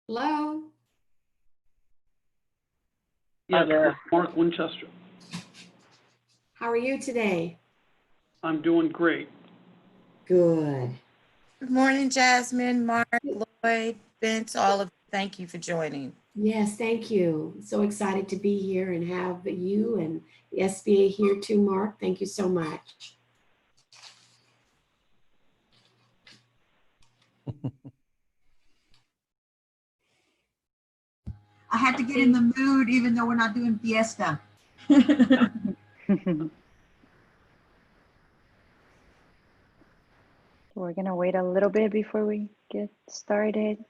Hello. Yeah, there. Mark Winchester. How are you today? I'm doing great. Good. Good morning, Jasmine, Mark, Lloyd, Vince, all of you. Thank you for joining. Yes, thank you. So excited to be here and have you and the SBA here too, Mark. Thank you so much. I had to get in the mood even though we're not doing fiesta. We're going to wait a little bit before we get started.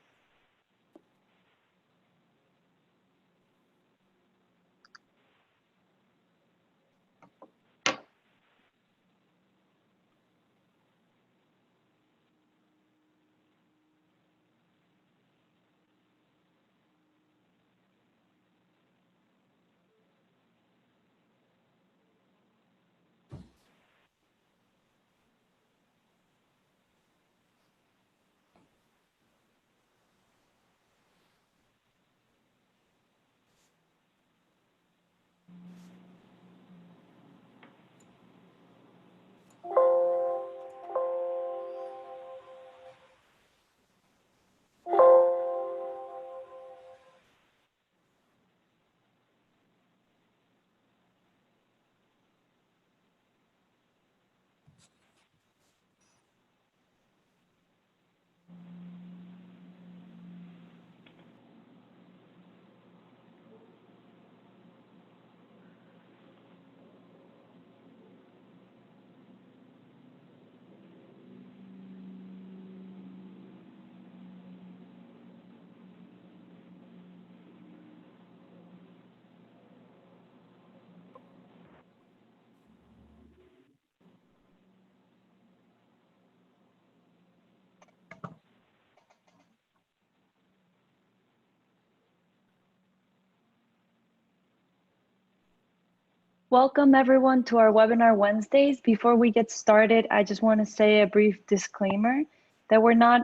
Welcome everyone to our webinar Wednesdays. Before we get started, I just want to say a brief disclaimer that we're not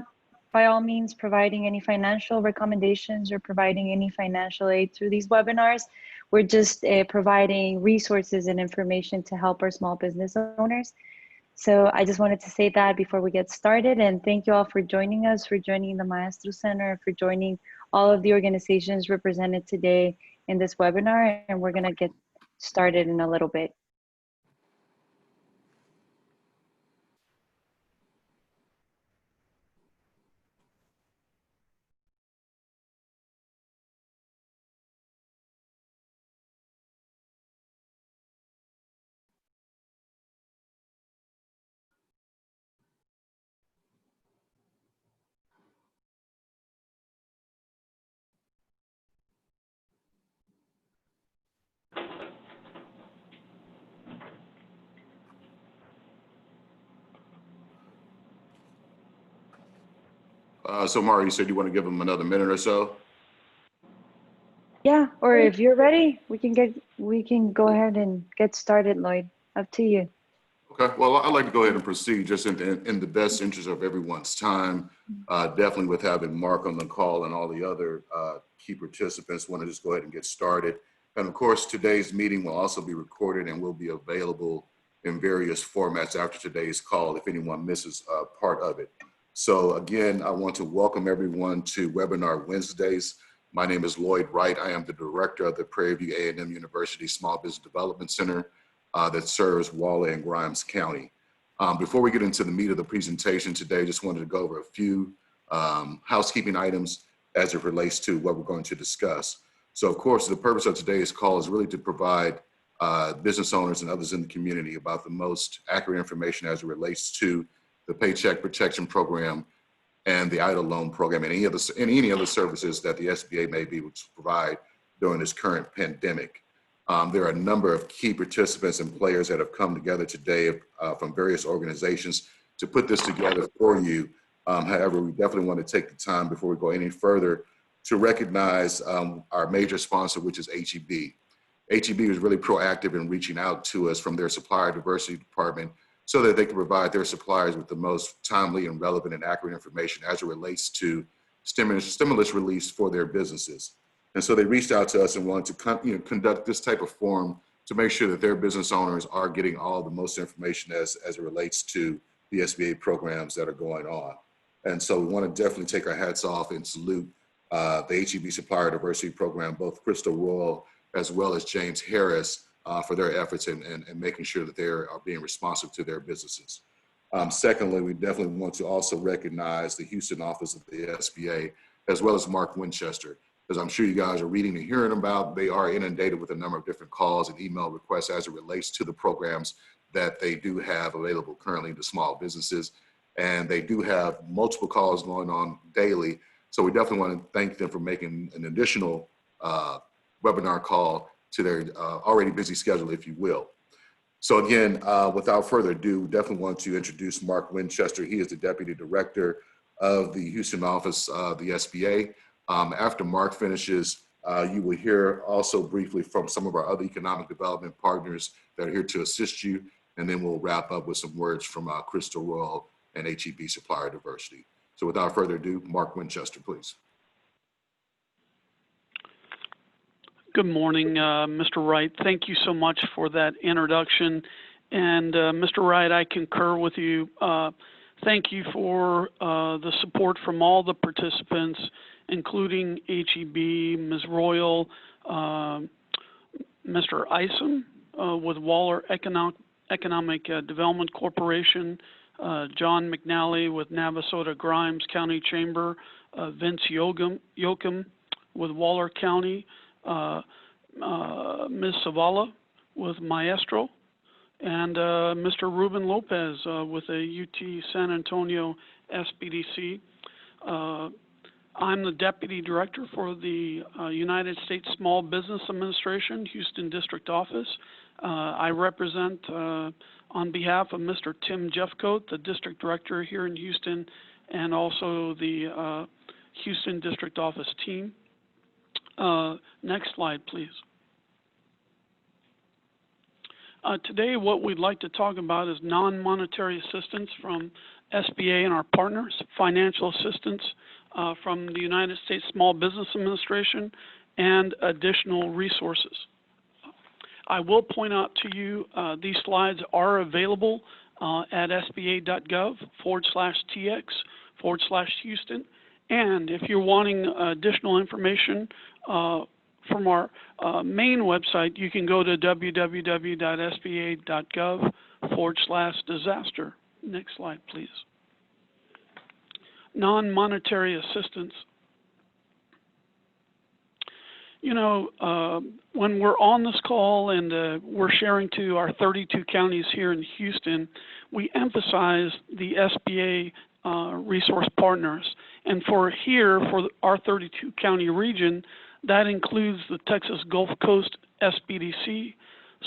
by all means providing any financial recommendations or providing any financial aid through these webinars. We're just providing resources and information to help our small business owners. So I just wanted to say that before we get started, and thank you all for joining us, for joining the Maestro Center, for joining all of the organizations represented today in this webinar, and we're going to get started in a little bit. So Mario, you said you want to give them another minute or so? Yeah, or if you're ready, we can go ahead and get started, Lloyd. Up to you. Okay, well, I'd like to go ahead and proceed just in the best interest of everyone's time. Definitely with having Mark on the call and all the other key participants, want to just go ahead and get started. And of course, today's meeting will also be recorded and will be available in various formats after today's call if anyone misses part of it. So again, I want to welcome everyone to Webinar Wednesdays. My name is Lloyd Wright. I am the director of the Prairie View A&M University Small Business Development Center that serves Waller and Grimes County. Before we get into the meat of the presentation today, just wanted to go over a few housekeeping items as it relates to what we're going to discuss. So of course, the purpose of today's call is really to provide business owners and others in the community about the most accurate information as it relates to the Paycheck Protection Program and the EIDL loan program and any other services that the SBA may be able to provide during this current pandemic. There are a number of key participants and players that have come together today from various organizations to put this together for you. However, we definitely want to take the time before we go any further to recognize our major sponsor, which is HEB. HEB was really proactive in reaching out to us from their supplier diversity department so that they can provide their suppliers with the most timely and relevant and accurate information as it relates to stimulus release for their businesses. And so they reached out to us and wanted to conduct this type of forum to make sure that their business owners are getting all the most information as it relates to the SBA programs that are going on. And so we want to definitely take our hats off and salute the HEB Supplier Diversity Program, both Crystal Royal as well as James Harris, for their efforts and making sure that they are being responsive to their businesses. Secondly, we definitely want to also recognize the Houston office of the SBA, as well as Mark Winchester, as I'm sure you guys are reading and hearing about. They are inundated with a number of different calls and email requests as it relates to the programs that they do have available currently to small businesses. And they do have multiple calls going on daily. So we definitely want to thank them for making an additional webinar call to their already busy schedule, if you will. So again, without further ado, definitely want to introduce Mark Winchester. He is the Deputy Director of the Houston office of the SBA. After Mark finishes, you will hear also briefly from some of our other economic development partners that are here to assist you. And then we'll wrap up with some words from Crystal Royal and HEB Supplier Diversity. So without further ado, Mark Winchester, please. Good morning, Mr. Wright. Thank you so much for that introduction. And Mr. Wright, I concur with you. Thank you for the support from all the participants, including HEB, Ms. Royal, Mr. Isom with Waller Economic Development Corporation, John McNally with Navasota Grimes County Chamber, Vince Yoakum with Waller County, Ms. Zavala with Maestro, and Mr. Ruben Lopez with the UT San Antonio SBDC. I'm the Deputy Director for the United States Small Business Administration, Houston District Office. I represent on behalf of Mr. Tim Jeffcoat, the District Director here in Houston, and also the Houston District Office team. Next slide, please. Today, what we'd like to talk about is non-monetary assistance from SBA and our partners, financial assistance from the United States Small Business Administration, and additional resources. I will point out to you these slides are available at sba.gov/tx/Houston. And if you're wanting additional information from our main website, you can go to www.sba.gov/disaster. Next slide, please. Non-monetary assistance. You know, when we're on this call and we're sharing to our 32 counties here in Houston, we emphasize the SBA resource partners. And for our 32 county region, that includes the Texas Gulf Coast SBDC,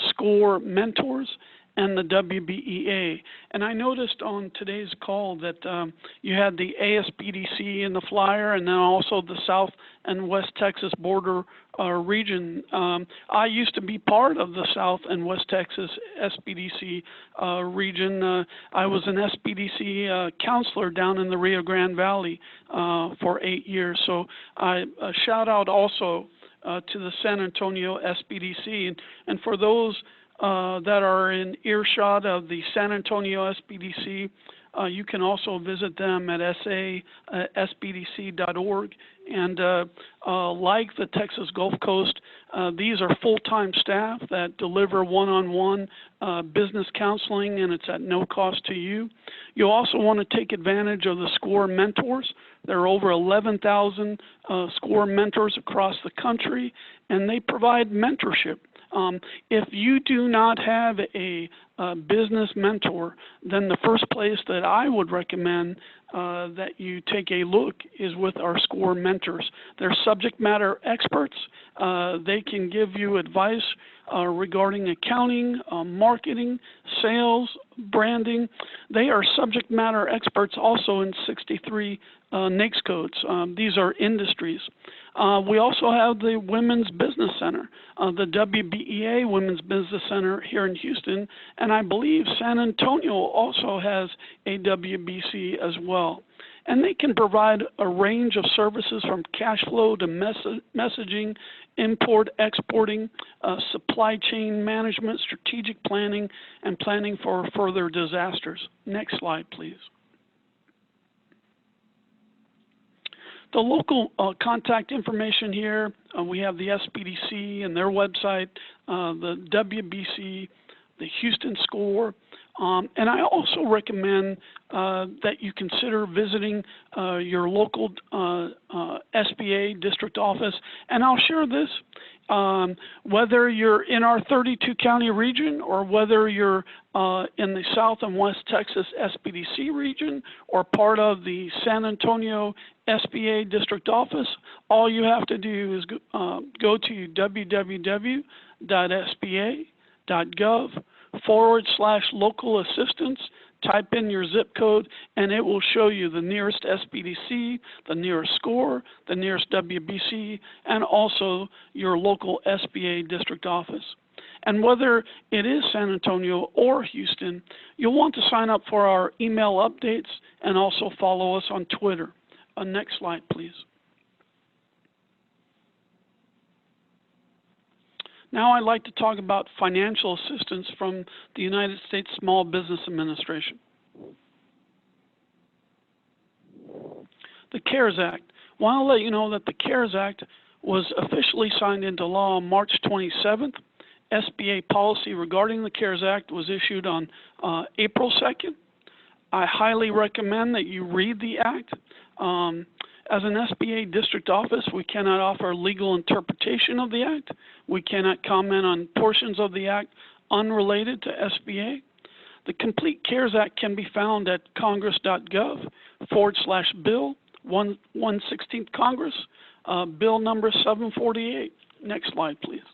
SCORE Mentors, and the WBEA. And I noticed on today's call that you had the ASBDC in the flyer, and then also the South and West Texas border region. I used to be part of the South and West Texas SBDC region. I was an SBDC counselor down in the Rio Grande Valley for 8 years. So I shout out also to the San Antonio SBDC. And for those that are in earshot of the San Antonio SBDC, you can also visit them at sbdc.org. And like the Texas Gulf Coast, these are full-time staff that deliver one-on-one business counseling, and it's at no cost to you. You'll also want to take advantage of the SCORE Mentors. There are over 11,000 SCORE mentors across the country, and they provide mentorship. If you do not have a business mentor, then the first place that I would recommend that you take a look is with our SCORE mentors. They're subject matter experts. They can give you advice regarding accounting, marketing, sales, branding. They are subject matter experts also in 63 NAICS codes. These are industries. We also have the Women's Business Center, the WBEA Women's Business Center here in Houston, and I believe San Antonio also has a WBC as well. And they can provide a range of services from cash flow to messaging, import, exporting, supply chain management, strategic planning, and planning for further disasters. Next slide, please. The local contact information here, we have the SPDC and their website, the WBC, the Houston score, and I also recommend that you consider visiting your local SBA district office. And I'll share this, whether you're in our 32 county region or whether you're in the South and West Texas SPDC region or part of the San Antonio SBA district office, all you have to do is go to www.sba.gov/local assistance, type in your zip code, and it will show you the nearest SPDC, the nearest score, the nearest WBC, and also your local SBA district office. And whether it is San Antonio or Houston, you'll want to sign up for our email updates and also follow us on Twitter. Next slide, please. Now I'd like to talk about financial assistance from the United States Small Business Administration. The CARES Act. I want to let you know that the CARES Act was officially signed into law on March 27th. SBA policy regarding the CARES Act was issued on April 2nd. I highly recommend that you read the act. As an SBA district office, we cannot offer legal interpretation of the act. We cannot comment on portions of the act unrelated to SBA. The complete CARES Act can be found at congress.gov/bill 116th Congress, bill number 748. Next slide, please.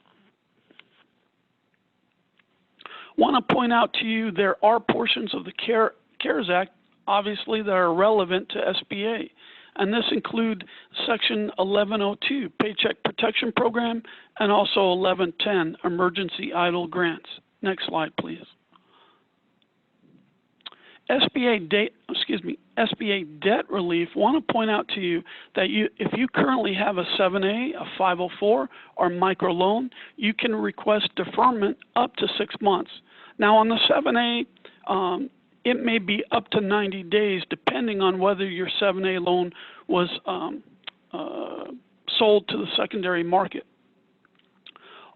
Want to point out to you there are portions of the CARES Act, obviously, that are relevant to SBA. And this include Section 1102, Paycheck Protection Program, and also 1110, Emergency Idle Grants. Next slide, please. SBA debt relief. Want to point out to you that if you currently have a 7A, a 504, or microloan, you can request deferment up to 6 months. Now on the 7A, it may be up to 90 days depending on whether your 7A loan was sold to the secondary market.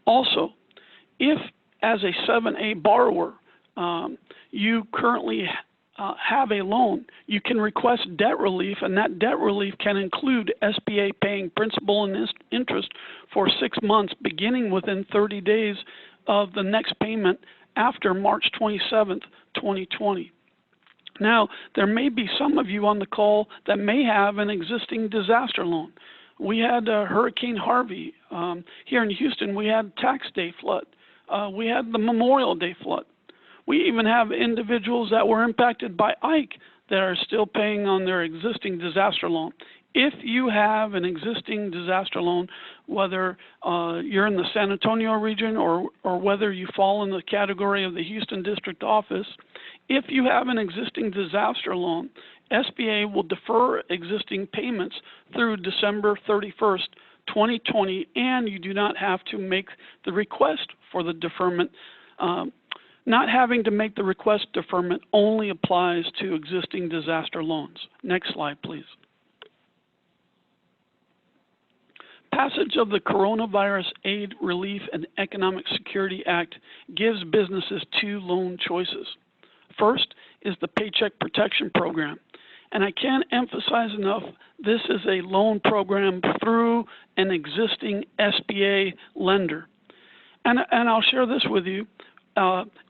Also, if as a 7A borrower you currently have a loan, you can request debt relief, and that debt relief can include SBA paying principal and interest for 6 months beginning within 30 days of the next payment after March 27th, 2020. Now, there may be some of you on the call that may have an existing disaster loan. We had Hurricane Harvey. Here in Houston, we had Tax Day flood. We had the Memorial Day flood. We even have individuals that were impacted by Ike that are still paying on their existing disaster loan. If you have an existing disaster loan, whether you're in the San Antonio region or whether you fall in the category of the Houston District Office, if you have an existing disaster loan, SBA will defer existing payments through December 31st, 2020, and you do not have to make the request for the deferment. Not having to make the request deferment only applies to existing disaster loans. Next slide, please. Passage of the Coronavirus Aid, Relief, and Economic Security Act gives businesses 2 loan choices. First is the Paycheck Protection Program. And I can't emphasize enough, this is a loan program through an existing SBA lender. And I'll share this with you.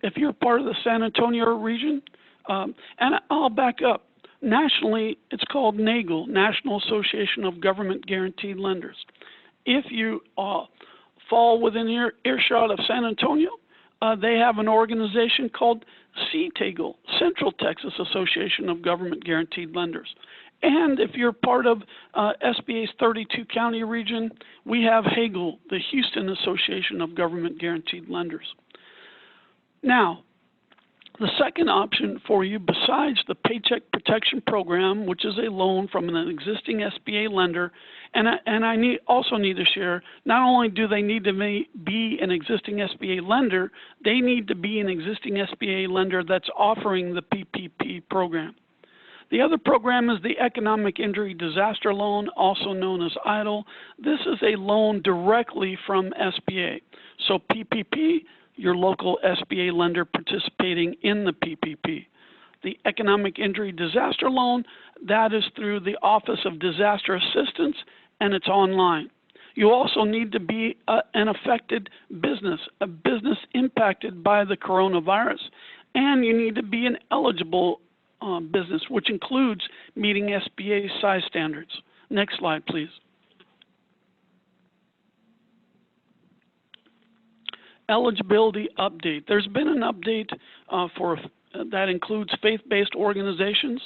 If you're part of the San Antonio region, and I'll back up. Nationally, it's called NAGLE, National Association of Government Guaranteed Lenders. If you fall within earshot of San Antonio, they have an organization called CTAGLE, Central Texas Association of Government Guaranteed Lenders. And if you're part of SBA's 32 county region, we have HAGLE, the Houston Association of Government Guaranteed Lenders. Now, The second option for you, besides the Paycheck Protection Program, which is a loan from an existing SBA lender, and I also need to share, not only do they need to be an existing SBA lender, they need to be an existing SBA lender that's offering the PPP program. The other program is the Economic Injury Disaster Loan, also known as EIDL. This is a loan directly from SBA. So PPP, your local SBA lender participating in the PPP. The Economic Injury Disaster Loan, that is through the Office of Disaster Assistance, and it's online. You also need to be an affected business, a business impacted by the coronavirus, and you need to be an eligible business, which includes meeting SBA size standards. Next slide, please. Eligibility update. There's been an update that includes faith-based organizations.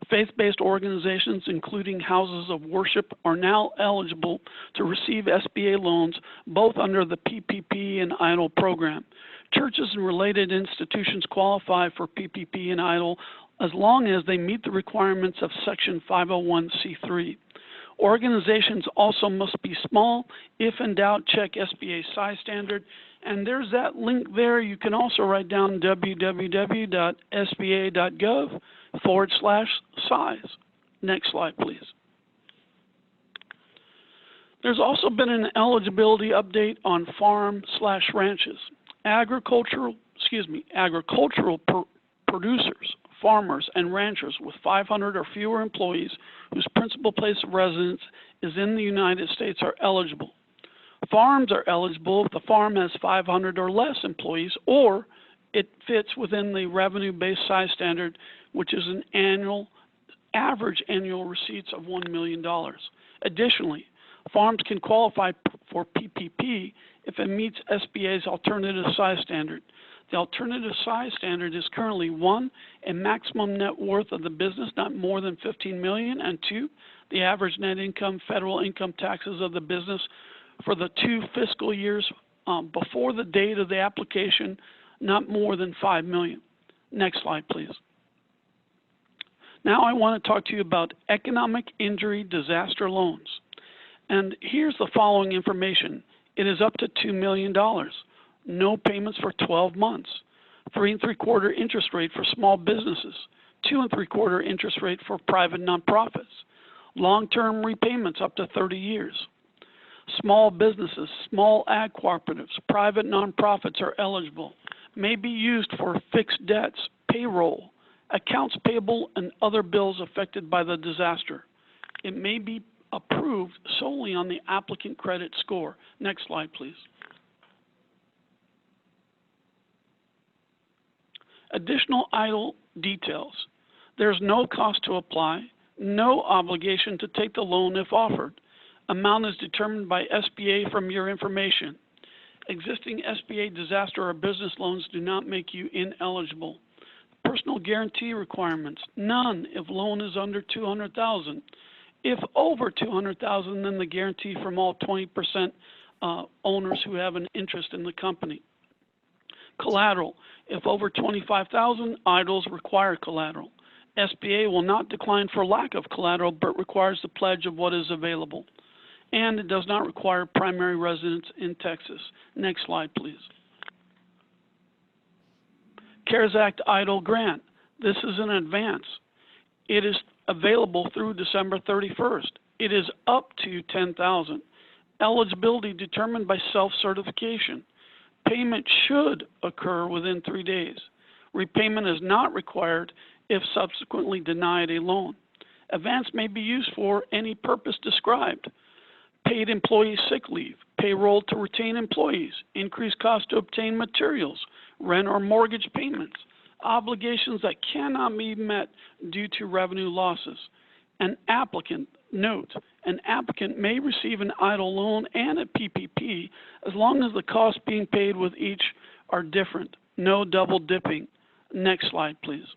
Faith-based organizations, including houses of worship, are now eligible to receive SBA loans, both under the PPP and EIDL program. Churches and related institutions qualify for PPP and EIDL as long as they meet the requirements of Section 501c3. Organizations also must be small. If in doubt, check SBA size standard. And there's that link there. You can also write down www.sba.gov/size. Next slide, please. There's also been an eligibility update on farm/ranches. Agricultural producers, farmers, and ranchers with 500 or fewer employees whose principal place of residence is in the United States are eligible. Farms are eligible if the farm has 500 or less employees, or it fits within the revenue-based size standard, which is an average annual receipts of $1 million. Additionally, farms can qualify for PPP if it meets SBA's alternative size standard. The alternative size standard is currently 1, a maximum net worth of the business not more than $15 million, and 2, the average net income, federal income taxes of the business for the 2 fiscal years before the date of the application, not more than $5 million. Next slide, please. Now I want to talk to you about economic injury disaster loans. And here's the following information. It is up to $2 million. No payments for 12 months. 3 3/4 interest rate for small businesses. 2 3/4 interest rate for private nonprofits. Long-term repayments up to 30 years. Small businesses, small ag cooperatives, private nonprofits are eligible. May be used for fixed debts, payroll, accounts payable, and other bills affected by the disaster. It may be approved solely on the applicant credit score. Next slide, please. Additional EIDL details. There's no cost to apply, no obligation to take the loan if offered. Amount is determined by SBA from your information. Existing SBA disaster or business loans do not make you ineligible. Personal guarantee requirements, none if loan is under $200,000. If over $200,000, then the guarantee from all 20% owners who have an interest in the company. Collateral, if over $25,000, EIDLs require collateral. SBA will not decline for lack of collateral, but requires the pledge of what is available. And it does not require primary residence in Texas. Next slide, please. CARES Act EIDL grant. This is an advance. It is available through December 31st. It is up to $10,000. Eligibility determined by self-certification. Payment should occur within 3 days. Repayment is not required if subsequently denied a loan. Advance may be used for any purpose described. Paid employee sick leave, payroll to retain employees, increased cost to obtain materials, rent or mortgage payments, obligations that cannot be met due to revenue losses. An applicant, note, an applicant may receive an EIDL loan and a PPP as long as the costs being paid with each are different. No double dipping. Next slide, please.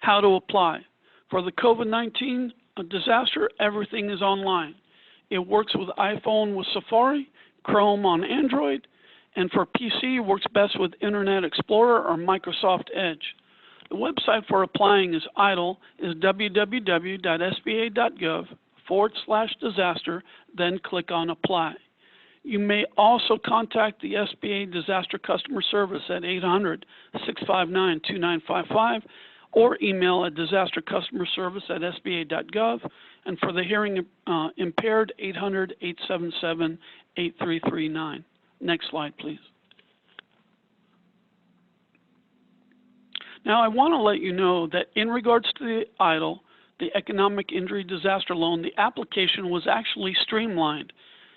How to apply. For the COVID-19 disaster, everything is online. It works with iPhone with Safari, Chrome on Android, And for PC, works best with Internet Explorer or Microsoft Edge. The website for applying is IDLE, is www.sba.gov/disaster, then click on Apply. You may also contact the SBA Disaster Customer Service at 800-659-2955 or email at disastercustomerservice@sba.gov, and for the hearing impaired, 800-877-8339. Next slide, please. Now, I want to let you know that in regards to the EIDL, the Economic Injury Disaster Loan, the application was actually streamlined.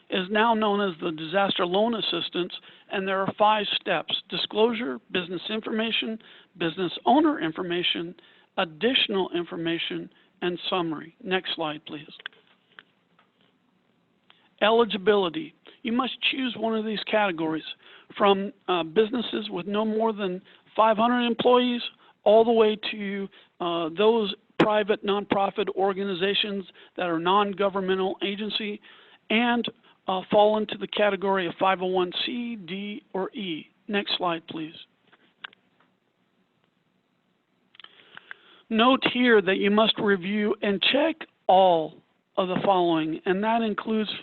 It is now known as the Disaster Loan Assistance, and there are 5 steps: disclosure, business information, business owner information, additional information, and summary. Next slide, please. Eligibility. You must choose one of these categories, from businesses with no more than 500 employees all the way to those private nonprofit organizations that are non-governmental agency and fall into the category of 501c, D, or E. Next slide, please. Note here that you must review and check all of the following, and that includes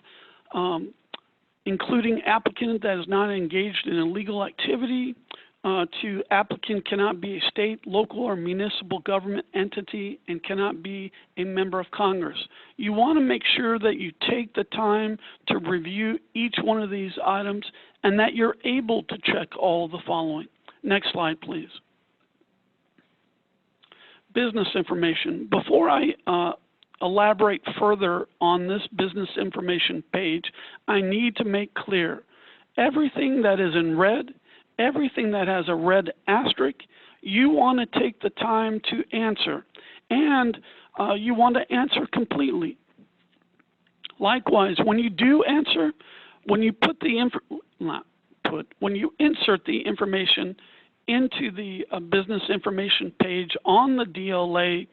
including applicant that is not engaged in illegal activity, to applicant cannot be a state, local, or municipal government entity and cannot be a member of Congress. You want to make sure that you take the time to review each one of these items and that you're able to check all of the following. Next slide, please. Business information. Before I elaborate further on this business information page, I need to make clear everything that is in red, everything that has a red asterisk, you want to take the time to answer, and you want to answer completely. Likewise, when you do answer, when you put the when you insert the information into the business information page on the DLA,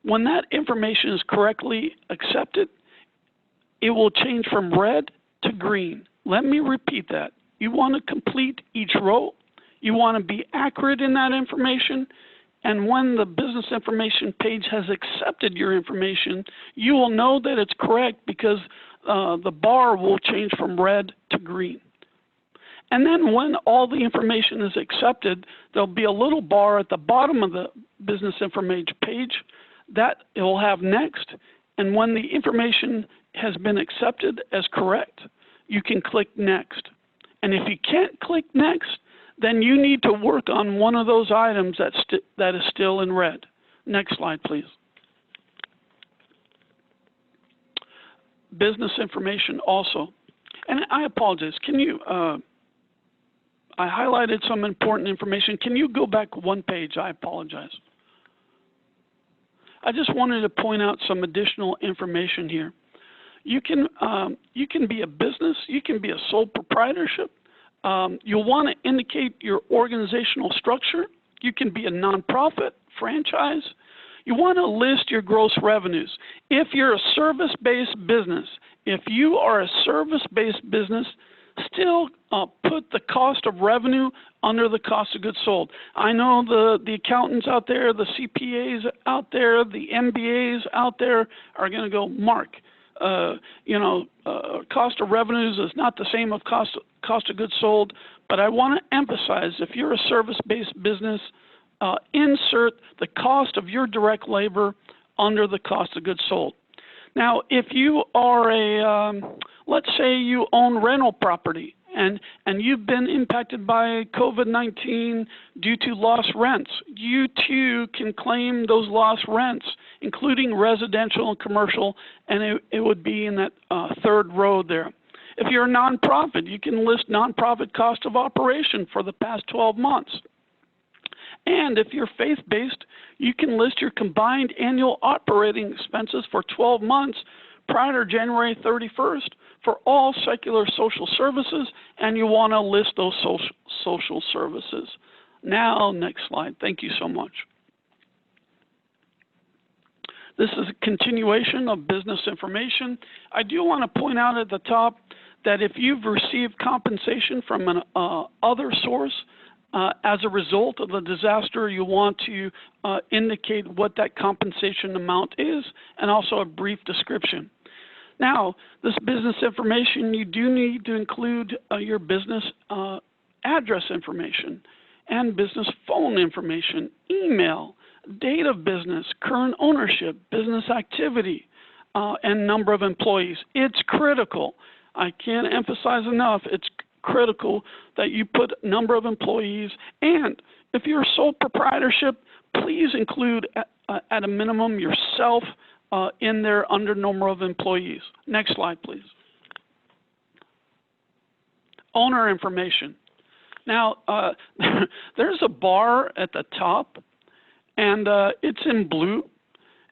when that information is correctly accepted, it will change from red to green. Let me repeat that. You want to complete each row. You want to be accurate in that information. And when the business information page has accepted your information, you will know that it's correct because the bar will change from red to green. And then when all the information is accepted, there'll be a little bar at the bottom of the business information page that it will have next. And when the information has been accepted as correct, you can click next. And if you can't click next, then you need to work on one of those items that is still in red. Next slide, please. Business information also. And I apologize, can you, I highlighted some important information. Can you go back one page? I apologize. I just wanted to point out some additional information here. You can be a business, you can be a sole proprietorship. You'll want to indicate your organizational structure. You can be a nonprofit, franchise. You want to list your gross revenues. If you're a service-based business, if you are a service-based business, still put the cost of revenue under the cost of goods sold. I know the accountants out there, the CPAs out there, the MBAs out there are going to go, Mark, cost of revenues is not the same of cost of goods sold, but I want to emphasize if you're a service-based business, insert the cost of your direct labor under the cost of goods sold. Now, if you are let's say you own rental property and you've been impacted by COVID-19 due to lost rents, you too can claim those lost rents, including residential and commercial, and it would be in that third row there. If you're a nonprofit, you can list nonprofit cost of operation for the past 12 months. And if you're faith-based, you can list your combined annual operating expenses for 12 months prior to January 31st for all secular social services, and you want to list those social services. Now, next slide. Thank you so much. This is a continuation of business information. I do want to point out at the top that if you've received compensation from an other source as a result of the disaster, you want to indicate what that compensation amount is and also a brief description. Now, this business information, you do need to include your business address information and business phone information, email, date of business, current ownership, business activity, and number of employees. It's critical. I can't emphasize enough, it's critical that you put number of employees, and if you're a sole proprietorship, please include at a minimum yourself in there under number of employees. Next slide, please. Owner information. Now, there's a bar at the top, and it's in blue.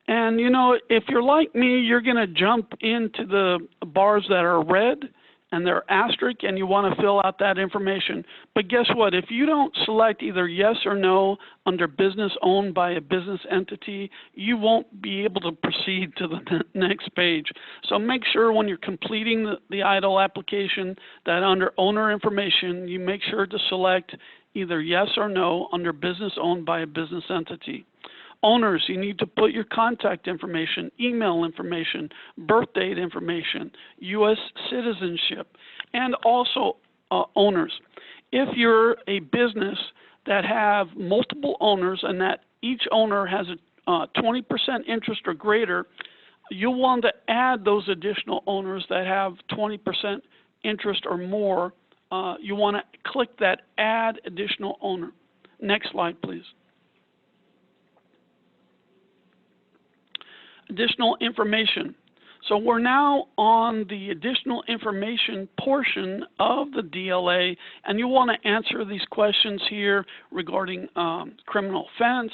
And, you know, if you're like me, you're going to jump into the bars that are red and they're asterisk, and you want to fill out that information. But guess what? If you don't select either yes or no under business owned by a business entity, you won't be able to proceed to the next page. So make sure when you're completing the EIDL application that under owner information, you make sure to select either yes or no under business owned by a business entity. Owners, you need to put your contact information, email information, birth date information, U.S. citizenship, and also owners. If you're a business that have multiple owners and that each owner has a 20% interest or greater, you'll want to add those additional owners that have 20% interest or more. You want to click that Add Additional Owner. Next slide, please. Additional information. So we're now on the additional information portion of the DLA, and you want to answer these questions here regarding criminal offense,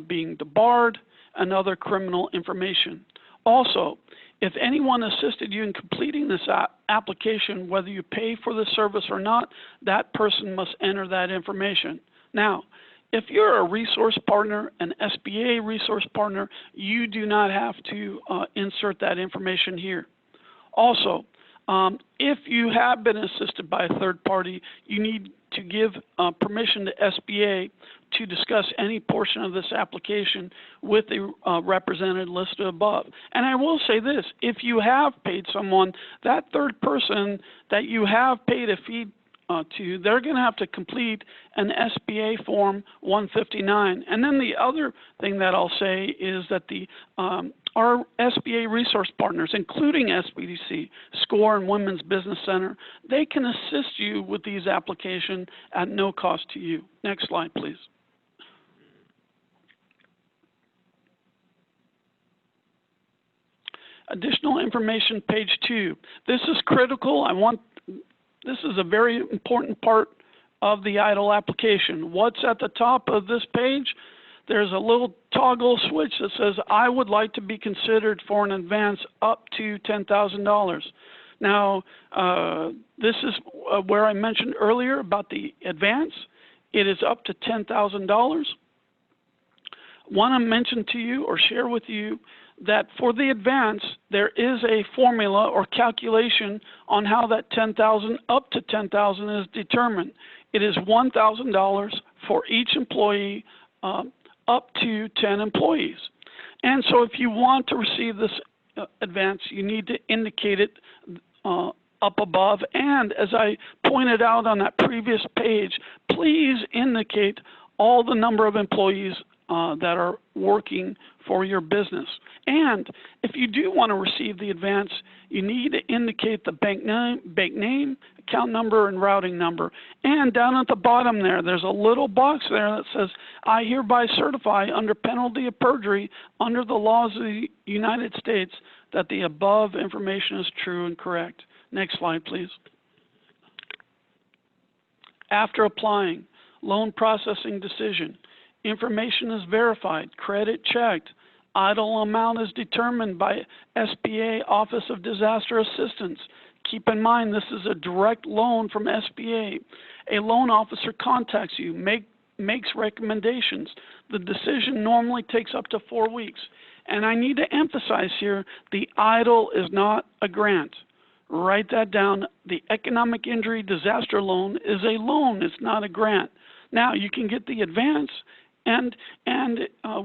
being debarred, and other criminal information. Also, if anyone assisted you in completing this application, whether you pay for the service or not, that person must enter that information. Now, if you're a resource partner, an SBA resource partner, you do not have to insert that information here. Also, if you have been assisted by a third party, you need to give permission to SBA to discuss any portion of this application with the representative listed above. And I will say this, if you have paid someone, that third person that you have paid a fee to, they're going to have to complete an SBA Form 159. And then the other thing that I'll say is that our SBA resource partners, including SBDC, SCORE, and Women's Business Center, they can assist you with these applications at no cost to you. Next slide, please. Additional information, page 2. This is critical. This is a very important part of the EIDL application. What's at the top of this page? There's a little toggle switch that says, I would like to be considered for an advance up to $10,000. Now, this is where I mentioned earlier about the advance. It is up to $10,000. Want to mention to you or share with you that for the advance, there is a formula or calculation on how that $10,000 up to $10,000 is determined. It is $1,000 for each employee up to 10 employees. And so if you want to receive this advance, you need to indicate it up above. And as I pointed out on that previous page, please indicate all the number of employees that are working for your business. And if you do want to receive the advance, you need to indicate the bank name, account number, and routing number. And down at the bottom there, there's a little box there that says, I hereby certify under penalty of perjury under the laws of the United States that the above information is true and correct. Next slide, please. After applying, loan processing decision. Information is verified, credit checked. EIDL amount is determined by SBA Office of Disaster Assistance. Keep in mind, this is a direct loan from SBA. A loan officer contacts you, makes recommendations. The decision normally takes up to 4 weeks. And I need to emphasize here, the EIDL is not a grant. Write that down. The economic injury disaster loan is a loan. It's not a grant. Now, you can get the advance, and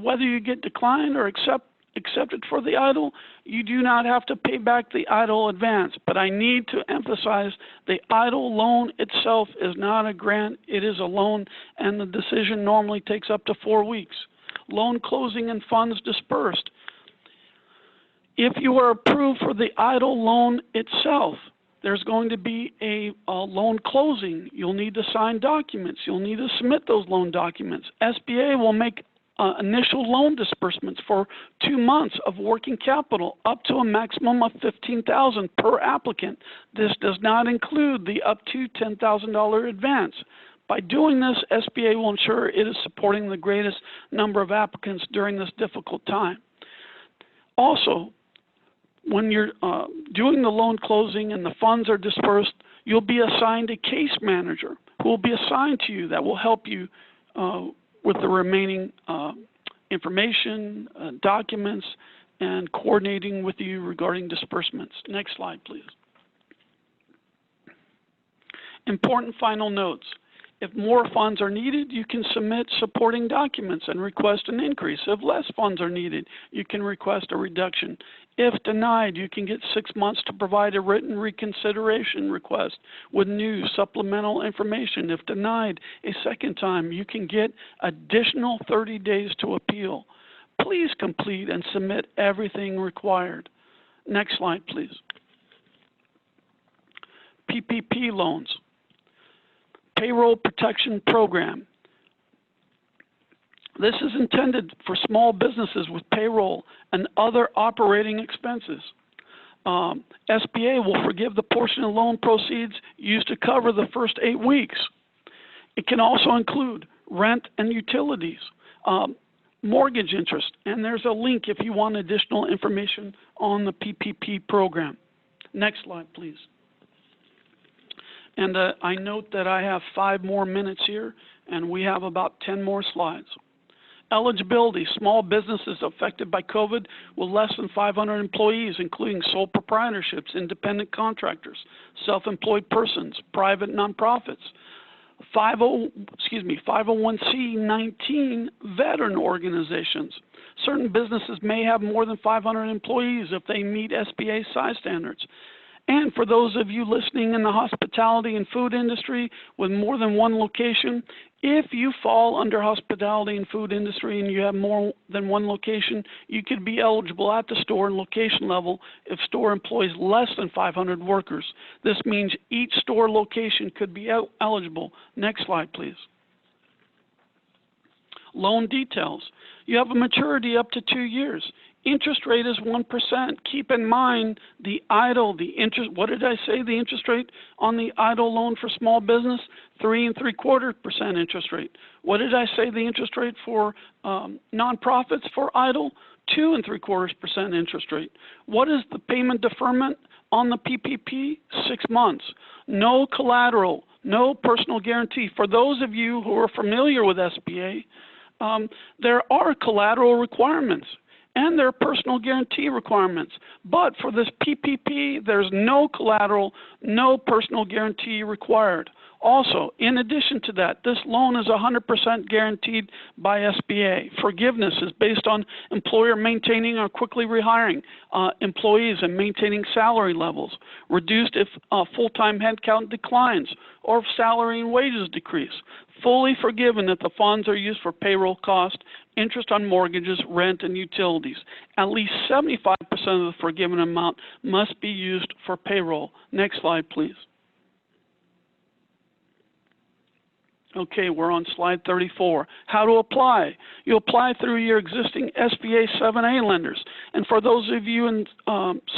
whether you get declined or accepted for the EIDL, you do not have to pay back the EIDL advance. But I need to emphasize the EIDL loan itself is not a grant. It is a loan, and the decision normally takes up to 4 weeks. Loan closing and funds dispersed. If you are approved for the EIDL loan itself, there's going to be a loan closing. You'll need to sign documents. You'll need to submit those loan documents. SBA will make initial loan disbursements for 2 months of working capital up to a maximum of $15,000 per applicant. This does not include the up to $10,000 advance. By doing this, SBA will ensure it is supporting the greatest number of applicants during this difficult time. Also, when you're doing the loan closing and the funds are dispersed, you'll be assigned a case manager who will be assigned to you that will help you with the remaining information, documents, and coordinating with you regarding disbursements. Next slide, please. Important final notes. If more funds are needed, you can submit supporting documents and request an increase. If less funds are needed, you can request a reduction. If denied, you can get 6 months to provide a written reconsideration request with new supplemental information. If denied a second time, you can get additional 30 days to appeal. Please complete and submit everything required. Next slide, please. PPP loans. Payroll Protection Program. This is intended for small businesses with payroll and other operating expenses. SBA will forgive the portion of loan proceeds used to cover the first 8 weeks. It can also include rent and utilities, mortgage interest, and there's a link if you want additional information on the PPP program. Next slide, please. And I note that I have 5 more minutes here, and we have about 10 more slides. Eligibility, small businesses affected by COVID with less than 500 employees, including sole proprietorships, independent contractors, self-employed persons, private nonprofits, 501c19 veteran organizations. Certain businesses may have more than 500 employees if they meet SBA size standards. And for those of you listening in the hospitality and food industry with more than 1 location, if you fall under hospitality and food industry and you have more than 1 location, you could be eligible at the store and location level if store employs less than 500 workers. This means each store location could be eligible. Next slide, please. Loan details. You have a maturity up to 2 years. Interest rate is 1%. Keep in mind the EIDL, the interest, what did I say the interest rate on the EIDL loan for small business? 3 3/4% interest rate. What did I say the interest rate for nonprofits for EIDL? 2 3/4% interest rate. What is the payment deferment on the PPP? 6 months. No collateral, no personal guarantee. For those of you who are familiar with SBA, there are collateral requirements. And there are personal guarantee requirements. But for this PPP, there's no collateral, no personal guarantee required. Also, in addition to that, this loan is 100% guaranteed by SBA. Forgiveness is based on employer maintaining or quickly rehiring employees and maintaining salary levels. Reduced if full-time headcount declines or if salary and wages decrease. Fully forgiven if the funds are used for payroll cost, interest on mortgages, rent, and utilities. At least 75% of the forgiven amount must be used for payroll. Next slide, please. Okay, we're on slide 34. How to apply. You apply through your existing SBA 7A lenders. And for those of you in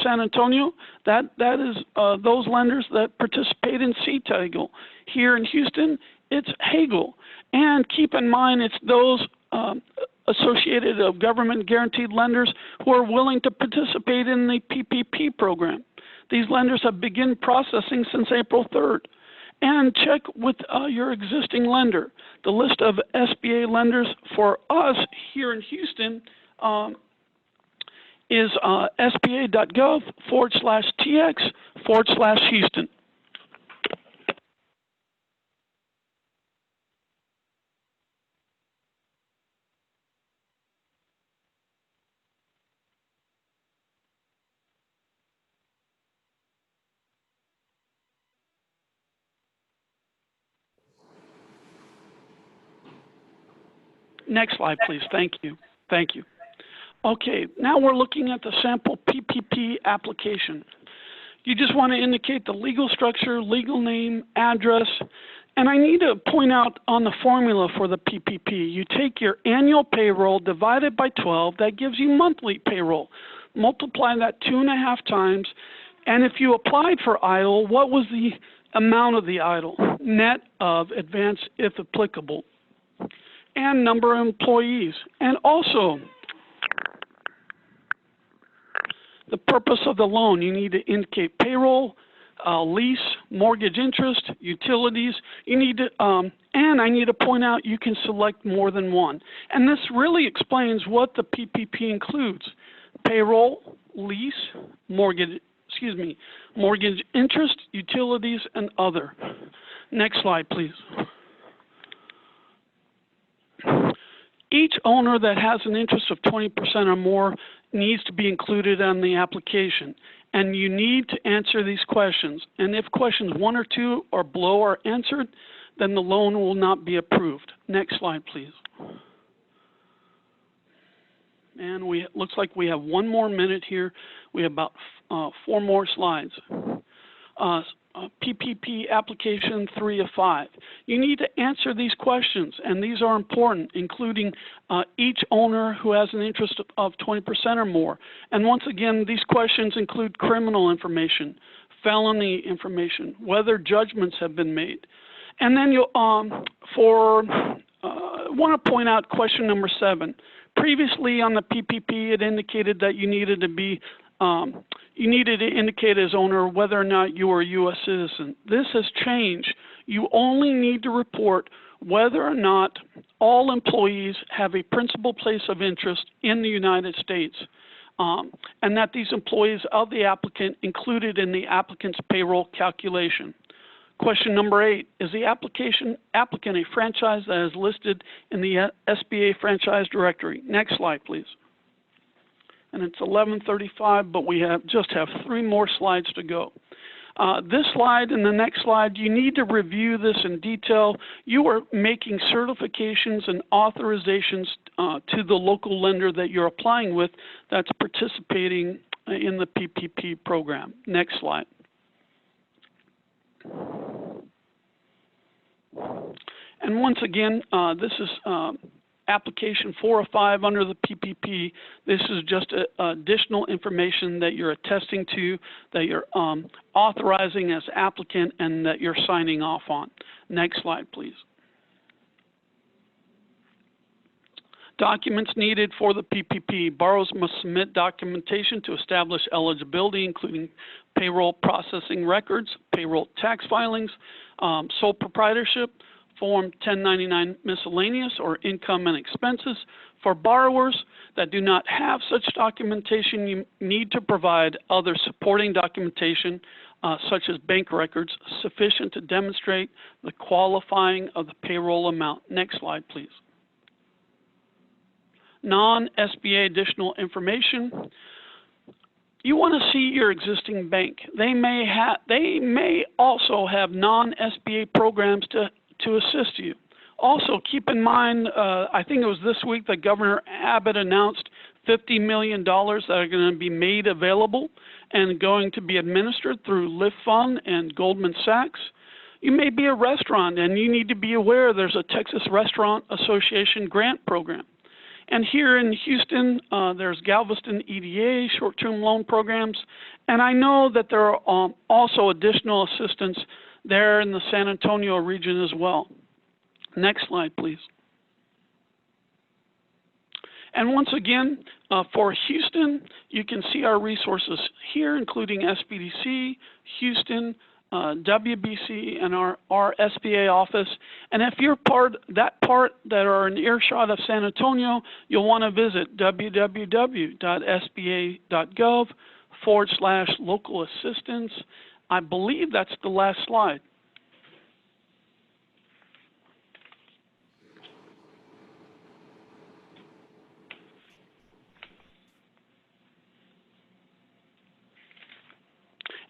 San Antonio, that is those lenders that participate in CTAGL. Here in Houston, it's Hagel. And keep in mind, it's those associated government guaranteed lenders who are willing to participate in the PPP program. These lenders have begun processing since April 3rd. And check with your existing lender. The list of SBA lenders for us here in Houston is sba.gov/tx/Houston. Next slide, please. Thank you. Thank you. Okay, now we're looking at the sample PPP application. You just want to indicate the legal structure, legal name, address, and I need to point out on the formula for the PPP, you take your annual payroll divided by 12, that gives you monthly payroll. Multiply that 2.5 times, and if you applied for EIDL, what was the amount of the EIDL? Net of advance if applicable, and number of employees, and also the purpose of the loan. You need to indicate payroll, lease, mortgage interest, utilities. You need to, and I need to point out you can select more than one. And this really explains what the PPP includes: payroll, lease, mortgage interest, utilities, and other. Next slide, please. Each owner that has an interest of 20% or more needs to be included on the application, and you need to answer these questions. And if questions 1 or 2 or below are answered, then the loan will not be approved. Next slide, please. And looks like we have 1 more minute here. We have about 4 more slides. PPP application 3 of 5. You need to answer these questions, and these are important, including each owner who has an interest of 20% or more. And once again, these questions include criminal information, felony information, whether judgments have been made. And then you'll, want to point out question number 7. Previously on the PPP, it indicated that you needed to be you needed to indicate as owner whether or not you were a U.S. citizen. This has changed. You only need to report whether or not all employees have a principal place of interest in the United States, and that these employees of the applicant included in the applicant's payroll calculation. Question number 8, is the applicant a franchise that is listed in the SBA franchise directory? Next slide, please. And it's 11:35, but we just have 3 more slides to go. This slide and the next slide, you need to review this in detail. You are making certifications and authorizations to the local lender that you're applying with that's participating in the PPP program. Next slide. And once again, this is application 4 of 5 under the PPP. This is just additional information that you're attesting to, that you're authorizing as applicant, and that you're signing off on. Next slide, please. Documents needed for the PPP. Borrowers must submit documentation to establish eligibility, including payroll processing records, payroll tax filings, sole proprietorship, Form 1099 miscellaneous or income and expenses. For borrowers that do not have such documentation, you need to provide other supporting documentation such as bank records sufficient to demonstrate the qualifying of the payroll amount. Next slide, please. Non-SBA additional information. You want to see your existing bank. They may also have non-SBA programs to assist you. Also, keep in mind, I think it was this week that Governor Abbott announced $50 million that are going to be made available and going to be administered through Lift Fund and Goldman Sachs. You may be a restaurant, and you need to be aware there's a Texas Restaurant Association grant program. And here in Houston, there's Galveston EDA, short-term loan programs, and I know that there are also additional assistance there in the San Antonio region as well. Next slide, please. And once again, for Houston, you can see our resources here, including SBDC, Houston, WBC and our SBA office. And if you're that are in earshot of San Antonio, you'll want to visit www.sba.gov/local assistance. I believe that's the last slide.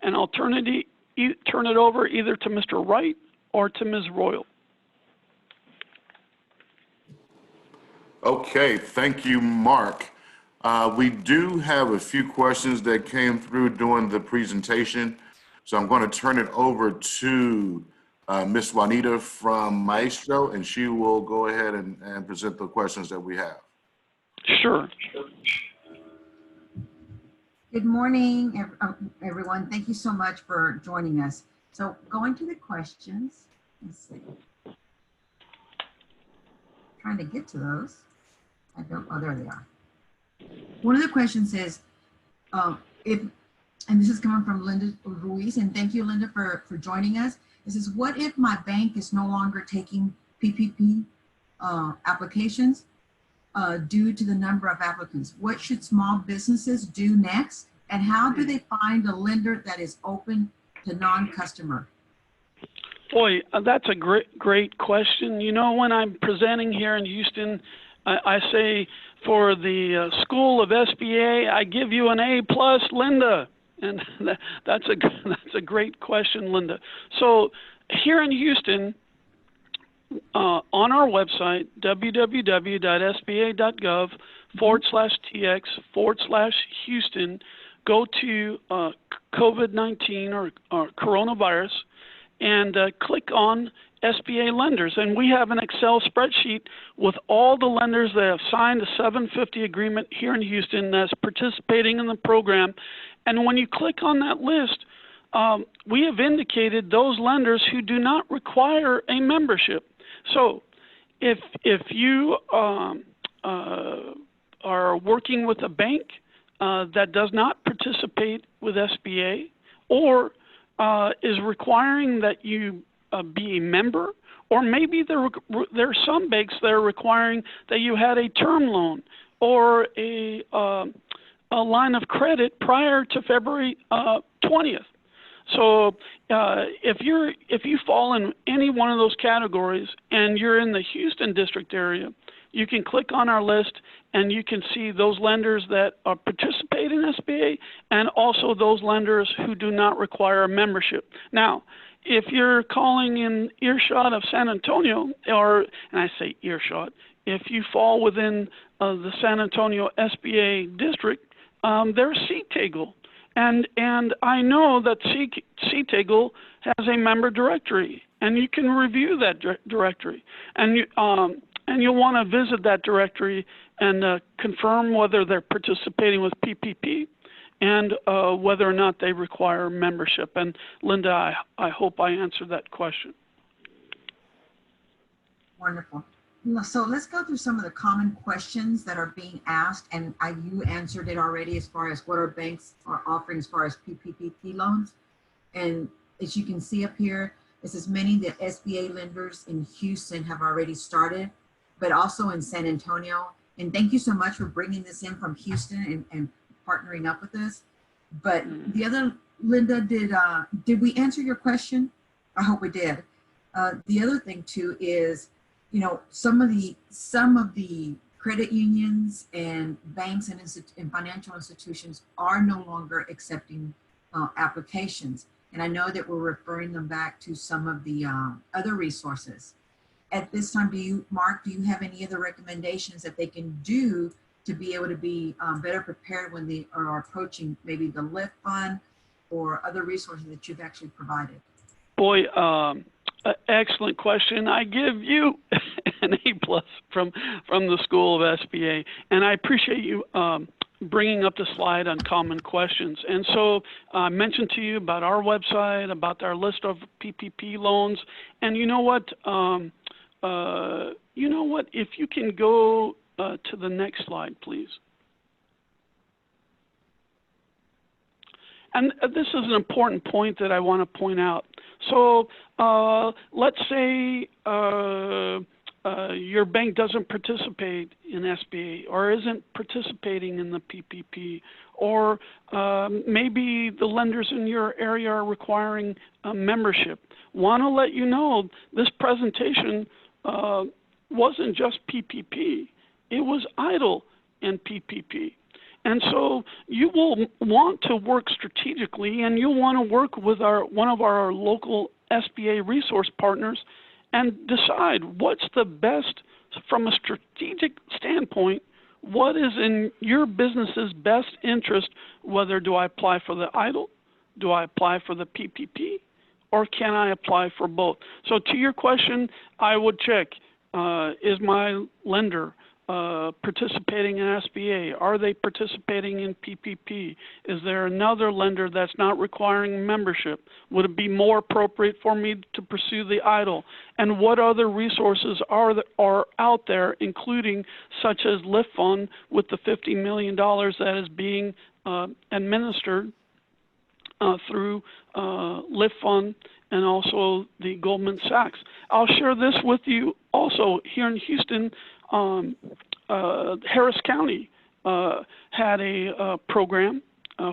And I'll turn it over either to Mr. Wright or to Ms. Royal. Okay, thank you, Mark. We do have a few questions that came through during the presentation. So I'm going to turn it over to Ms. Juanita from Maestro, and she will go ahead and present the questions that we have. Sure. Good morning, everyone. Thank you so much for joining us. So going to the questions, let's see. Trying to get to those. Oh, there they are. One of the questions is, and this is coming from Linda Ruiz, and thank you, Linda, for joining us. It says, what if my bank is no longer taking PPP applications due to the number of applicants? What should small businesses do next? And how do they find a lender that is open to non-customer? Boy, that's a great question. You know, when I'm presenting here in Houston, I say for the School of SBA, I give you an A+, Linda. And that's a great question, Linda. So here in Houston, on our website, www.sba.gov/tx/Houston, go to COVID-19 or coronavirus and click on SBA lenders. And we have an Excel spreadsheet with all the lenders that have signed the 750 agreement here in Houston that's participating in the program. And when you click on that list, we have indicated those lenders who do not require a membership. So if you are working with a bank that does not participate with SBA or is requiring that you be a member, or maybe there are some banks that are requiring that you had a term loan or a line of credit prior to February 20th. So if you fall in any one of those categories and you're in the Houston district area, you can click on our list and you can see those lenders that participate in SBA and also those lenders who do not require a membership. Now, if you're calling in earshot of San Antonio, and I say earshot, if you fall within the San Antonio SBA district, there's CTAGL. And I know that CTAGL has a member directory, and you can review that directory. And you'll want to visit that directory and confirm whether they're participating with PPP and whether or not they require membership. And Linda, I hope I answered that question. Wonderful. So let's go through some of the common questions that are being asked, and you answered it already as far as what our banks are offering as far as PPP loans. And as you can see up here, it says many of the SBA lenders in Houston have already started, but also in San Antonio. And thank you so much for bringing this in from Houston and partnering up with us. But the other, Linda, did we answer your question? I hope we did. The other thing too is, you know, some of the credit unions and banks and financial institutions are no longer accepting applications. And I know that we're referring them back to some of the other resources. At this time, Mark, do you have any other recommendations that they can do to be able to be better prepared when they are approaching maybe the LIFT fund or other resources that you've actually provided? Boy, excellent question. I give you an A+ from the School of SBA, and I appreciate you bringing up the slide on common questions. And so I mentioned to you about our website, about our list of PPP loans, and you know what? If you can go to the next slide, please. And this is an important point that I want to point out. So let's say your bank doesn't participate in SBA or isn't participating in the PPP, or maybe the lenders in your area are requiring a membership. Want to let you know this presentation wasn't just PPP, it was EIDL and PPP. And so you will want to work strategically, and you'll want to work with one of our local SBA resource partners and decide what's the best, from a strategic standpoint, what is in your business's best interest. Whether do I apply for the EIDL, do I apply for the PPP, or can I apply for both? So to your question, I would check, is my lender participating in SBA? Are they participating in PPP? Is there another lender that's not requiring membership? Would it be more appropriate for me to pursue the EIDL? And what other resources are out there, including such as Lift Fund with the $50 million that is being administered through Lift Fund and also the Goldman Sachs. I'll share this with you also. Here in Houston, Harris County had a program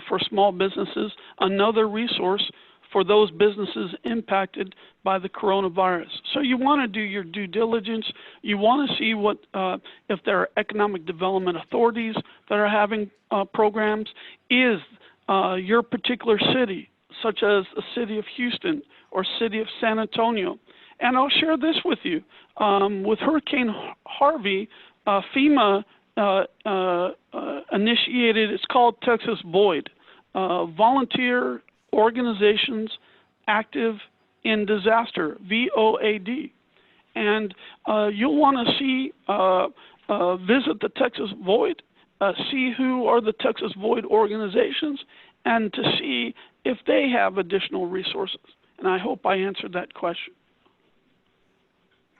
for small businesses, another resource for those businesses impacted by the coronavirus. So you want to do your due diligence. You want to see what if there are economic development authorities that are having programs. Is your particular city, such as the city of Houston or city of San Antonio? And I'll share this with you. With Hurricane Harvey, FEMA initiated, it's called Texas Void, Volunteer Organizations Active in Disaster, VOAD. And you'll want to see, visit the Texas Void, see who are the Texas Void organizations, and to see if they have additional resources. And I hope I answered that question.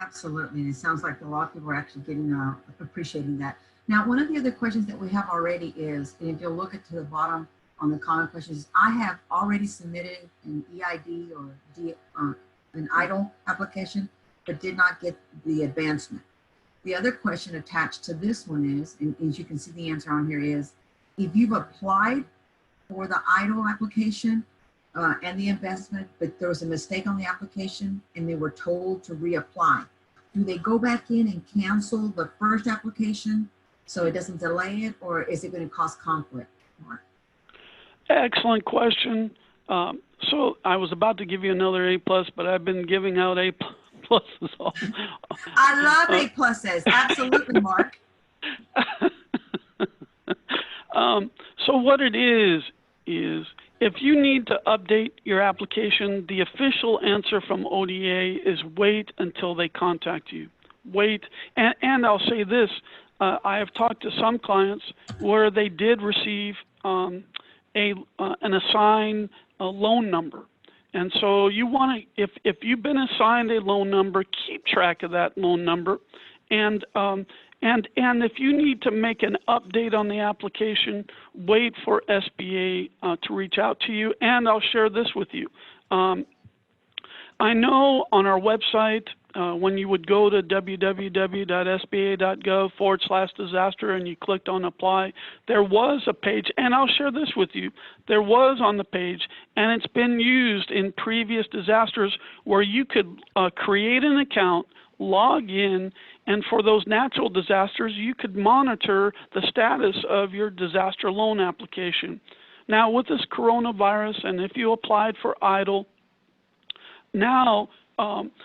Absolutely. And it sounds like a lot of people are actually getting appreciating that. Now, one of the other questions that we have already is, and if you'll look at to the bottom on the common questions, I have already submitted an EID or an EIDL application, but did not get the advancement. The other question attached to this one is, and as you can see the answer on here is, if you've applied for the EIDL application and the investment, but there was a mistake on the application and they were told to reapply, do they go back in and cancel the first application so it doesn't delay it, or is it going to cause conflict? Mark? Excellent question. So I was about to give you another A+, but I've been giving out A+. I love A+. Absolutely, Mark. So what it is if you need to update your application, the official answer from ODA is wait until they contact you. Wait, and I'll say this, I have talked to some clients where they did receive an assigned loan number. And so you want to, if you've been assigned a loan number, keep track of that loan number. And if you need to make an update on the application, wait for SBA to reach out to you. And I'll share this with you. I know on our website, when you would go to www.sba.gov/disaster and you clicked on apply, there was a page, and I'll share this with you. There was on the page, and it's been used in previous disasters where you could create an account, log in, and for those natural disasters, you could monitor the status of your disaster loan application. Now, with this coronavirus, and if you applied for EIDL, now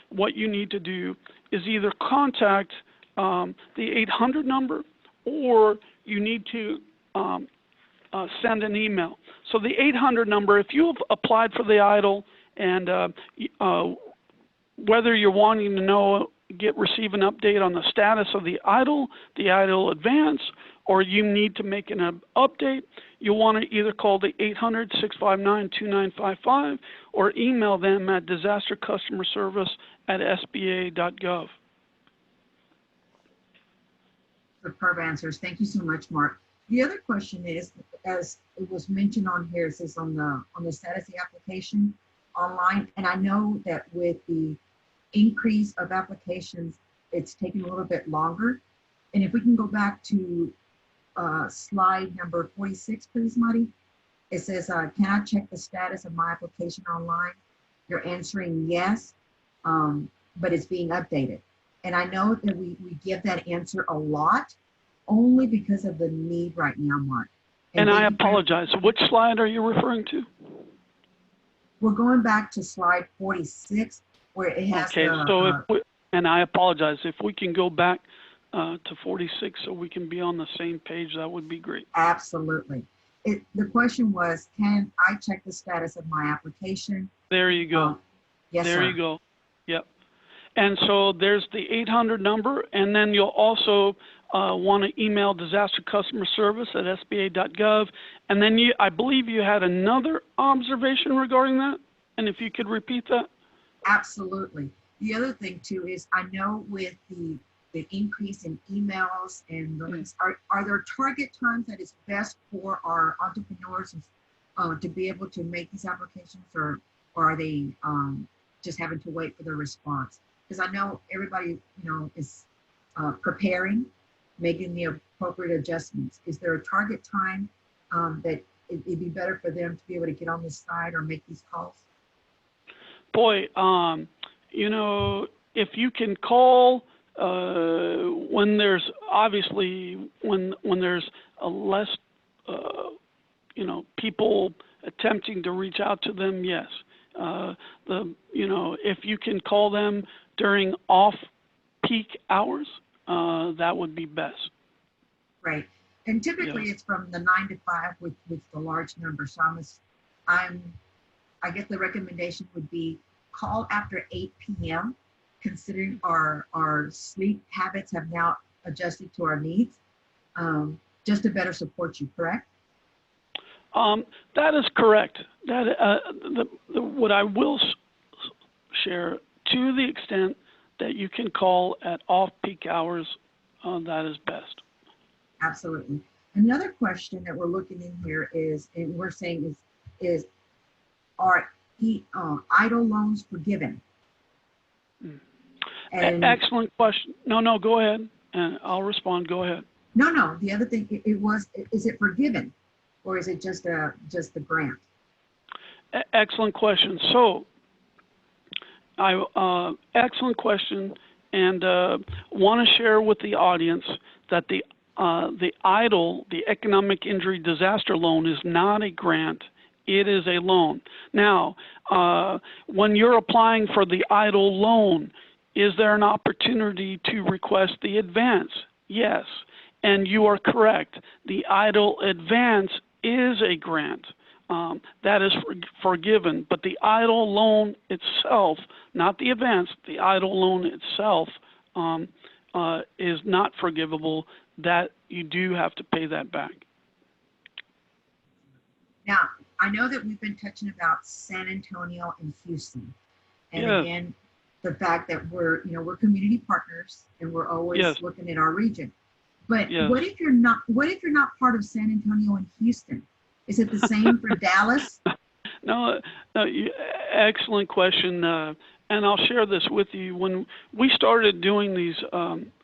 what you need to do is either contact the 800 number, or you need to send an email. So the 800 number, if you've applied for the EIDL and whether you're wanting to know, receive an update on the status of the EIDL advance, or you need to make an update, you'll want to either call the 800-659-2955 or email them at disastercustomerservice@sba.gov. Superb answers. Thank you so much, Mark. The other question is, as it was mentioned on here, it says on the status of the application online, and I know that with the increase of applications, it's taking a little bit longer. And if we can go back to slide number 46, please, Marty. It says, can I check the status of my application online? You're answering yes, but it's being updated. And I know that we give that answer a lot, only because of the need right now, Mark. And I apologize. Which slide are you referring to? We're going back to slide 46, where it has okay, so and I apologize. If we can go back to 46 so we can be on the same page, that would be great. Absolutely. The question was, can I check the status of my application? There you go. Yes, there sir. you go. Yep. And so there's the 800 number, and then you'll also want to email disaster customer service at sba.gov. And then I believe you had another observation regarding that. And if you could repeat that. Absolutely. The other thing too is, I know with the increase in emails and the links, are there target times that is best for our entrepreneurs to be able to make these applications, or are they just having to wait for the response? Because I know everybody, is preparing, making the appropriate adjustments. Is there a target time that it'd be better for them to be able to get on this side or make these calls? Boy, if you can call when there's obviously when there's a less people attempting to reach out to them, yes. If you can call them during off-peak hours, that would be best. Right, and typically it's from the 9 to 5 with the large number. So I guess the recommendation would be call after 8 p.m. considering our sleep habits have now adjusted to our needs, just to better support you, correct? That is correct. What I will share, to the extent that you can call at off-peak hours, that is best. Absolutely. Another question that we're looking in here is, and we're saying is are idle loans forgiven? Excellent question. No, go ahead, and I'll respond. Go ahead. No. The other thing is it forgiven, or is it just the grant? Excellent question. So, excellent question, and want to share with the audience that the EIDL, the Economic Injury Disaster Loan, is not a grant. It is a loan. Now, when you're applying for the EIDL loan, is there an opportunity to request the advance? Yes, and you are correct. The EIDL advance is a grant. That is forgiven, but the EIDL loan itself, not the advance, the EIDL loan itself is not forgivable. That you do have to pay that back. Now, I know that we've been touching about San Antonio and Houston, and again, the fact that we're community partners and we're always looking at our region. But what if you're not part of San Antonio and Houston? Is it the same for Dallas? No, excellent question. And I'll share this with you. When we started doing these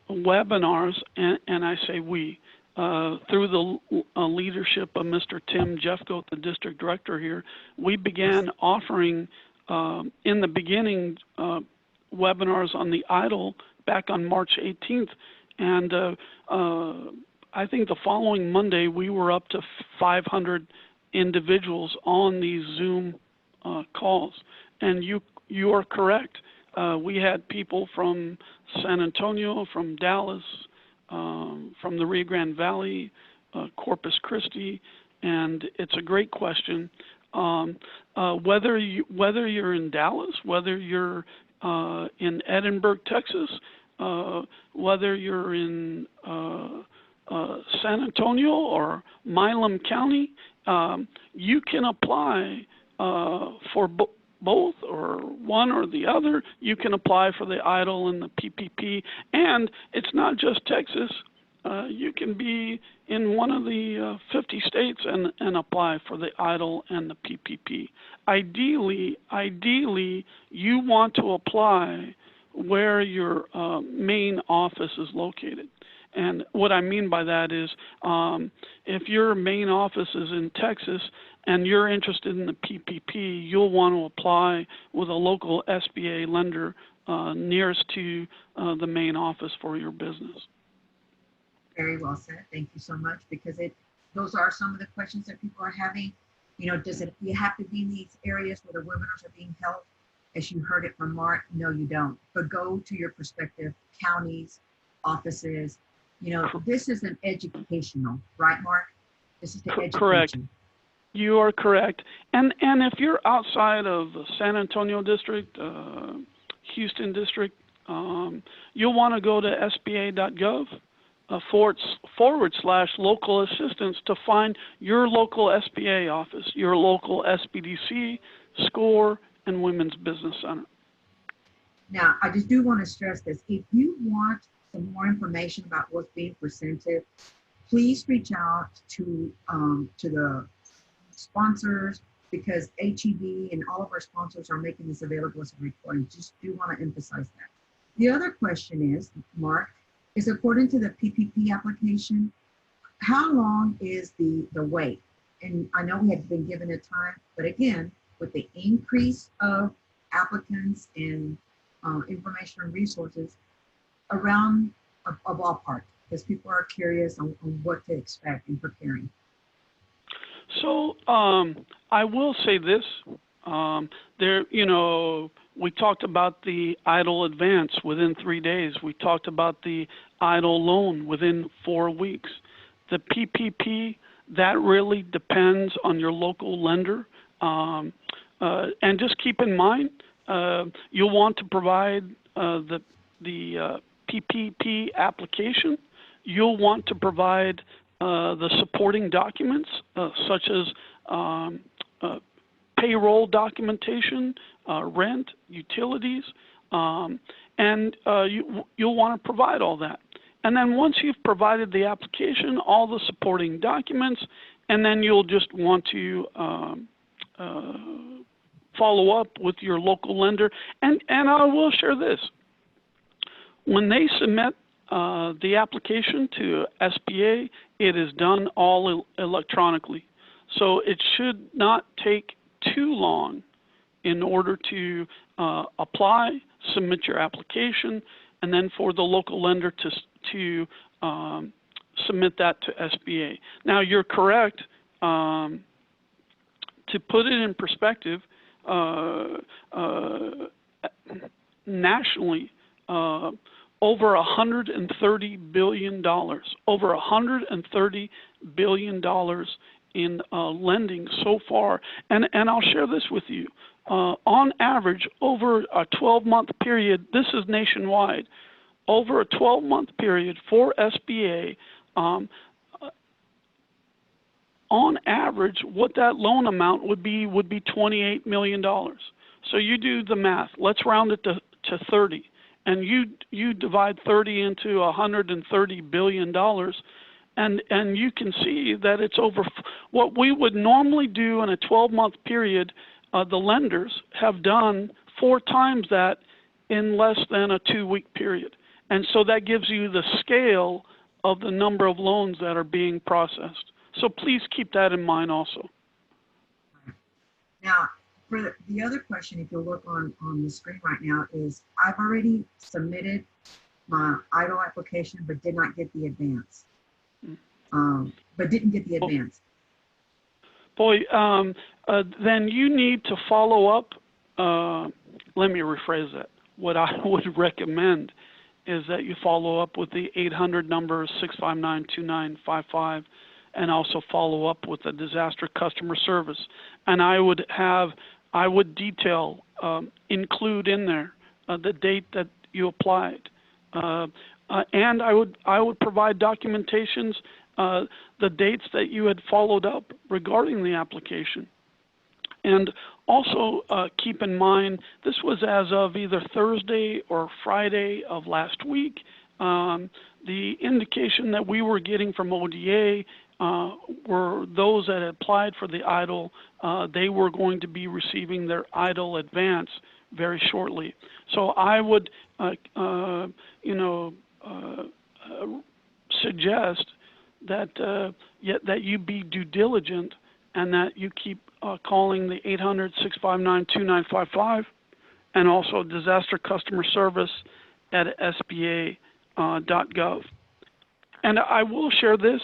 webinars, and I say we, through the leadership of Mr. Tim Jeffcoat, the district director here, we began offering, in the beginning, webinars on the EIDL back on March 18th. And I think the following Monday, we were up to 500 individuals on these Zoom calls. And you are correct. We had people from San Antonio, from Dallas, from the Rio Grande Valley, Corpus Christi, and it's a great question. Whether you're in Dallas, whether you're in Edinburgh, Texas, whether you're in San Antonio or Milam County, you can apply for both or one or the other. You can apply for the EIDL and the PPP, and it's not just Texas. you can be in one of the 50 states and apply for the EIDL and the PPP. Ideally, you want to apply where your main office is located. And what I mean by that is if your main office is in Texas and you're interested in the PPP, you'll want to apply with a local SBA lender nearest to the main office for your business. Very well said. Thank you so much, because those are some of the questions that people are having. You know, does you have to be in these areas where the webinars are being held? As you heard it from Mark, no, you don't. But go to your prospective counties, offices. You know, this is an educational, right, Mark? This is the education. Correct. You are correct. And if you're outside of the San Antonio district, Houston district, you'll want to go to sba.gov /local assistance to find your local SBA office, your local SBDC, SCORE, and Women's Business Center. Now, I just do want to stress this. If you want some more information about what's being presented, please reach out to the sponsors, because HEB and all of our sponsors are making this available as a recording. Just do want to emphasize that. The other question is, Mark, is according to the PPP application, how long is the wait? And I know we had been given a time, but again, with the increase of applicants and information and resources, around a ballpark, because people are curious on what to expect in preparing. So I will say this, we talked about the EIDL advance within 3 days. We talked about the EIDL loan within 4 weeks. The PPP, that really depends on your local lender. And just keep in mind, you'll want to provide the PPP application. You'll want to provide the supporting documents, such as payroll documentation, rent, utilities, and you'll want to provide all that. And then once you've provided the application, all the supporting documents, and then you'll just want to follow up with your local lender. And I will share this. When they submit the application to SBA, it is done all electronically. So it should not take too long in order to apply, submit your application, and then for the local lender to submit that to SBA. Now, you're correct. To put it in perspective, nationally, over $130 billion, over $130 billion in lending so far. And I'll share this with you. On average, over a 12-month period, this is nationwide, over a 12-month period for SBA, on average, what that loan amount would be $28 million. So you do the math. Let's round it to 30. And you divide 30 into $130 billion, and you can see that it's over what we would normally do in a 12-month period. The lenders have done 4 times that in less than a 2-week period. And so that gives you the scale of the number of loans that are being processed. So please keep that in mind also. Now, for the other question, if you look on the screen right now, is I've already submitted my EIDL application, but did not get the advance. But didn't get the advance. Boy, then you need to follow up. Let me rephrase that. What I would recommend is that you follow up with the 800 number 659-2955, and also follow up with the disaster customer service. And I would detail, include in there the date that you applied, and I would provide documentations, the dates that you had followed up regarding the application. And also keep in mind, this was as of either Thursday or Friday of last week. the indication that we were getting from ODA were those that applied for the EIDL, they were going to be receiving their EIDL advance very shortly. So I would, suggest that that you be due diligent and that you keep calling the 800-659-2955 and also disaster customer service at sba.gov. And I will share this.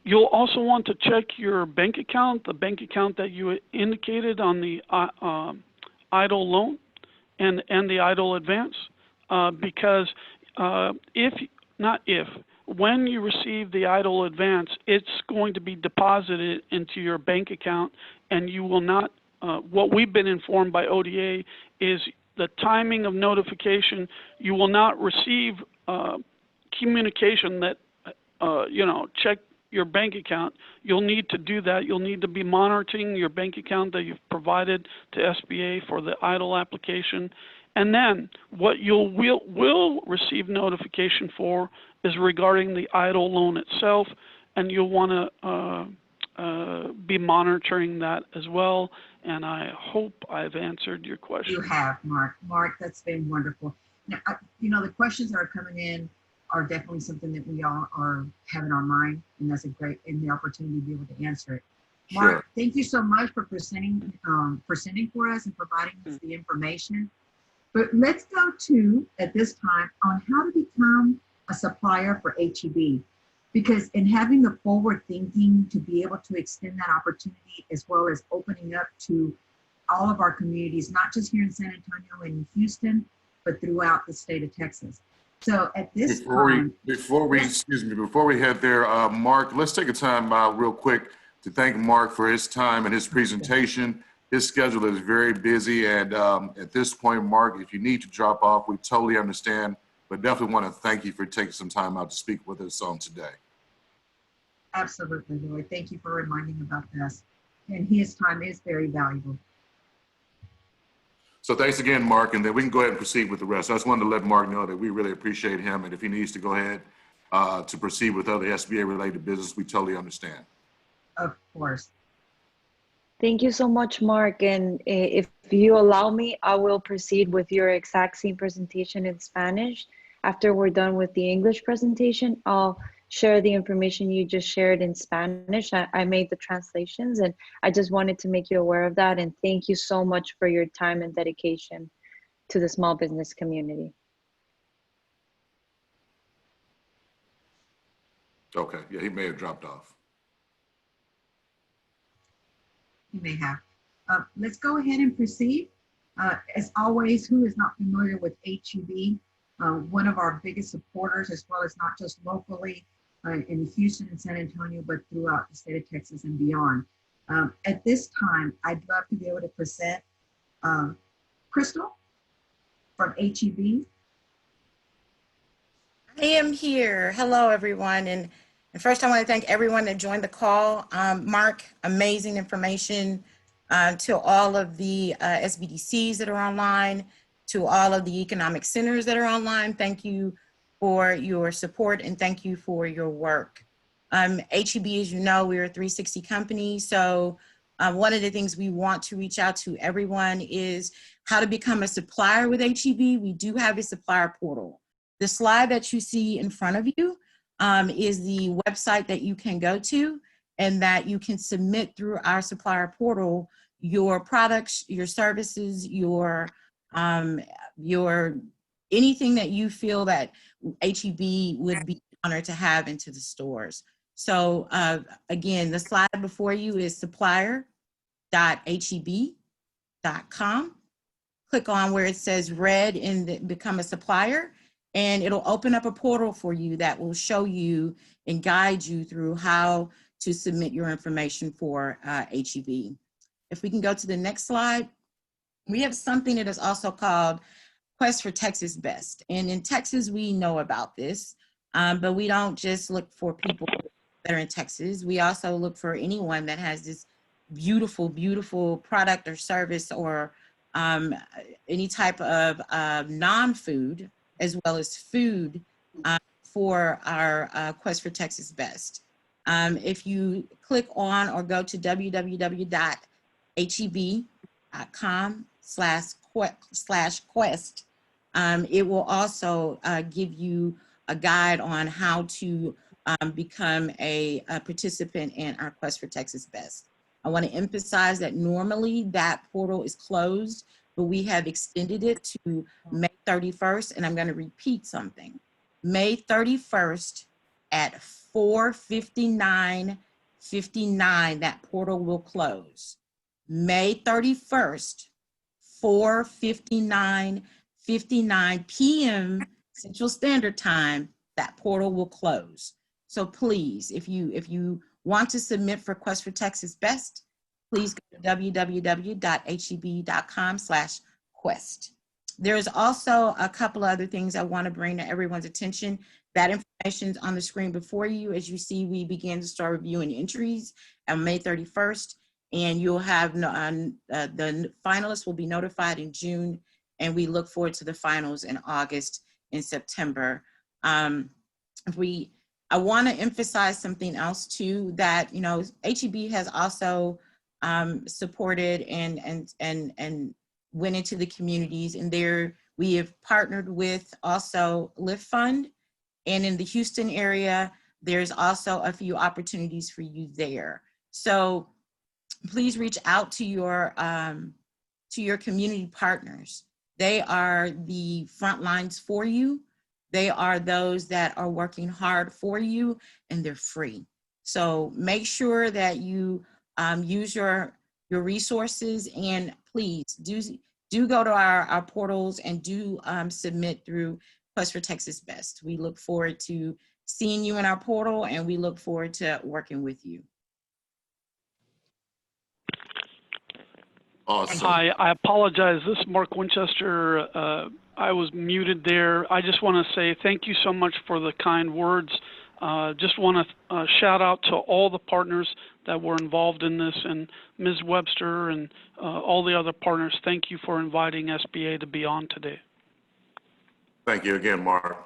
You'll also want to check your bank account, the bank account that you indicated on the EIDL loan and the EIDL advance, because when you receive the EIDL advance, it's going to be deposited into your bank account, and you will not, what we've been informed by ODA is the timing of notification, you will not receive communication that, check your bank account. You'll need to do that. You'll need to be monitoring your bank account that you've provided to SBA for the EIDL application. And then what will receive notification for is regarding the EIDL loan itself, and you'll want to be monitoring that as well. And I hope I've answered your question. You have, Mark. Mark, that's been wonderful. Now, the questions that are coming in are definitely something that we all are having on mind, and that's the opportunity to be able to answer it. Mark, Sure. Thank you so much for presenting for us and providing us the information. But let's go to, at this time, on how to become a supplier for HEB. Because in having the forward thinking to be able to extend that opportunity, as well as opening up to all of our communities, not just here in San Antonio and Houston, but throughout the state of Texas. So at this time, before we head there, Mark, let's take a time real quick to thank Mark for his time and his presentation. His schedule is very busy, and at this point, Mark, if you need to drop off, we totally understand, but definitely want to thank you for taking some time out to speak with us on today. Absolutely, Lloyd. Thank you for reminding about this. And his time is very valuable. So thanks again, Mark, and then we can go ahead and proceed with the rest. I just wanted to let Mark know that we really appreciate him, and if he needs to go ahead to proceed with other SBA-related business, we totally understand. Of course. Thank you so much, Mark. And if you allow me, I will proceed with your exact same presentation in Spanish. After we're done with the English presentation, I'll share the information you just shared in Spanish. I made the translations, and I just wanted to make you aware of that. And thank you so much for your time and dedication to the small business community. Okay, yeah, he may have dropped off. You may have. Let's go ahead and proceed. As always, who is not familiar with HEB, one of our biggest supporters, as well as not just locally in Houston and San Antonio, but throughout the state of Texas and beyond. At this time, I'd love to be able to present Crystal from HEB. I am here. Hello, everyone. And first, I want to thank everyone that joined the call. Mark, amazing information to all of the SBDCs that are online, to all of the economic centers that are online. Thank you for your support and thank you for your work. HEB, as you know, we're a 360 company. So one of the things we want to reach out to everyone is how to become a supplier with HEB. We do have a supplier portal. The slide that you see in front of you is the website that you can go to and that you can submit through our supplier portal your products, your services, your anything that you feel that HEB would be honored to have into the stores. So again, the slide before you is supplier.heb.com. Click on where it says red and become a supplier, and it'll open up a portal for you that will show you and guide you through how to submit your information for HEB. If we can go to the next slide, we have something that is also called Quest for Texas Best. And in Texas, we know about this, but we don't just look for people that are in Texas. We also look for anyone that has this beautiful, beautiful product or service or any type of non-food as well as food for our Quest for Texas Best. If you click on or go to www.heb.com/quest, it will also give you a guide on how to become a participant in our Quest for Texas Best. I want to emphasize that normally that portal is closed, but we have extended it to May 31st, and I'm going to repeat something. May 31st at 4:59:59, that portal will close. May 31st, 4:59:59 p.m. Central Standard Time, that portal will close. So please, if you want to submit for Quest for Texas Best, please go to www.heb.com/quest. There's also a couple other things I want to bring to everyone's attention. That information is on the screen before you. As you see, we begin to start reviewing entries on May 31st, and you'll have the finalists will be notified in June, and we look forward to the finals in August and September. I want to emphasize something else too, that HEB has also supported and went into the communities, and there we have partnered with also Lift Fund, and in the Houston area there's also a few opportunities for you there. So please reach out to your community partners. They are the front lines for you. They are those that are working hard for you, and they're free. So make sure that you use your resources, and please do go to our portals and do submit through Quest for Texas Best. We look forward to seeing you in our portal, and we look forward to working with you. Awesome. Hi, I apologize. This is Mark Winchester. I was muted there. I just want to say thank you so much for the kind words. Just want to shout out to all the partners that were involved in this, and Ms. Webster and all the other partners. Thank you for inviting SBA to be on today. Thank you again, Mark.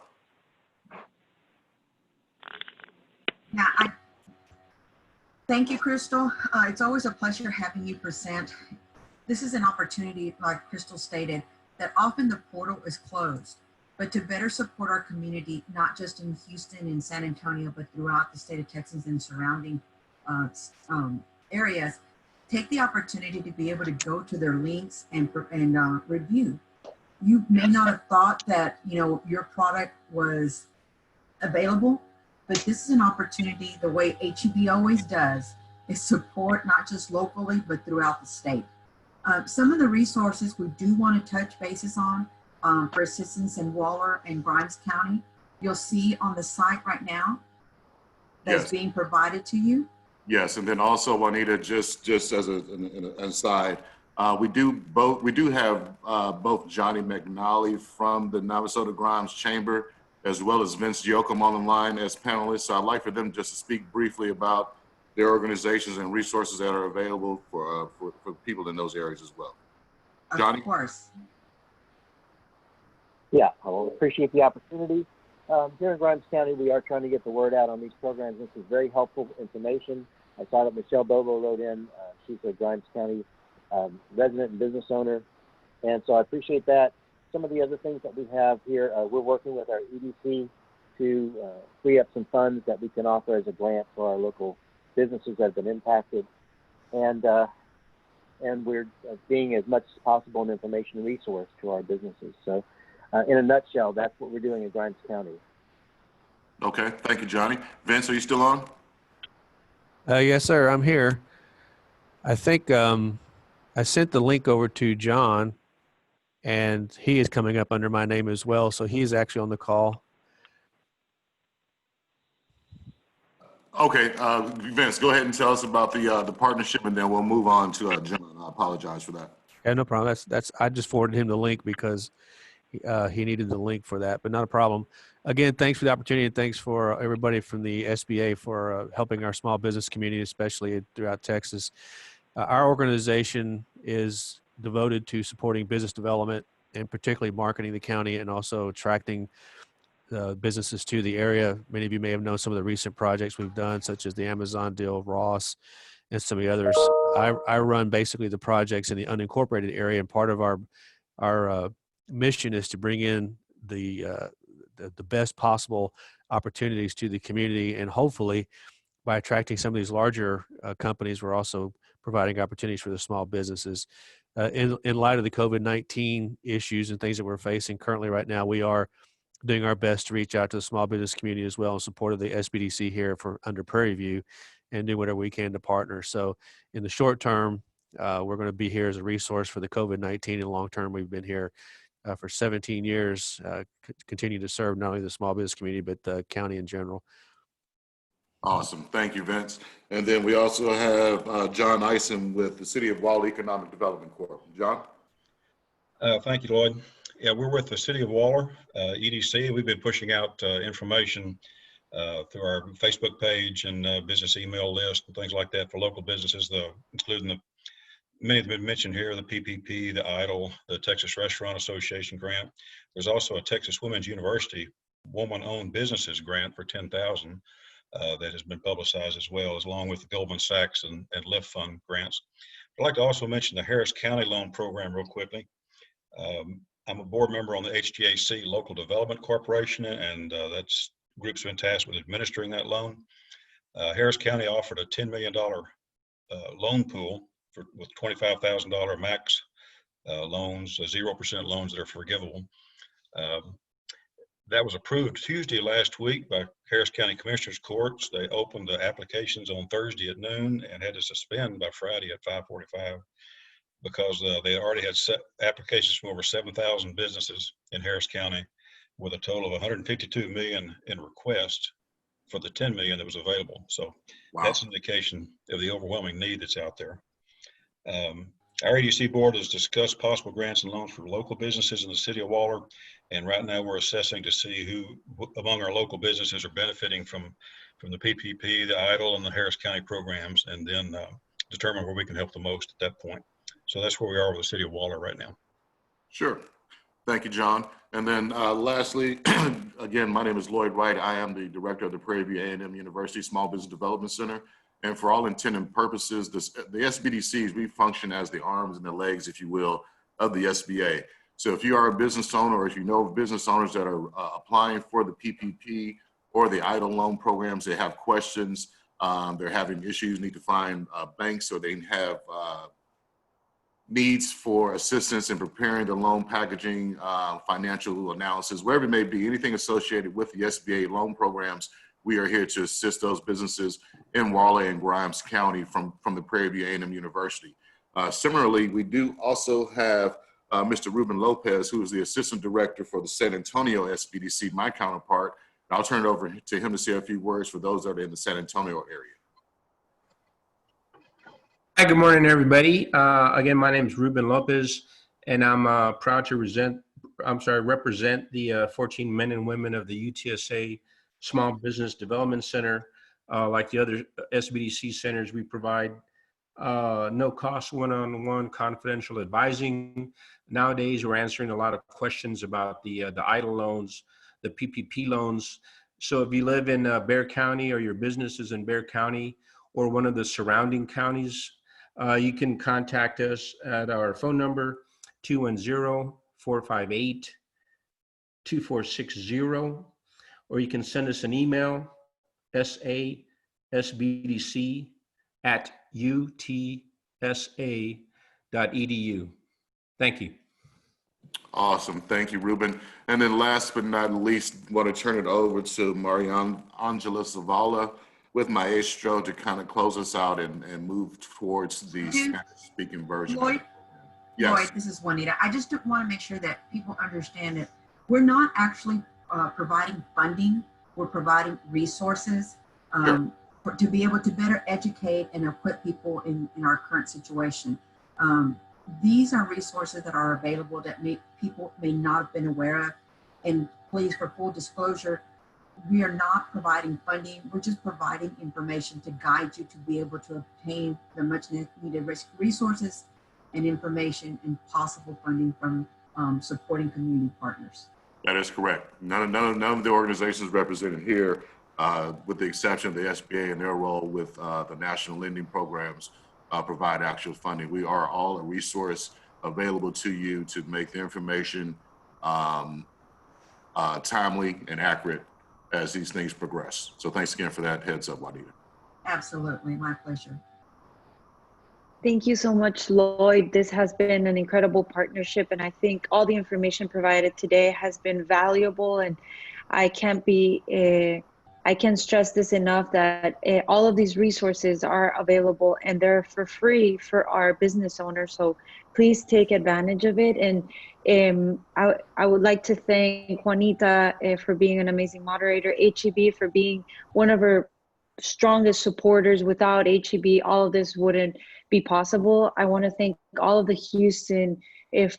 Now, thank you, Crystal. It's always a pleasure having you present. This is an opportunity, like Crystal stated, that often the portal is closed, but to better support our community, not just in Houston and San Antonio, but throughout the state of Texas and surrounding areas, take the opportunity to be able to go to their links and review. You may not have thought that your product was available, but this is an opportunity, the way HEB always does, is support not just locally, but throughout the state. Some of the resources we do want to touch bases on for assistance in Waller and Grimes County, you'll see on the site right now that's being provided to you. Yes, and then also, Juanita, just as an aside, we do have both Johnny McNally from the Navasota Grimes Chamber, as well as Vince Yoakum on the line as panelists. So I'd like for them just to speak briefly about their organizations and resources that are available for people in those areas as well. Johnny? Of course. Yeah, I will appreciate the opportunity. Here in Grimes County, we are trying to get the word out on these programs. This is very helpful information. I saw that Michelle Bobo wrote in. She's a Grimes County resident and business owner. And so I appreciate that. Some of the other things that we have here, we're working with our EDC to free up some funds that we can offer as a grant for our local businesses that have been impacted. And we're being as much as possible an information resource to our businesses. So in a nutshell, that's what we're doing in Grimes County. Okay, thank you, Johnny. Vince, are you still on? Yes, sir, I'm here. I think I sent the link over to John, and he is coming up under my name as well, so he is actually on the call. Okay, Vince, go ahead and tell us about the partnership, and then we'll move on to John. I apologize for that. Yeah, no problem. That's I just forwarded him the link because he needed the link for that, but not a problem. Again, thanks for the opportunity, and thanks for everybody from the SBA for helping our small business community, especially throughout Texas. Our organization is devoted to supporting business development and particularly marketing the county and also attracting businesses to the area. Many of you may have known some of the recent projects we've done, such as the Amazon deal, Ross, and some of the others. I run basically the projects in the unincorporated area, and part of our mission is to bring in the best possible opportunities to the community, and hopefully by attracting some of these larger companies, we're also providing opportunities for the small businesses. In light of the COVID-19 issues and things that we're facing currently right now, we are doing our best to reach out to the small business community as well in support of the SBDC here under Prairie View, and do whatever we can to partner. So in the short term, we're going to be here as a resource for the COVID-19, and long term, we've been here for 17 years, continue to serve not only the small business community, but the county in general. Awesome. Thank you, Vince. And then we also have John Ison with the City of Waller Economic Development Corp. John? Thank you, Lloyd. Yeah, we're with the City of Waller, EDC. We've been pushing out information through our Facebook page and business email list and things like that for local businesses, including many have been mentioned here, the PPP, the EIDL, the Texas Restaurant Association grant. There's also a Texas Women's University woman-owned businesses grant for $10,000 that has been publicized as well, along with the Goldman Sachs and Lift Fund grants. I'd like to also mention the Harris County Loan Program real quickly. I'm a board member on the HGAC Local Development Corporation, and that's group's been tasked with administering that loan. Harris County offered a $10 million loan pool with $25,000 max loans, 0% loans that are forgivable. That was approved Tuesday last week by Harris County Commissioners Courts. They opened the applications on Thursday at noon and had to suspend by Friday at 5:45 because they already had set applications from over 7,000 businesses in Harris County, with a total of 152 million in requests for the 10 million that was available. So wow, that's an indication of the overwhelming need that's out there. Our EDC board has discussed possible grants and loans for local businesses in the City of Waller, and right now we're assessing to see who among our local businesses are benefiting from the PPP, the EIDL, and the Harris County programs, and then determine where we can help the most at that point. So that's where we are with the City of Waller right now. Sure. Thank you, John. And then lastly, again, my name is Lloyd Wright. I am the director of the Prairie View A&M University Small Business Development Center. And for all intent and purposes, the SBDCs, we function as the arms and the legs, if you will, of the SBA. So if you are a business owner, or if you know business owners that are applying for the PPP or the EIDL loan programs, they have questions, they're having issues, need to find banks, or they have needs for assistance in preparing the loan packaging, financial analysis, wherever it may be, anything associated with the SBA loan programs, we are here to assist those businesses in Waller and Grimes County from the Prairie View A&M University. Similarly, we do also have Mr. Ruben Lopez, who is the Assistant Director for the San Antonio SBDC, my counterpart. I'll turn it over to him to say a few words for those that are in the San Antonio area. Hi, good morning, everybody. Again, my name is Ruben Lopez, and I'm proud to represent the 14 men and women of the UTSA Small Business Development Center. Like the other SBDC centers, we provide no-cost one-on-one confidential advising. Nowadays, we're answering a lot of questions about the EIDL loans, the PPP loans. So if you live in Bexar County, or your business is in Bexar County or one of the surrounding counties, you can contact us at our phone number, 210-458-2460, or you can send us an email, sasbdc@utsa.edu. Thank you. Awesome. Thank you, Ruben. And then last but not least, want to turn it over to Mariangela Zavala with Maestro to kind of close us out and move towards the Spanish-speaking version. Lloyd, yes. Lloyd, this is Juanita. I just want to make sure that people understand that we're not actually providing funding. We're providing resources to be able to better educate and equip people in our current situation. These are resources that are available that people may not have been aware of. And please, for full disclosure, we are not providing funding. We're just providing information to guide you to be able to obtain the much needed resources and information and possible funding from supporting community partners. That is correct. None of the organizations represented here, with the exception of the SBA and their role with the national lending programs, provide actual funding. We are all a resource available to you to make the information timely and accurate as these things progress. So thanks again for that heads up, Juanita. Absolutely, my pleasure. Thank you so much, Lloyd. This has been an incredible partnership, and I think all the information provided today has been valuable. And I can't stress this enough that all of these resources are available and they're for free for our business owners. So please take advantage of it. And I would like to thank Juanita for being an amazing moderator, HEB for being one of our strongest supporters. Without HEB, all of this wouldn't be possible. I want to thank all of the Houston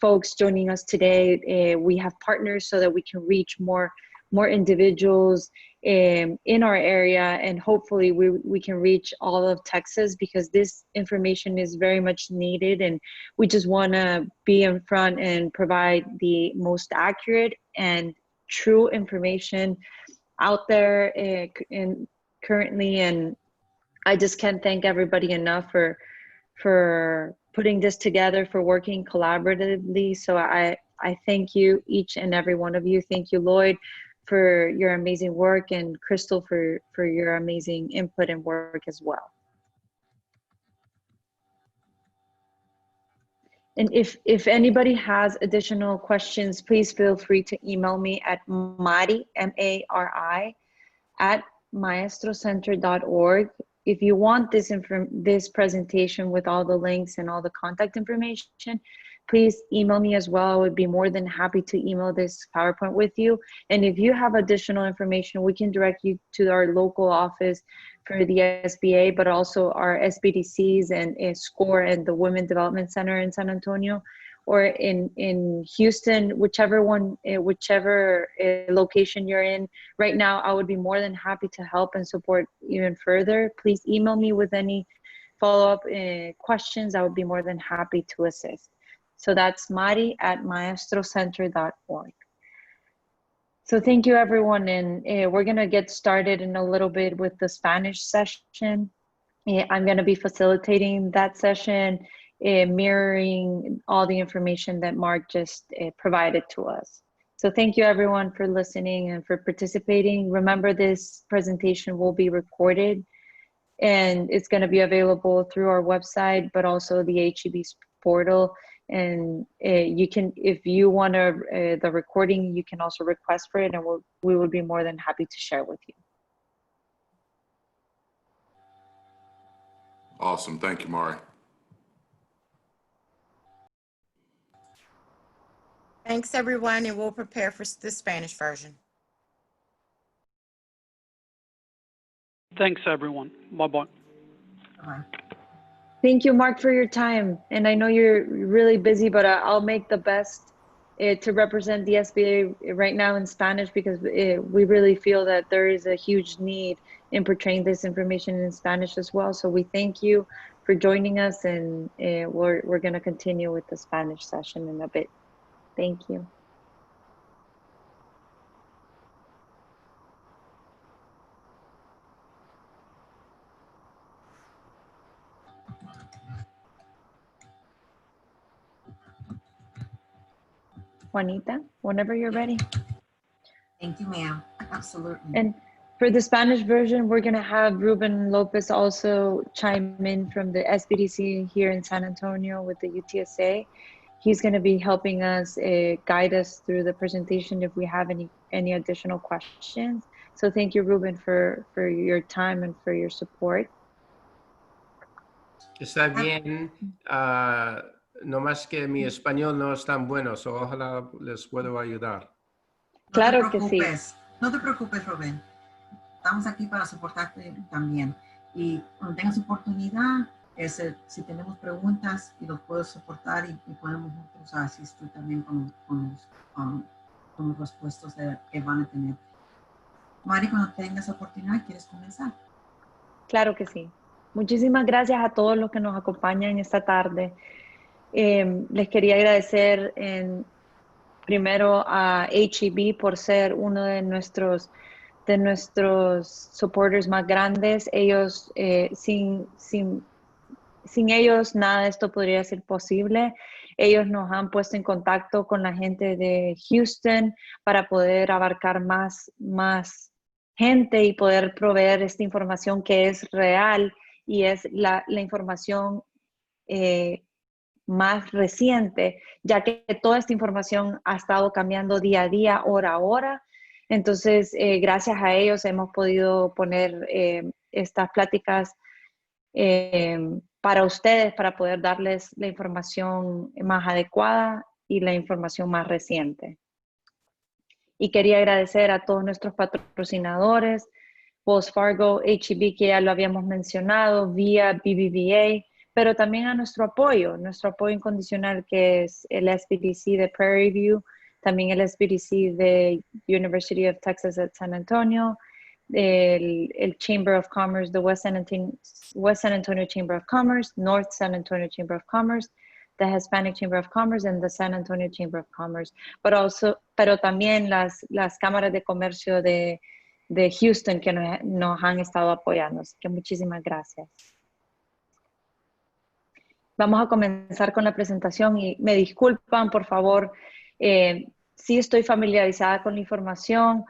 folks joining us today. We have partners so that we can reach more individuals in our area, and hopefully we can reach all of Texas, because this information is very much needed, and we just want to be in front and provide the most accurate and true information out there currently. And I just can't thank everybody enough for putting this together, for working collaboratively. So I thank you, each and every one of you. Thank you, Lloyd, for your amazing work, and Crystal for your amazing input and work as well. And if anybody has additional questions, please feel free to email me at Mari, M-A-R-I, at maestrocenter.org. If you want this presentation with all the links and all the contact information, please email me as well. I would be more than happy to email this PowerPoint with you. And if you have additional information, we can direct you to our local office for the SBA, but also our SBDCs and SCORE and the Women Development Center in San Antonio, or in Houston, whichever location you're in right now. I would be more than happy to help and support even further. Please email me with any follow-up questions. I would be more than happy to assist. So that's Mari at maestrocenter.org. So thank you, everyone. And we're going to get started in a little bit with the Spanish session. I'm going to be facilitating that session, mirroring all the information that Mark just provided to us. So thank you, everyone, for listening and for participating. Remember, this presentation will be recorded, and it's going to be available through our website, but also the HEB's portal. And you can, if you want the recording, you can also request for it, and we will be more than happy to share with you. Awesome. Thank you, Mari. Thanks, everyone, and we'll prepare for the Spanish version. Thanks, everyone. Bye-bye. Bye. Thank you, Mark, for your time. And I know you're really busy, but I'll make the best to represent the SBA right now in Spanish, because we really feel that there is a huge need in portraying this information in Spanish as well. So we thank you for joining us, and we're going to continue with the Spanish session in a bit. Thank you. Juanita, whenever you're ready. Thank you, ma'am. Absolutely. And for the Spanish version, we're going to have Ruben Lopez also chime in from the SBDC here in San Antonio with the UTSA. He's going to be helping us guide us through the presentation if we have any additional questions. So thank you, Ruben, for your time and for your support. Está bien. No más que mi español no es tan bueno, so ojalá les puedo ayudar. Claro que sí. No te preocupes, Rubén. Estamos aquí para soportarte también. Y cuando tengas oportunidad, si tenemos preguntas y los puedo soportar y podemos nosotros asistir también con los respuestas que van a tener. Mari, cuando tengas oportunidad, ¿quieres comenzar? Claro que sí. Muchísimas gracias a todos los que nos acompañan esta tarde. Les quería agradecer primero a H-E-B por ser uno de nuestros supporters más grandes. Ellos, sin ellos, nada de esto podría ser posible. Ellos nos han puesto en contacto con la gente de Houston para poder abarcar más gente y poder proveer esta información que es real y es la información más reciente, ya que toda esta información ha estado cambiando día a día, hora a hora. Entonces, gracias a ellos hemos podido poner estas pláticas para ustedes, para poder darles la información más adecuada y la información más reciente. Y quería agradecer a todos nuestros patrocinadores, Wells Fargo, H-E-B, que ya lo habíamos mencionado, vía BBVA, pero también a nuestro apoyo incondicional, que es el SBDC de Prairie View, también el SBDC de University of Texas at San Antonio, el Chamber of Commerce, the West San Antonio Chamber of Commerce, North San Antonio Chamber of Commerce, the Hispanic Chamber of Commerce, and the San Antonio Chamber of Commerce, pero también las cámaras de comercio de Houston que nos han estado apoyando. Así que muchísimas gracias. Vamos a comenzar con la presentación y me disculpan, por favor, sí estoy familiarizada con la información.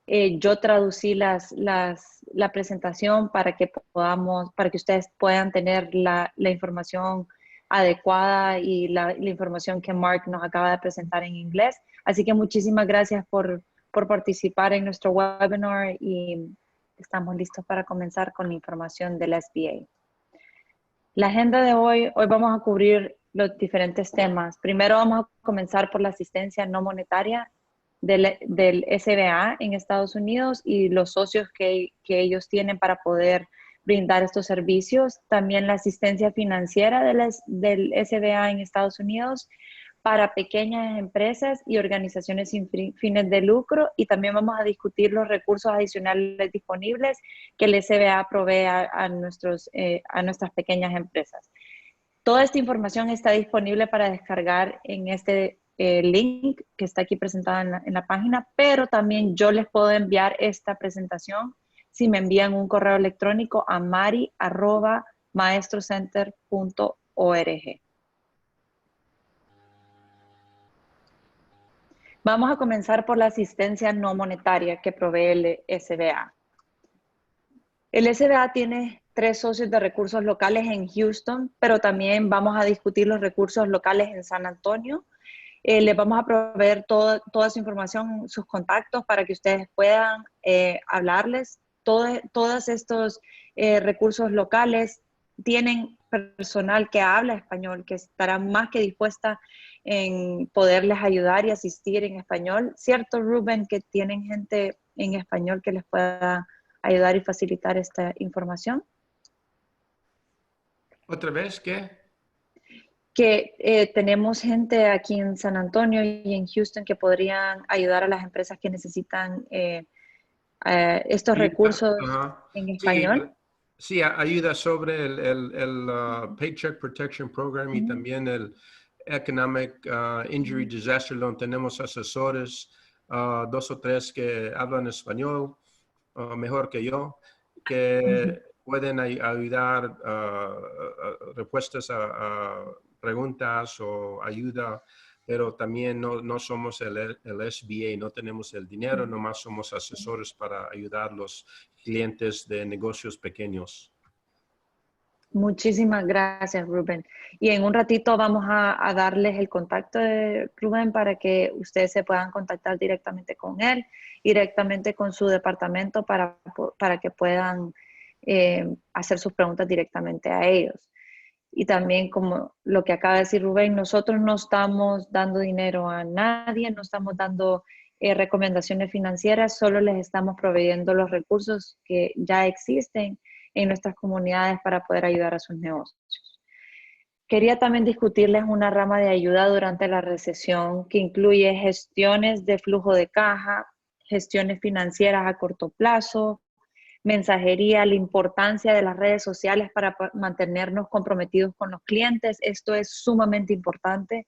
Yo traducí la presentación para que ustedes puedan tener la información adecuada y la información que Mark nos acaba de presentar en inglés. Así que muchísimas gracias por participar en nuestro webinar y estamos listos para comenzar con la información del SBA. La agenda de hoy vamos a cubrir los diferentes temas. Primero vamos a comenzar por la asistencia no monetaria del SBA en Estados Unidos y los socios que ellos tienen para poder brindar estos servicios. También la asistencia financiera del SBA en Estados Unidos para pequeñas empresas y organizaciones sin fines de lucro. Y también vamos a discutir los recursos adicionales disponibles que el SBA provee a nuestras pequeñas empresas. Toda esta información está disponible para descargar en este link que está aquí presentado en la página, pero también yo les puedo enviar esta presentación si me envían un correo electrónico a mari@maestrocenter.org. Vamos a comenzar por la asistencia no monetaria que provee el SBA. El SBA tiene 3 socios de recursos locales en Houston, pero también vamos a discutir los recursos locales en San Antonio. Les vamos a proveer toda su información, sus contactos, para que ustedes puedan hablarles. Todos estos recursos locales tienen personal que habla español, que estará más que dispuesta en poderles ayudar y asistir en español. ¿Cierto, Rubén, que tienen gente en español que les pueda ayudar y facilitar esta información? ¿Otra vez qué? Que tenemos gente aquí en San Antonio y en Houston que podrían ayudar a las empresas que necesitan estos recursos en español. Sí, ayuda sobre el Paycheck Protection Program y también el Economic Injury Disaster Loan. Tenemos asesores, 2 o 3 que hablan español mejor que yo, que pueden ayudar respuestas a preguntas o ayuda, pero también no somos el SBA, no tenemos el dinero, nomás somos asesores para ayudar a los clientes de negocios pequeños. Muchísimas gracias, Rubén. Y en un ratito vamos a darles el contacto de Rubén para que ustedes se puedan contactar directamente con él, directamente con su departamento para que puedan hacer sus preguntas directamente a ellos. Y también, como lo que acaba de decir Rubén, nosotros no estamos dando dinero a nadie, no estamos dando recomendaciones financieras, solo les estamos proveyendo los recursos que ya existen en nuestras comunidades para poder ayudar a sus negocios. Quería también discutirles una rama de ayuda durante la recesión que incluye gestiones de flujo de caja, gestiones financieras a corto plazo, mensajería, la importancia de las redes sociales para mantenernos comprometidos con los clientes. Esto es sumamente importante.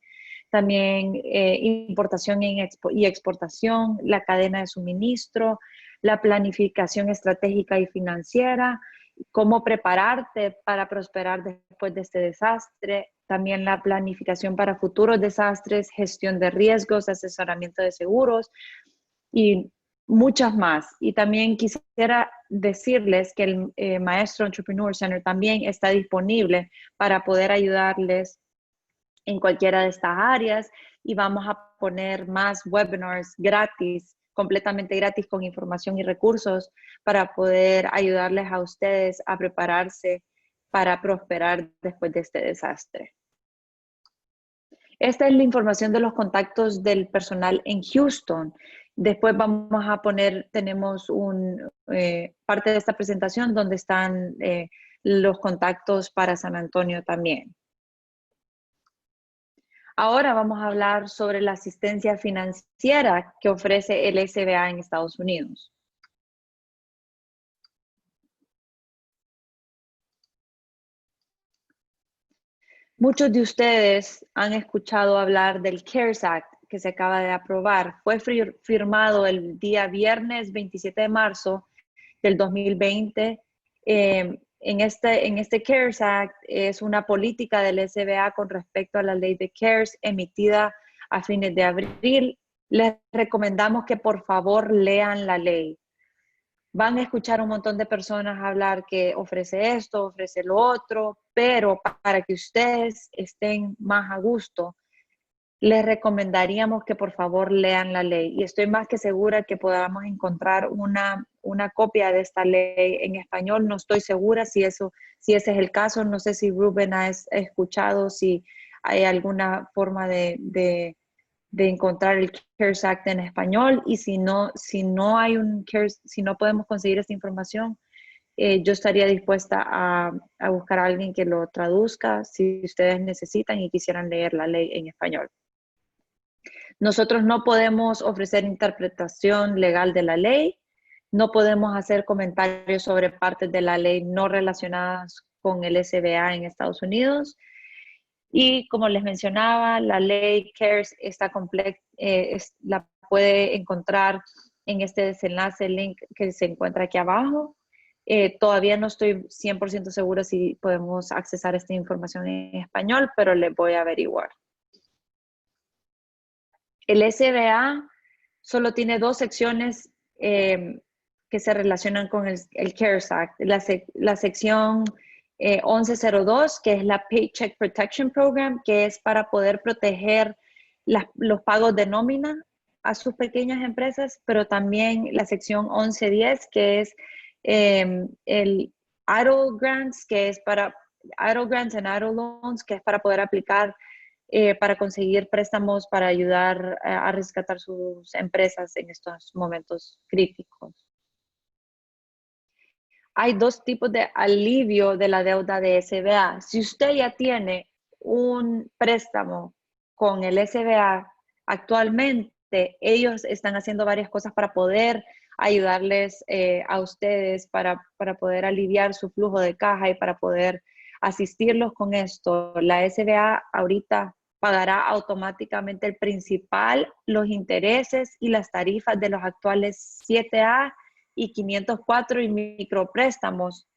también importación y exportación, la cadena de suministro, la planificación estratégica y financiera, cómo prepararte para prosperar después de este desastre, también la planificación para futuros desastres, gestión de riesgos, asesoramiento de seguros y muchas más. Y también quisiera decirles que el Maestro Entrepreneur Center también está disponible para poder ayudarles en cualquiera de estas áreas, y vamos a poner más webinars gratis, completamente gratis, con información y recursos para poder ayudarles a ustedes a prepararse para prosperar después de este desastre. Esta es la información de los contactos del personal en Houston. Después vamos a poner, tenemos parte de esta presentación donde están los contactos para San Antonio también. Ahora vamos a hablar sobre la asistencia financiera que ofrece el SBA en Estados Unidos. Muchos de ustedes han escuchado hablar del CARES Act que se acaba de aprobar. Fue firmado el día viernes 27 de marzo del 2020. En este CARES Act es una política del SBA con respecto a la ley de CARES emitida a fines de abril. Les recomendamos que por favor lean la ley. Van a escuchar un montón de personas hablar que ofrece esto, ofrece lo otro, pero para que ustedes estén más a gusto, les recomendaríamos que por favor lean la ley. Y estoy más que segura que podamos encontrar una copia de esta ley en español. No estoy segura si ese es el caso. No sé si Rubén ha escuchado, si hay alguna forma de encontrar el CARES Act en español, y si no hay si no podemos conseguir esta información, yo estaría dispuesta a buscar a alguien que lo traduzca si ustedes necesitan y quisieran leer la ley en español. Nosotros no podemos ofrecer interpretación legal de la ley, no podemos hacer comentarios sobre partes de la ley no relacionadas con el SBA en Estados Unidos. Y como les mencionaba, la ley CARES está la puede encontrar en este desenlace, el link que se encuentra aquí abajo. Todavía no estoy 100% segura si podemos accesar esta información en español, pero les voy a averiguar. El SBA solo tiene dos secciones que se relacionan con el CARES Act. La sección 1102, que es la Paycheck Protection Program, que es para poder proteger los pagos de nómina a sus pequeñas empresas, pero también la sección 1110, que es el Idle Grants, que es para Idle Grants and Idle Loans, que es para poder aplicar para conseguir préstamos para ayudar a rescatar sus empresas en estos momentos críticos. Hay dos tipos de alivio de la deuda de SBA. Si usted ya tiene un préstamo con el SBA actualmente, ellos están haciendo varias cosas para poder ayudarles a ustedes, para poder aliviar su flujo de caja y para poder asistirlos con esto. La SBA ahorita pagará automáticamente el principal, los intereses y las tarifas de los actuales 7A y 504 y micropréstamos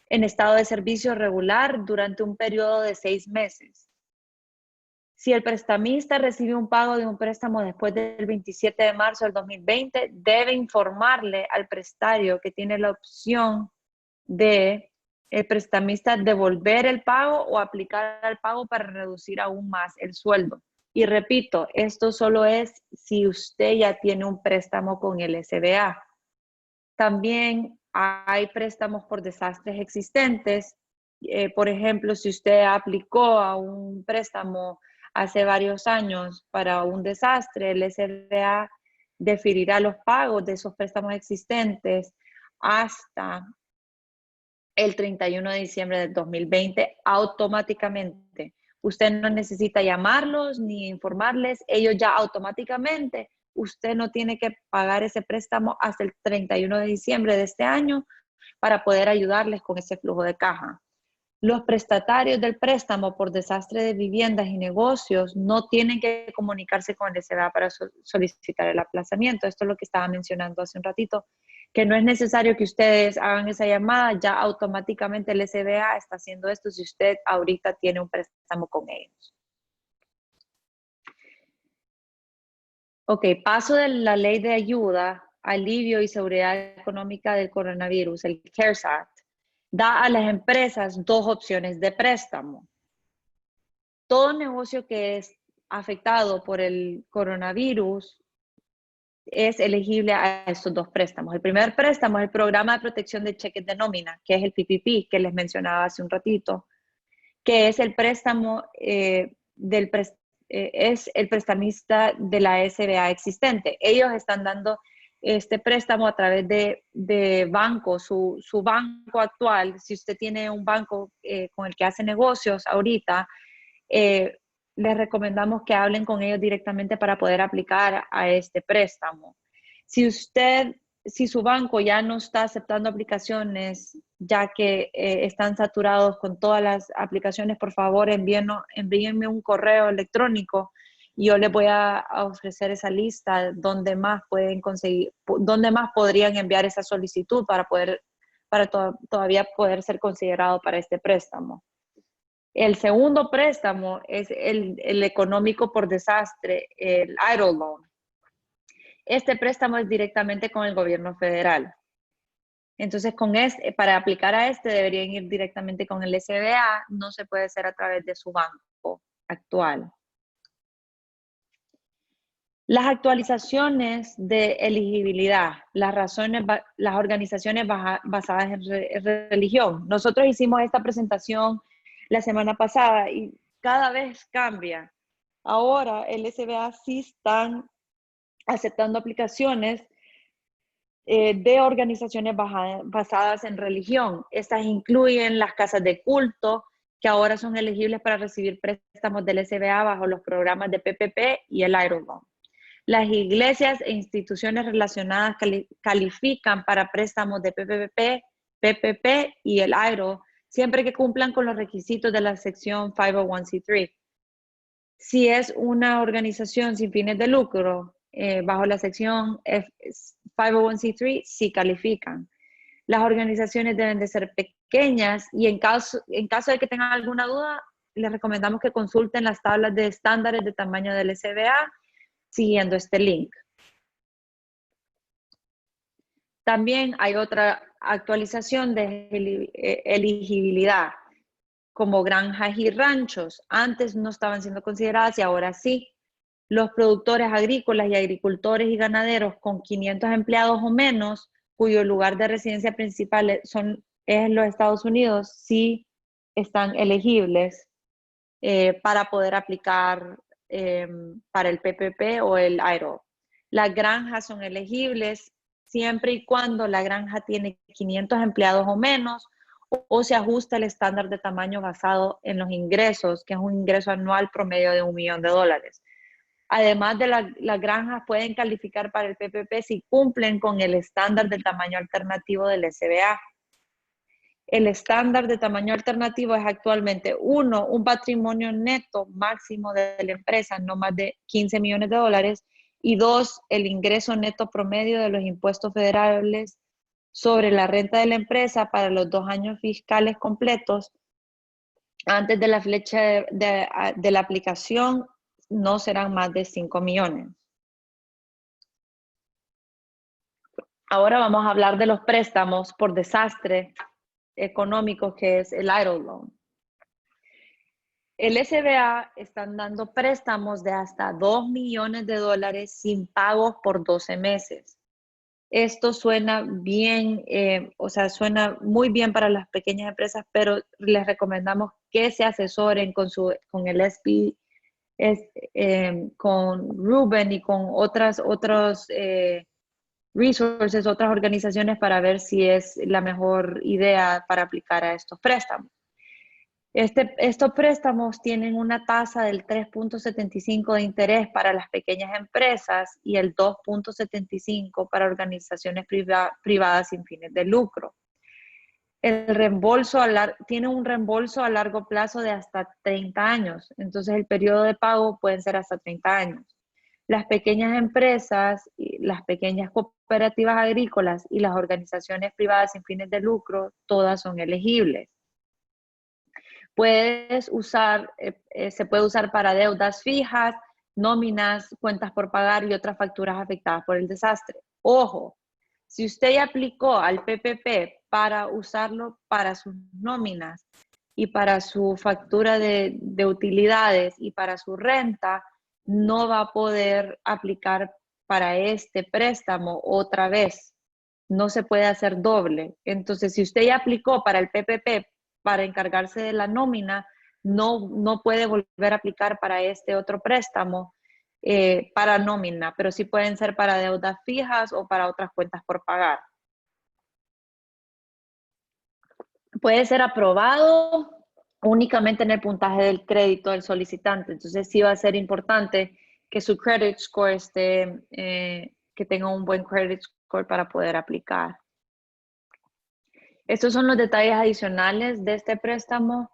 en estado de servicio regular durante un periodo de 6 meses. Si el prestamista recibe un pago de un préstamo después del 27 de marzo del 2020, debe informarle al prestario que tiene la opción de el prestamista devolver el pago o aplicar al pago para reducir aún más el sueldo. Y repito, esto solo es si usted ya tiene un préstamo con el SBA. También hay préstamos por desastres existentes. Por ejemplo, si usted aplicó a un préstamo hace varios años para un desastre, el SBA deferirá los pagos de esos préstamos existentes hasta el 31 de diciembre del 2020 automáticamente. Usted no necesita llamarlos ni informarles, ellos ya automáticamente, usted no tiene que pagar ese préstamo hasta el 31 de diciembre de este año para poder ayudarles con ese flujo de caja. Los prestatarios del préstamo por desastre de viviendas y negocios no tienen que comunicarse con el SBA para solicitar el aplazamiento. Esto es lo que estaba mencionando hace un ratito, que no es necesario que ustedes hagan esa llamada, ya automáticamente el SBA está haciendo esto si usted ahorita tiene un préstamo con ellos. Ok, paso de la ley de ayuda, alivio y seguridad económica del coronavirus, el CARES Act, da a las empresas dos opciones de préstamo. Todo negocio que es afectado por el coronavirus es elegible a estos dos préstamos. El primer préstamo es el Programa de Protección de Cheques de Nómina, que es el PPP, que les mencionaba hace un ratito, que es el préstamo es el prestamista de la SBA existente. Ellos están dando este préstamo a través de bancos, su banco actual. Si usted tiene un banco con el que hace negocios ahorita, les recomendamos que hablen con ellos directamente para poder aplicar a este préstamo. Si su banco ya no está aceptando aplicaciones, ya que están saturados con todas las aplicaciones, por favor envíenme un correo electrónico y yo les voy a ofrecer esa lista donde más pueden conseguir, donde más podrían enviar esa solicitud para todavía poder ser considerado para este préstamo. El segundo préstamo es el económico por desastre, el EIDL loan. Este préstamo es directamente con el gobierno federal. Entonces, para aplicar a este deberían ir directamente con el SBA, no se puede hacer a través de su banco actual. Las actualizaciones de elegibilidad, las organizaciones basadas en religión. Nosotros hicimos esta presentación la semana pasada y cada vez cambia. Ahora el SBA sí están aceptando aplicaciones de organizaciones basadas en religión. Estas incluyen las casas de culto, que ahora son elegibles para recibir préstamos del SBA bajo los programas de PPP y el EIDL loan. Las iglesias e instituciones relacionadas califican para préstamos de PPP y el EIDL, siempre que cumplan con los requisitos de la sección 501c3. Si es una organización sin fines de lucro, bajo la sección 501c3, sí califican. Las organizaciones deben de ser pequeñas y en caso de que tengan alguna duda, les recomendamos que consulten las tablas de estándares de tamaño del SBA siguiendo este link. También hay otra actualización de elegibilidad, como granjas y ranchos. Antes no estaban siendo consideradas y ahora sí. Los productores agrícolas y agricultores y ganaderos con 500 empleados o menos, cuyo lugar de residencia principal es en los Estados Unidos, sí están elegibles para poder aplicar para el PPP o el EIDL. Las granjas son elegibles siempre y cuando la granja tiene 500 empleados o menos o se ajusta el estándar de tamaño basado en los ingresos, que es un ingreso anual promedio de $1 millón. Además de las granjas pueden calificar para el PPP si cumplen con el estándar de tamaño alternativo del SBA. El estándar de tamaño alternativo es actualmente 1, un patrimonio neto máximo de la empresa, no más de $15 millones, y 2, el ingreso neto promedio de los impuestos federales sobre la renta de la empresa para los 2 años fiscales completos antes de la fecha de la aplicación no serán más de 5 millones. Ahora vamos a hablar de los préstamos por desastre económico, que es el EIDL loan. El SBA están dando préstamos de hasta $2 millones sin pagos por 12 meses. Esto suena bien, suena muy bien para las pequeñas empresas, pero les recomendamos que se asesoren con el SB, con Ruben y con otros resources, otras organizaciones para ver si es la mejor idea para aplicar a estos préstamos. Estos préstamos tienen una tasa del 3.75 de interés para las pequeñas empresas y el 2.75 para organizaciones privadas sin fines de lucro. el reembolso tiene un reembolso a largo plazo de hasta 30 años. Entonces el periodo de pago puede ser hasta 30 años. Las pequeñas empresas, las pequeñas cooperativas agrícolas y las organizaciones privadas sin fines de lucro, todas son elegibles. Se puede usar para deudas fijas, nóminas, cuentas por pagar y otras facturas afectadas por el desastre. Ojo, si usted ya aplicó al PPP para usarlo para sus nóminas y para su factura de utilidades y para su renta, no va a poder aplicar para este préstamo otra vez. No se puede hacer doble. Entonces, si usted ya aplicó para el PPP para encargarse de la nómina, no puede volver a aplicar para este otro préstamo para nómina, pero sí pueden ser para deudas fijas o para otras cuentas por pagar. Puede ser aprobado únicamente en el puntaje del crédito del solicitante. Entonces sí va a ser importante que su credit score que tenga un buen credit score para poder aplicar. Estos son los detalles adicionales de este préstamo.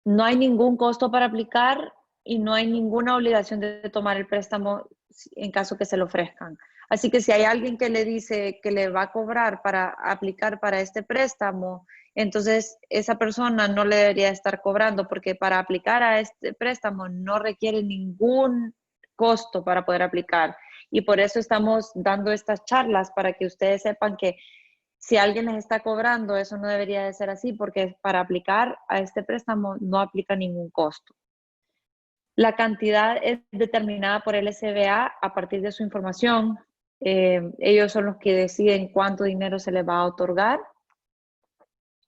No hay ningún costo para aplicar y no hay ninguna obligación de tomar el préstamo en caso que se lo ofrezcan. Así que si hay alguien que le dice que le va a cobrar para aplicar para este préstamo, entonces esa persona no le debería estar cobrando, porque para aplicar a este préstamo no requiere ningún costo para poder aplicar. Y por eso estamos dando estas charlas, para que ustedes sepan que si alguien les está cobrando, eso no debería de ser así, porque para aplicar a este préstamo no aplica ningún costo. La cantidad es determinada por el SBA a partir de su información. Ellos son los que deciden cuánto dinero se les va a otorgar.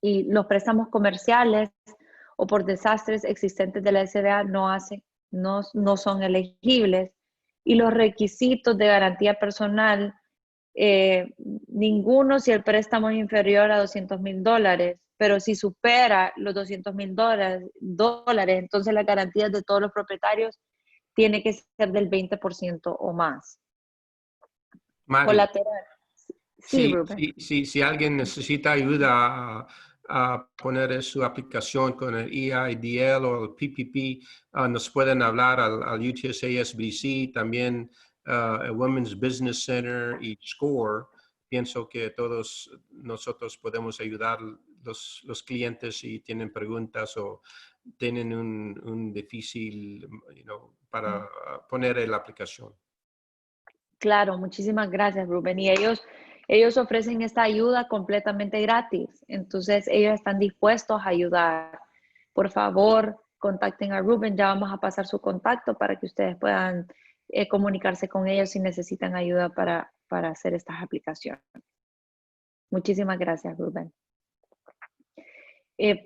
Y los préstamos comerciales o por desastres existentes de la SBA no son elegibles. Y los requisitos de garantía personal, ninguno si el préstamo es inferior a $200,000, pero si supera los $200,000, entonces las garantías de todos los propietarios tiene que ser del 20% o más. Mari, Colateral. Sí, si, Rubén. si alguien necesita ayuda a poner su aplicación con el EIDL o el PPP, nos pueden hablar al UTSA SBC, también el Women's Business Center y SCORE. Pienso que todos nosotros podemos ayudar los clientes si tienen preguntas o tienen un difícil, para poner la aplicación. Claro, muchísimas gracias, Rubén. Y ellos ofrecen esta ayuda completamente gratis. Entonces, ellos están dispuestos a ayudar. Por favor, contacten a Rubén. Ya vamos a pasar su contacto para que ustedes puedan comunicarse con ellos si necesitan ayuda para hacer estas aplicaciones. Muchísimas gracias, Rubén.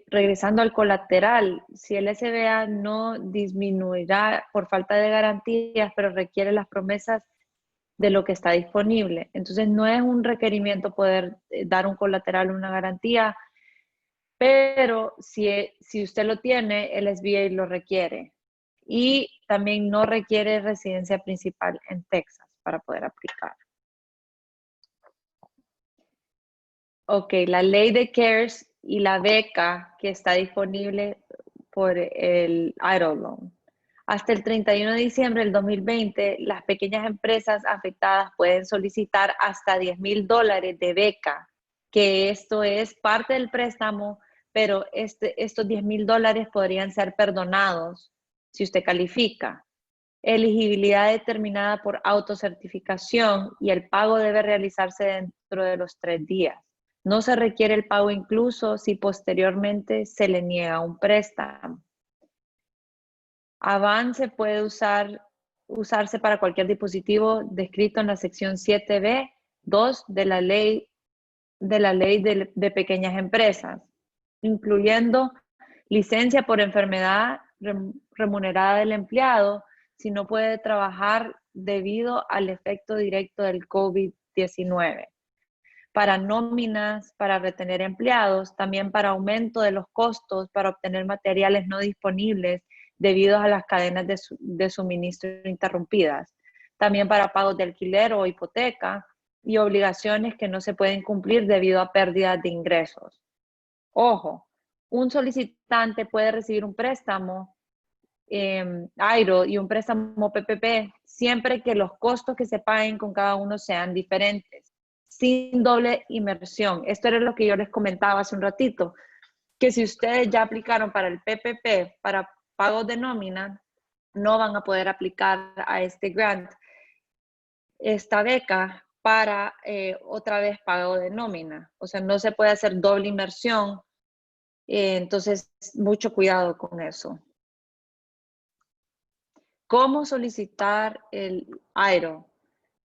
Regresando al colateral, si el SBA no disminuirá por falta de garantías, pero requiere las promesas de lo que está disponible. Entonces no es un requerimiento poder dar un colateral o una garantía, pero si usted lo tiene, el SBA lo requiere. Y también no requiere residencia principal en Texas para poder aplicar. Ok, la ley de CARES y la beca que está disponible por el EIDL Loan. Hasta el 31 de diciembre del 2020, las pequeñas empresas afectadas pueden solicitar hasta $10,000 de beca, que esto es parte del préstamo, pero estos $10,000 podrían ser perdonados si usted califica. Elegibilidad determinada por autocertificación y el pago debe realizarse dentro de los 3 días. No se requiere el pago incluso si posteriormente se le niega un préstamo. Avance puede usarse para cualquier dispositivo descrito en la sección 7B2 de la ley de pequeñas empresas, incluyendo licencia por enfermedad remunerada del empleado si no puede trabajar debido al efecto directo del COVID-19. Para nóminas, para retener empleados, también para aumento de los costos para obtener materiales no disponibles debido a las cadenas de suministro interrumpidas. También para pagos de alquiler o hipoteca y obligaciones que no se pueden cumplir debido a pérdidas de ingresos. Ojo, un solicitante puede recibir un préstamo AIRO y un préstamo PPP siempre que los costos que se paguen con cada uno sean diferentes, sin doble inmersión. Esto era lo que yo les comentaba hace un ratito, que si ustedes ya aplicaron para el PPP, para pagos de nómina, no van a poder aplicar a este grant, esta beca, para otra vez pago de nómina. O sea, no se puede hacer doble inmersión. Entonces, mucho cuidado con eso. ¿Cómo solicitar el AIRO?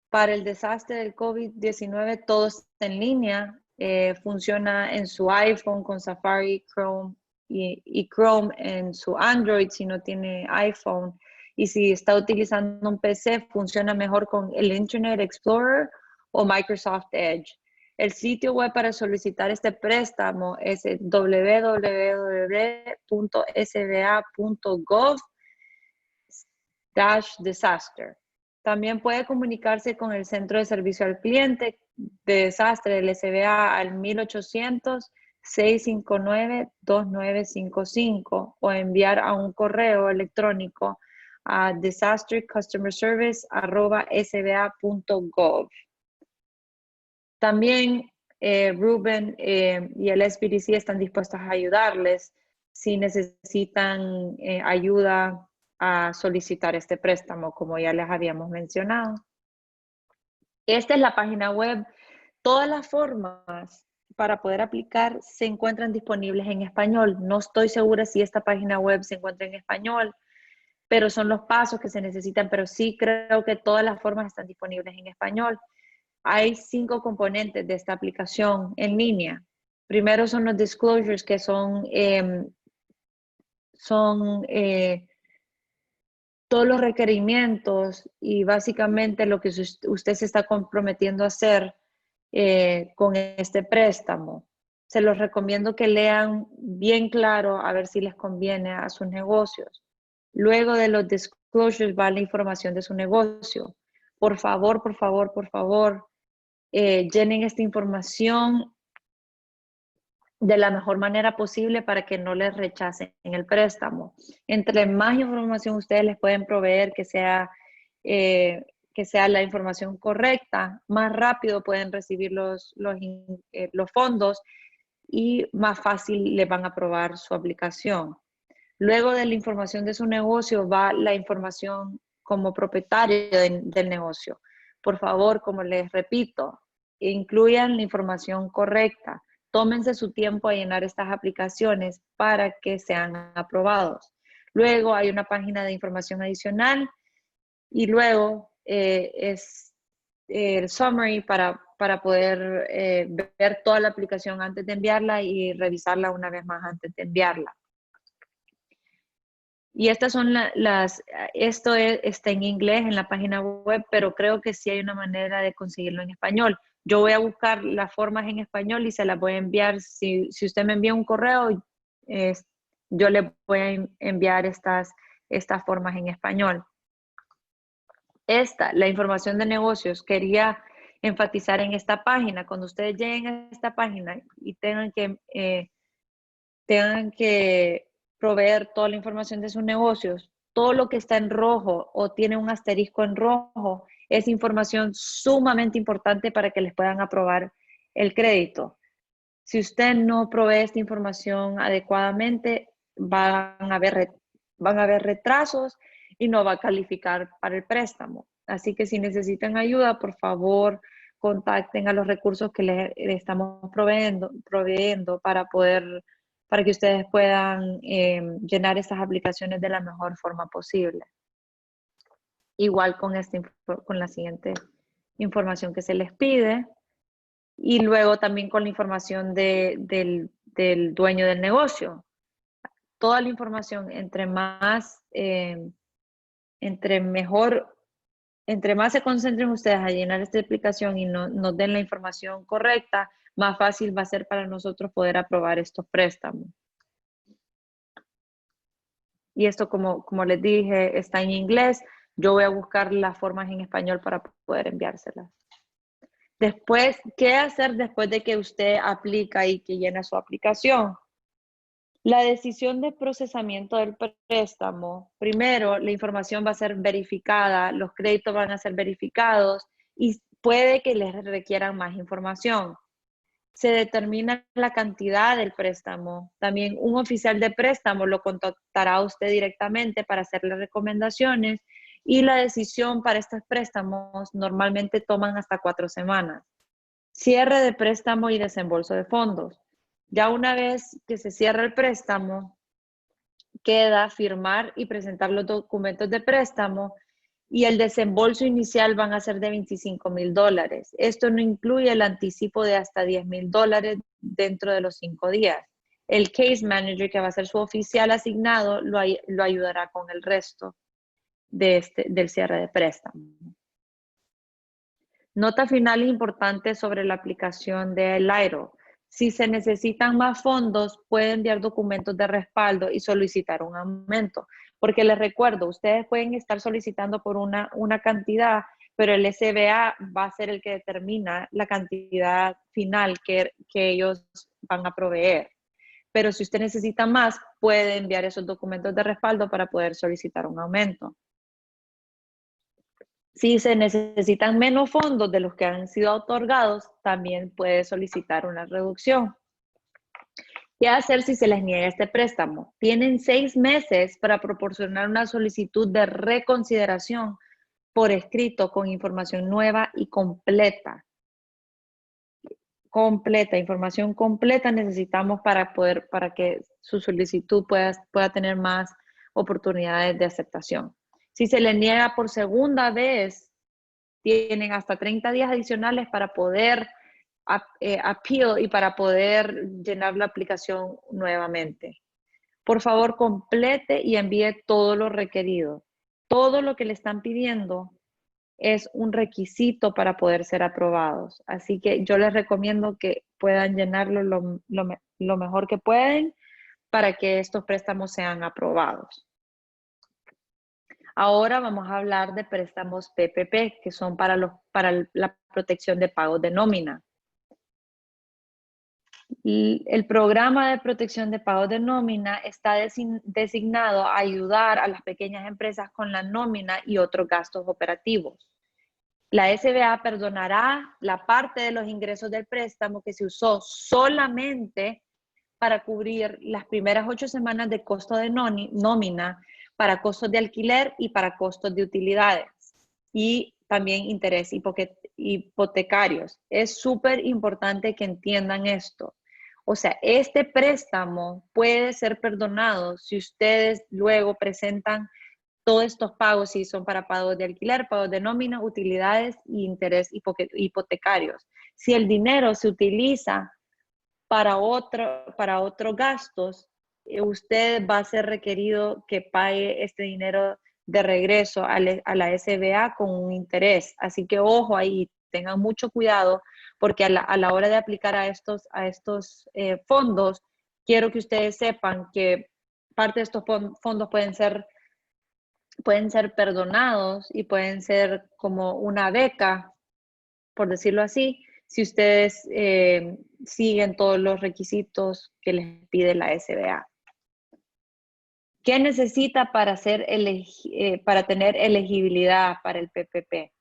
Para el desastre del COVID-19, todo está en línea. Funciona en su iPhone con Safari, Chrome y Chrome en su Android si no tiene iPhone. Y si está utilizando un PC, funciona mejor con el Internet Explorer o Microsoft Edge. El sitio web para solicitar este préstamo es www.sba.gov/disaster. También puede comunicarse con el Centro de Servicio al Cliente de Desastre del SBA al 1-800-659-2955 o enviar a un correo electrónico a disastercustomerservice@sba.gov. También Ruben y el SBDC están dispuestos a ayudarles si necesitan ayuda a solicitar este préstamo, como ya les habíamos mencionado. Esta es la página web. Todas las formas para poder aplicar se encuentran disponibles en español. No estoy segura si esta página web se encuentra en español, pero son los pasos que se necesitan, pero sí creo que todas las formas están disponibles en español. Hay 5 componentes de esta aplicación en línea. Primero son los disclosures, que son todos los requerimientos y básicamente lo que usted se está comprometiendo a hacer con este préstamo. Se los recomiendo que lean bien claro a ver si les conviene a sus negocios. Luego de los disclosures va la información de su negocio. Por favor, por favor, por favor, llenen esta información de la mejor manera posible para que no les rechacen el préstamo. Entre más información ustedes les pueden proveer que sea la información correcta, más rápido pueden recibir los fondos y más fácil les van a aprobar su aplicación. Luego de la información de su negocio va la información como propietario del negocio. Por favor, como les repito, incluyan la información correcta. Tómense su tiempo a llenar estas aplicaciones para que sean aprobados. Luego hay una página de información adicional y luego es el summary para poder ver toda la aplicación antes de enviarla y revisarla una vez más antes de enviarla. Y estas son está en inglés en la página web, pero creo que sí hay una manera de conseguirlo en español. Yo voy a buscar las formas en español y se las voy a enviar. Si usted me envía un correo, yo le voy a enviar estas formas en español. La información de negocios, quería enfatizar en esta página. Cuando ustedes lleguen a esta página y tengan que proveer toda la información de sus negocios, todo lo que está en rojo o tiene un asterisco en rojo es información sumamente importante para que les puedan aprobar el crédito. Si usted no provee esta información adecuadamente, van a haber retrasos y no va a calificar para el préstamo. Así que si necesitan ayuda, por favor, contacten a los recursos que le estamos proveyendo para que ustedes puedan llenar estas aplicaciones de la mejor forma posible. Igual con la siguiente información que se les pide. Y luego también con la información del dueño del negocio. Toda la información, entre más se concentren ustedes a llenar esta aplicación y nos den la información correcta, más fácil va a ser para nosotros poder aprobar estos préstamos. Y esto, como les dije, está en inglés. Yo voy a buscar las formas en español para poder enviárselas. Después, ¿qué hacer después de que usted aplica y que llena su aplicación? La decisión de procesamiento del préstamo, primero la información va a ser verificada, los créditos van a ser verificados y puede que les requieran más información. Se determina la cantidad del préstamo. También un oficial de préstamo lo contactará a usted directamente para hacerle recomendaciones y la decisión para estos préstamos normalmente toman hasta 4 semanas. Cierre de préstamo y desembolso de fondos. Ya una vez que se cierra el préstamo, queda firmar y presentar los documentos de préstamo y el desembolso inicial van a ser de $25,000. Esto no incluye el anticipo de hasta $10,000 dentro de los 5 días. El case manager, que va a ser su oficial asignado, lo ayudará con el resto del cierre de préstamo. Nota final importante sobre la aplicación del IRO. Si se necesitan más fondos, puede enviar documentos de respaldo y solicitar un aumento. Porque les recuerdo, ustedes pueden estar solicitando por una cantidad, pero el SBA va a ser el que determina la cantidad final que ellos van a proveer. Pero si usted necesita más, puede enviar esos documentos de respaldo para poder solicitar un aumento. Si se necesitan menos fondos de los que han sido otorgados, también puede solicitar una reducción. ¿Qué hacer si se les niega este préstamo? Tienen 6 meses para proporcionar una solicitud de reconsideración por escrito con información nueva y completa. Información completa necesitamos para que su solicitud pueda tener más oportunidades de aceptación. Si se les niega por segunda vez, tienen hasta 30 días adicionales para poder appeal y para poder llenar la aplicación nuevamente. Por favor, complete y envíe todo lo requerido. Todo lo que le están pidiendo es un requisito para poder ser aprobados. Así que yo les recomiendo que puedan llenarlo lo mejor que pueden para que estos préstamos sean aprobados. Ahora vamos a hablar de préstamos PPP, que son para la protección de pagos de nómina. El programa de protección de pagos de nómina está designado a ayudar a las pequeñas empresas con la nómina y otros gastos operativos. La SBA perdonará la parte de los ingresos del préstamo que se usó solamente para cubrir las primeras 8 semanas de costo de nómina, para costos de alquiler y para costos de utilidades y también interés hipotecarios. Es súper importante que entiendan esto. O sea, este préstamo puede ser perdonado si ustedes luego presentan todos estos pagos, si son para pagos de alquiler, pagos de nómina, utilidades y interés hipotecarios. Si el dinero se utiliza para otros gastos, usted va a ser requerido que pague este dinero de regreso a la SBA con un interés. Así que ojo ahí, tengan mucho cuidado, porque a la hora de aplicar a estos fondos, quiero que ustedes sepan que parte de estos fondos pueden ser perdonados y pueden ser como una beca, por decirlo así, si ustedes siguen todos los requisitos que les pide la SBA. ¿Qué necesita para tener elegibilidad para el PPP?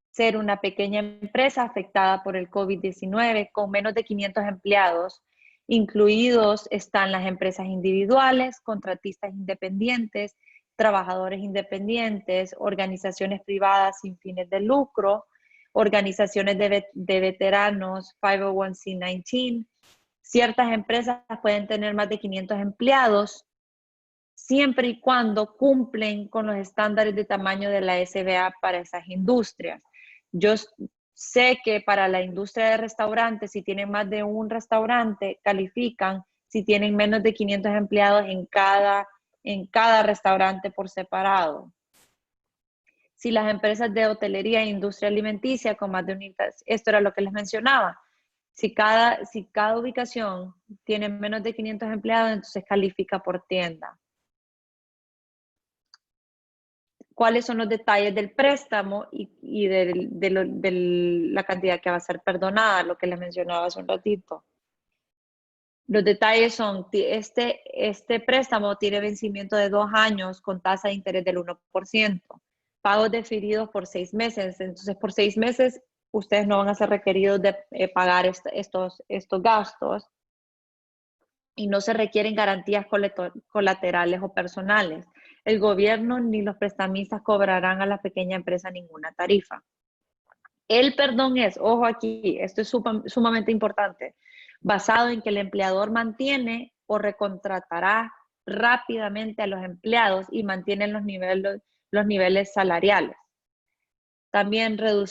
Ser una pequeña empresa afectada por el COVID-19 con menos de 500 empleados. Incluidos están las empresas individuales, contratistas independientes, trabajadores independientes, organizaciones privadas sin fines de lucro, organizaciones de veteranos, 501c19. Ciertas empresas pueden tener más de 500 empleados, siempre y cuando cumplen con los estándares de tamaño de la SBA para esas industrias. Yo sé que para la industria de restaurantes, si tienen más de un restaurante, califican si tienen menos de 500 empleados en cada restaurante por separado. Si las empresas de hotelería e industria alimenticia con más de unidades, esto era lo que les mencionaba. Si cada ubicación tiene menos de 500 empleados, entonces califica por tienda. ¿Cuáles son los detalles del préstamo y de la cantidad que va a ser perdonada? Lo que les mencionaba hace un ratito. Los detalles son, este préstamo tiene vencimiento de 2 años con tasa de interés del 1%, pagos definidos por 6 meses. Entonces, por 6 meses, ustedes no van a ser requeridos de pagar estos gastos y no se requieren garantías colaterales o personales. El gobierno ni los prestamistas cobrarán a la pequeña empresa ninguna tarifa. El perdón es, ojo aquí, esto es sumamente importante, basado en que el empleador mantiene o recontratará rápidamente a los empleados y mantiene los niveles salariales. También va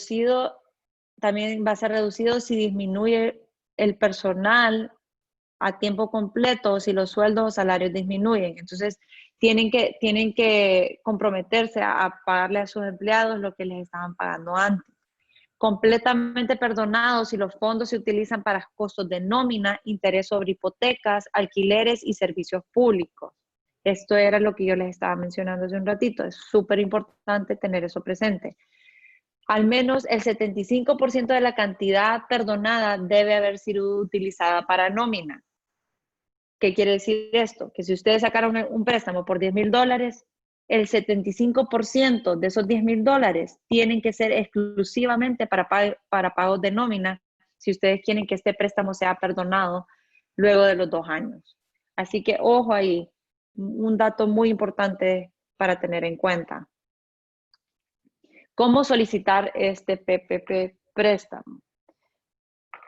a ser reducido si disminuye el personal a tiempo completo o si los sueldos o salarios disminuyen. Entonces, tienen que comprometerse a pagarle a sus empleados lo que les estaban pagando antes. Completamente perdonados si los fondos se utilizan para costos de nómina, interés sobre hipotecas, alquileres y servicios públicos. Esto era lo que yo les estaba mencionando hace un ratito. Es súper importante tener eso presente. Al menos el 75% de la cantidad perdonada debe haber sido utilizada para nómina. ¿Qué quiere decir esto? Que si ustedes sacaron un préstamo por $10,000, el 75% de esos $10,000 tienen que ser exclusivamente para pagos de nómina si ustedes quieren que este préstamo sea perdonado luego de los 2 años. Así que ojo ahí, un dato muy importante para tener en cuenta. ¿Cómo solicitar este PPP préstamo?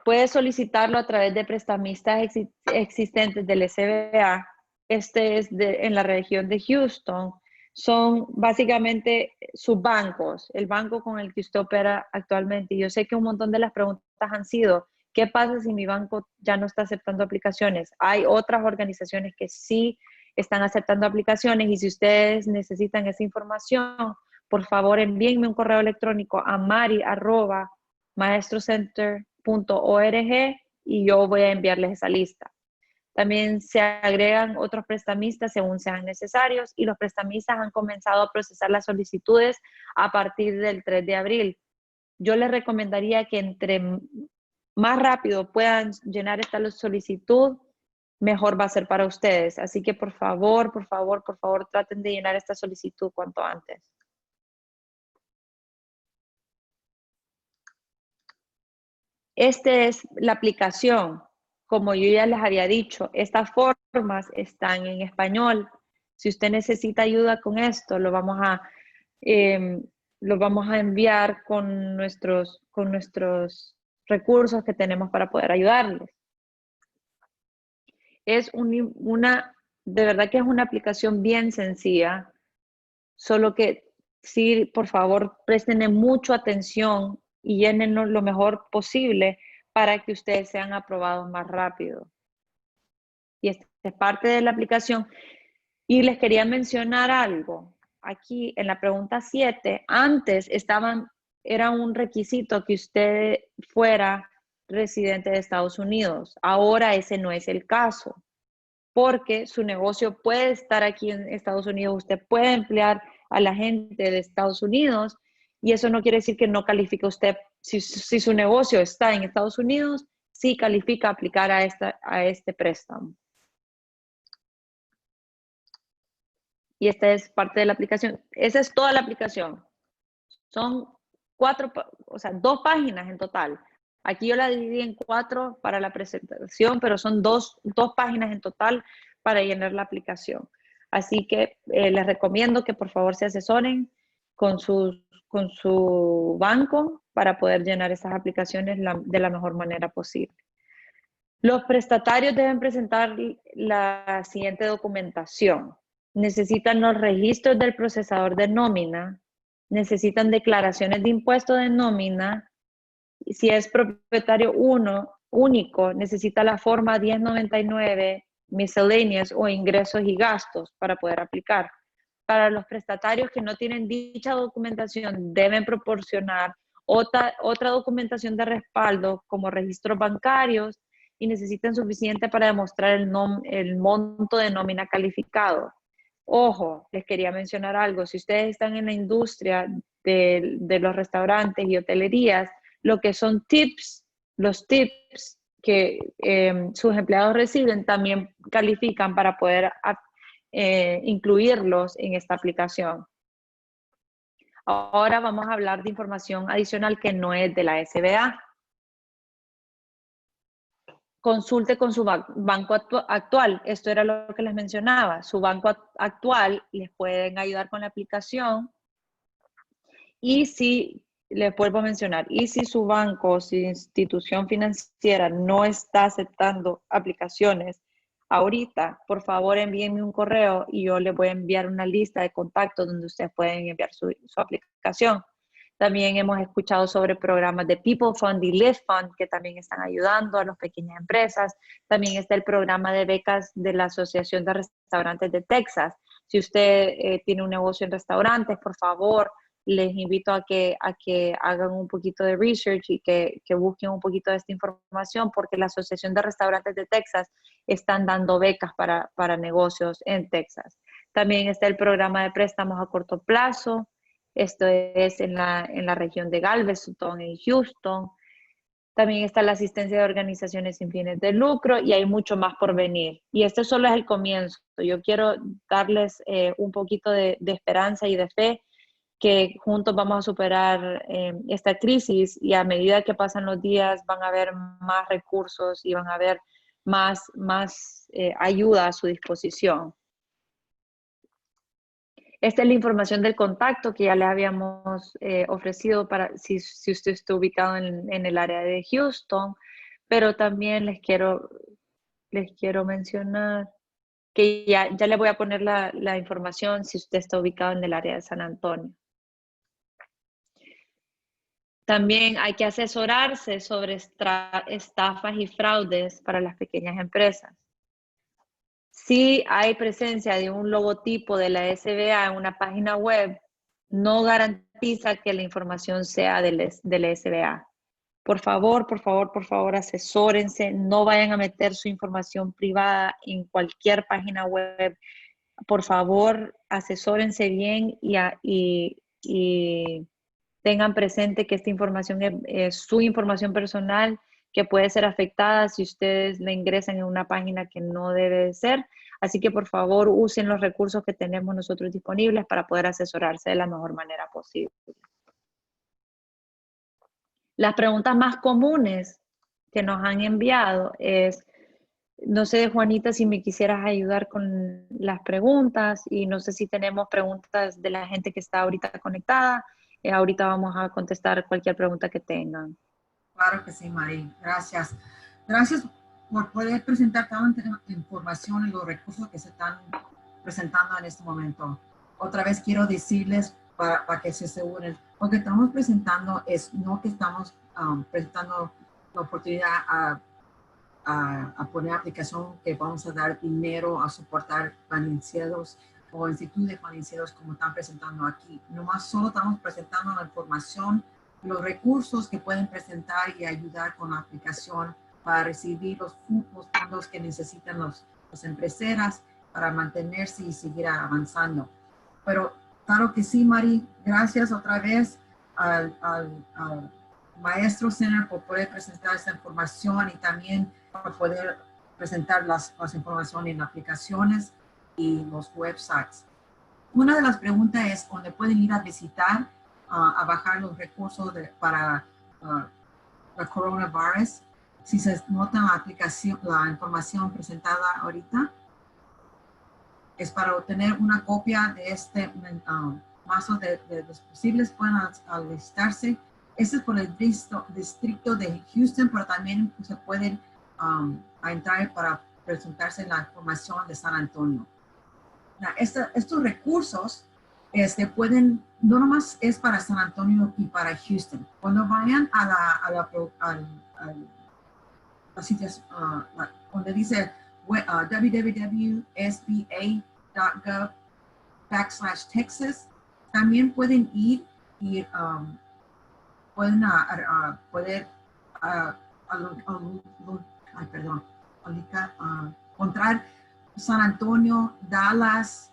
Puedes solicitarlo a través de prestamistas existentes del SBA. Este es en la región de Houston. Son básicamente sus bancos, el banco con el que usted opera actualmente. Yo sé que un montón de las preguntas han sido, ¿qué pasa si mi banco ya no está aceptando aplicaciones? Hay otras organizaciones que sí están aceptando aplicaciones y si ustedes necesitan esa información, por favor envíenme un correo electrónico a mari@maestrocenter.org y yo voy a enviarles esa lista. También se agregan otros prestamistas según sean necesarios y los prestamistas han comenzado a procesar las solicitudes a partir del 3 de abril. Yo les recomendaría que entre más rápido puedan llenar esta solicitud, mejor va a ser para ustedes. Así que por favor, traten de llenar esta solicitud cuanto antes. Esta es la aplicación. Como yo ya les había dicho, estas formas están en español. Si usted necesita ayuda con esto, lo vamos a enviar con nuestros recursos que tenemos para poder ayudarles. Es de verdad que es una aplicación bien sencilla, solo que sí, por favor, presten mucho atención y llénenlo lo mejor posible para que ustedes sean aprobados más rápido. Y esta es parte de la aplicación. Y les quería mencionar algo. Aquí en la pregunta 7, antes era un requisito que usted fuera residente de Estados Unidos. Ahora ese no es el caso, porque su negocio puede estar aquí en Estados Unidos. Usted puede emplear a la gente de Estados Unidos y eso no quiere decir que no califique usted. Si su negocio está en Estados Unidos, sí califica a aplicar a este préstamo. Y esta es parte de la aplicación. Esa es toda la aplicación. Son 2 páginas en total. Aquí yo la dividí en 4 para la presentación, pero son 2 páginas en total para llenar la aplicación. Así que les recomiendo que por favor se asesoren con su banco para poder llenar esas aplicaciones de la mejor manera posible. Los prestatarios deben presentar la siguiente documentación. Necesitan los registros del procesador de nómina, necesitan declaraciones de impuesto de nómina. Si es propietario único, necesita la forma 1099, miscellaneous o ingresos y gastos para poder aplicar. Para los prestatarios que no tienen dicha documentación, deben proporcionar otra documentación de respaldo como registros bancarios y necesitan suficiente para demostrar el monto de nómina calificado. Ojo, les quería mencionar algo. Si ustedes están en la industria de los restaurantes y hotelerías, lo que son tips, los tips sus empleados reciben también califican para poder incluirlos en esta aplicación. Ahora vamos a hablar de información adicional que no es de la SBA. Consulte con su banco actual. Esto era lo que les mencionaba. Su banco actual les pueden ayudar con la aplicación. Y si, les vuelvo a mencionar, y si su banco o su institución financiera no está aceptando aplicaciones ahorita, por favor envíenme un correo y yo les voy a enviar una lista de contactos donde ustedes pueden enviar su aplicación. También hemos escuchado sobre programas de People Fund y Live Fund que también están ayudando a las pequeñas empresas. También está el programa de becas de la Asociación de Restaurantes de Texas. Si usted tiene un negocio en restaurantes, por favor, les invito a que hagan un poquito de research y que busquen un poquito de esta información porque la Asociación de Restaurantes de Texas están dando becas para negocios en Texas. También está el programa de préstamos a corto plazo. Esto es en la región de Galveston, en Houston. También está la asistencia de organizaciones sin fines de lucro y hay mucho más por venir. Y este solo es el comienzo. Yo quiero darles un poquito de esperanza y de fe que juntos vamos a superar esta crisis y a medida que pasan los días van a haber más recursos y van a haber más ayuda a su disposición. Esta es la información del contacto que ya le habíamos ofrecido para si usted está ubicado en el área de Houston, pero también les quiero mencionar que ya le voy a poner la información si usted está ubicado en el área de San Antonio. También hay que asesorarse sobre estafas y fraudes para las pequeñas empresas. Si hay presencia de un logotipo de la SBA en una página web, no garantiza que la información sea de la SBA. Por favor, asesórense, no vayan a meter su información privada en cualquier página web. Por favor, asesórense bien y tengan presente que esta información es su información personal que puede ser afectada si ustedes la ingresan en una página que no debe de ser. Así que por favor usen los recursos que tenemos nosotros disponibles para poder asesorarse de la mejor manera posible. Las preguntas más comunes que nos han enviado es, no sé, Juanita, si me quisieras ayudar con las preguntas y no sé si tenemos preguntas de la gente que está ahorita conectada. Ahorita vamos a contestar cualquier pregunta que tengan. Claro que sí, Mari. Gracias. Gracias por poder presentar tanta información y los recursos que se están presentando en este momento. Otra vez quiero decirles para que se aseguren, lo que estamos presentando es no que estamos presentando la oportunidad a poner aplicación que vamos a dar dinero a soportar financieros o institutos financieros como están presentando aquí. Nomás solo estamos presentando la información, los recursos que pueden presentar y ayudar con la aplicación para recibir los fondos que necesitan las empresas para mantenerse y seguir avanzando. Pero claro que sí, Mari, gracias otra vez al Maestro Center por poder presentar esta información y también por poder presentar las informaciones en aplicaciones y los websites. Una de las preguntas es dónde pueden ir a visitar, a bajar los recursos para el coronavirus. Si se nota la aplicación, la información presentada ahorita, es para obtener una copia de este mazo de los posibles, pueden alistarse. Este es por el distrito de Houston, pero también se pueden entrar para presentarse la información de San Antonio. Estos recursos pueden, no nomás es para San Antonio y para Houston. Cuando vayan a la situación, donde dice www.sba.gov/Texas, también pueden ir y pueden encontrar San Antonio, Dallas,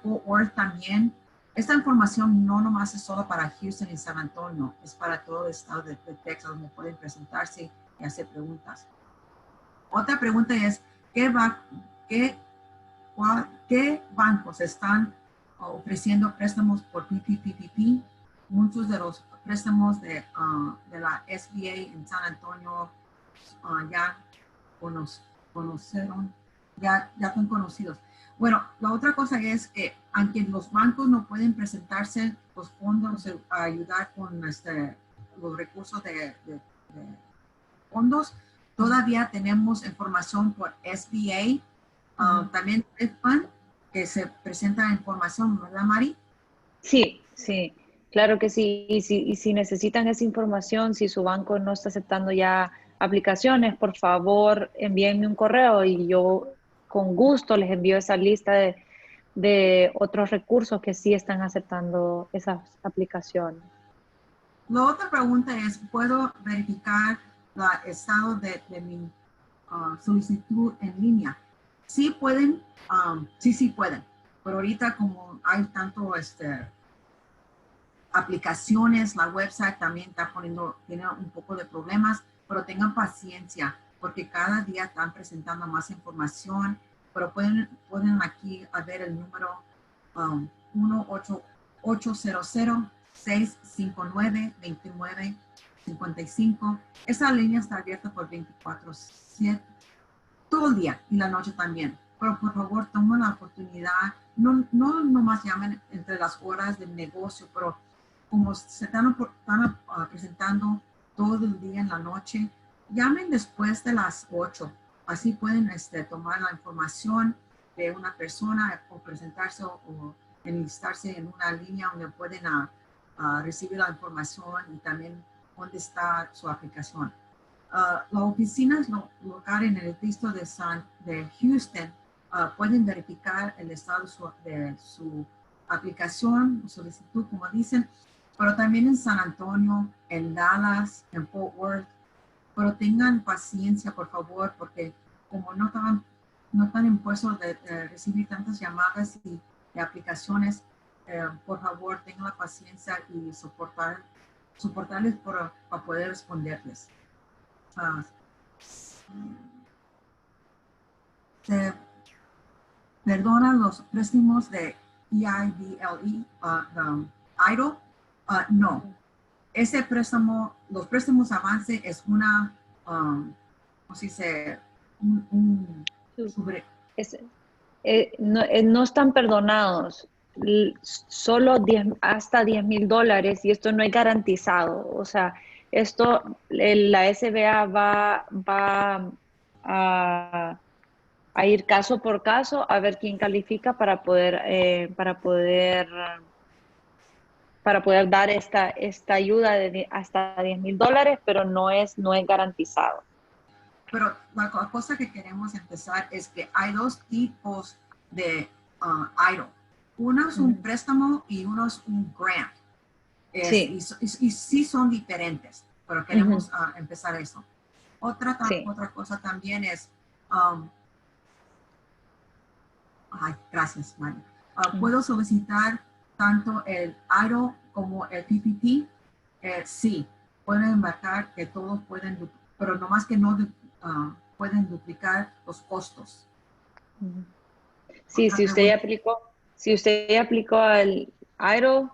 Fort Worth también. Esta información no nomás es solo para Houston y San Antonio, es para todo el estado de Texas, donde pueden presentarse y hacer preguntas. Otra pregunta es, ¿qué bancos están ofreciendo préstamos por PPPP? Muchos de los préstamos de la SBA en San Antonio ya conocieron, ya son conocidos. Bueno, la otra cosa es que aunque los bancos no pueden presentarse los fondos a ayudar con los recursos de fondos, todavía tenemos información por SBA, también FEDFund, que se presenta información, ¿verdad, Mari? Sí, sí, claro que sí. Y si necesitan esa información, si su banco no está aceptando ya aplicaciones, por favor envíenme un correo y yo con gusto les envío esa lista de otros recursos que sí están aceptando esas aplicaciones. La otra pregunta es, ¿puedo verificar el estado de mi solicitud en línea? Sí pueden, sí pueden, pero ahorita como hay tanto aplicaciones, la website también tiene un poco de problemas, pero tengan paciencia porque cada día están presentando más información, pero pueden aquí a ver el número 1-800-659-2955. Esa línea está abierta por 24/7, todo el día y la noche también. Pero por favor, tomen la oportunidad, no nomás llamen entre las horas del negocio, pero como se están presentando todo el día en la noche, llamen después de las 8. Así pueden tomar la información de una persona o presentarse o enlistarse en una línea donde pueden recibir la información y también dónde está su aplicación. La oficina local en el distrito de Houston pueden verificar el estado de su aplicación o solicitud, como dicen, pero también en San Antonio, en Dallas, en Fort Worth. Pero tengan paciencia, por favor, porque como no están impuestos de recibir tantas llamadas y de aplicaciones, por favor, tengan la paciencia y soportarles para poder responderles. Se perdonan los préstamos de EIDLE, IDLE, no. Ese préstamo, los préstamos avance es una, ¿cómo se dice? No están perdonados, solo hasta $10,000 y esto no es garantizado. O sea, esto, la SBA va a ir caso por caso a ver quién califica para poder dar esta ayuda de hasta $10,000, pero no es garantizado. Pero la cosa que queremos empezar es que hay dos tipos de IDLE. Uno es un préstamo y uno es un grant. Sí. Y sí son diferentes, pero queremos empezar eso. Otra cosa también es, gracias, Mari. ¿Puedo solicitar tanto el IDLE como el PPP? Sí, pueden marcar que todos pueden, pero nomás que no pueden duplicar los costos. Sí, si usted ya aplicó al IDLE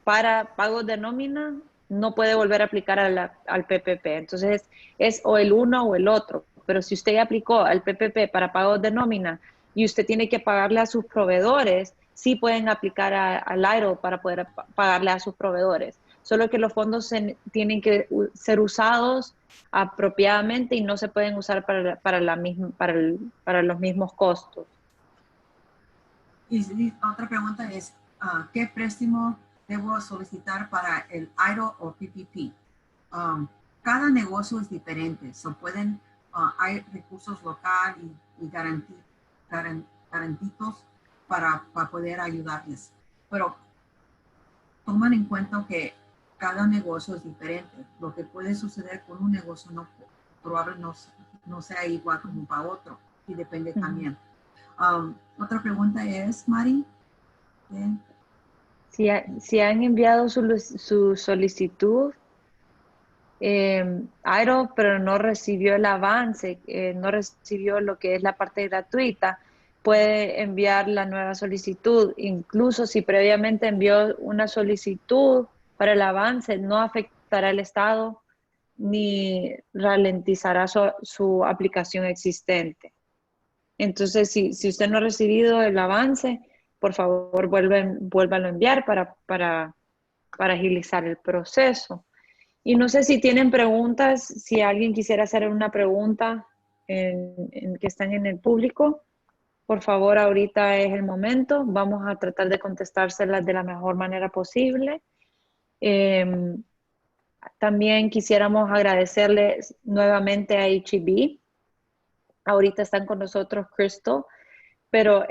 para pagos de nómina, no puede volver a aplicar al PPP. Entonces es o el uno o el otro. Pero si usted ya aplicó al PPP para pagos de nómina y usted tiene que pagarle a sus proveedores, sí pueden aplicar al IDLE para poder pagarle a sus proveedores. Solo que los fondos tienen que ser usados apropiadamente y no se pueden usar para los mismos costos. Y otra pregunta es, ¿qué préstamo debo solicitar para el IDLE o PPP? Cada negocio es diferente. Hay recursos local y garantitos para poder ayudarles. Pero toman en cuenta que cada negocio es diferente. Lo que puede suceder con un negocio probablemente no sea igual como para otro. Y depende también. Otra pregunta es, Mari. Si han enviado su solicitud, idle, pero no recibió el avance, no recibió lo que es la parte gratuita, puede enviar la nueva solicitud. Incluso si previamente envió una solicitud para el avance, no afectará el estado ni ralentizará su aplicación existente. Entonces, si usted no ha recibido el avance, por favor, vuélvalo a enviar para agilizar el proceso. Y no sé si tienen preguntas, si alguien quisiera hacer una pregunta que están en el público, por favor, ahorita es el momento. Vamos a tratar de contestárselas de la mejor manera posible. También quisiéramos agradecerles nuevamente a H-E-B. Ahorita están con nosotros Crystal, pero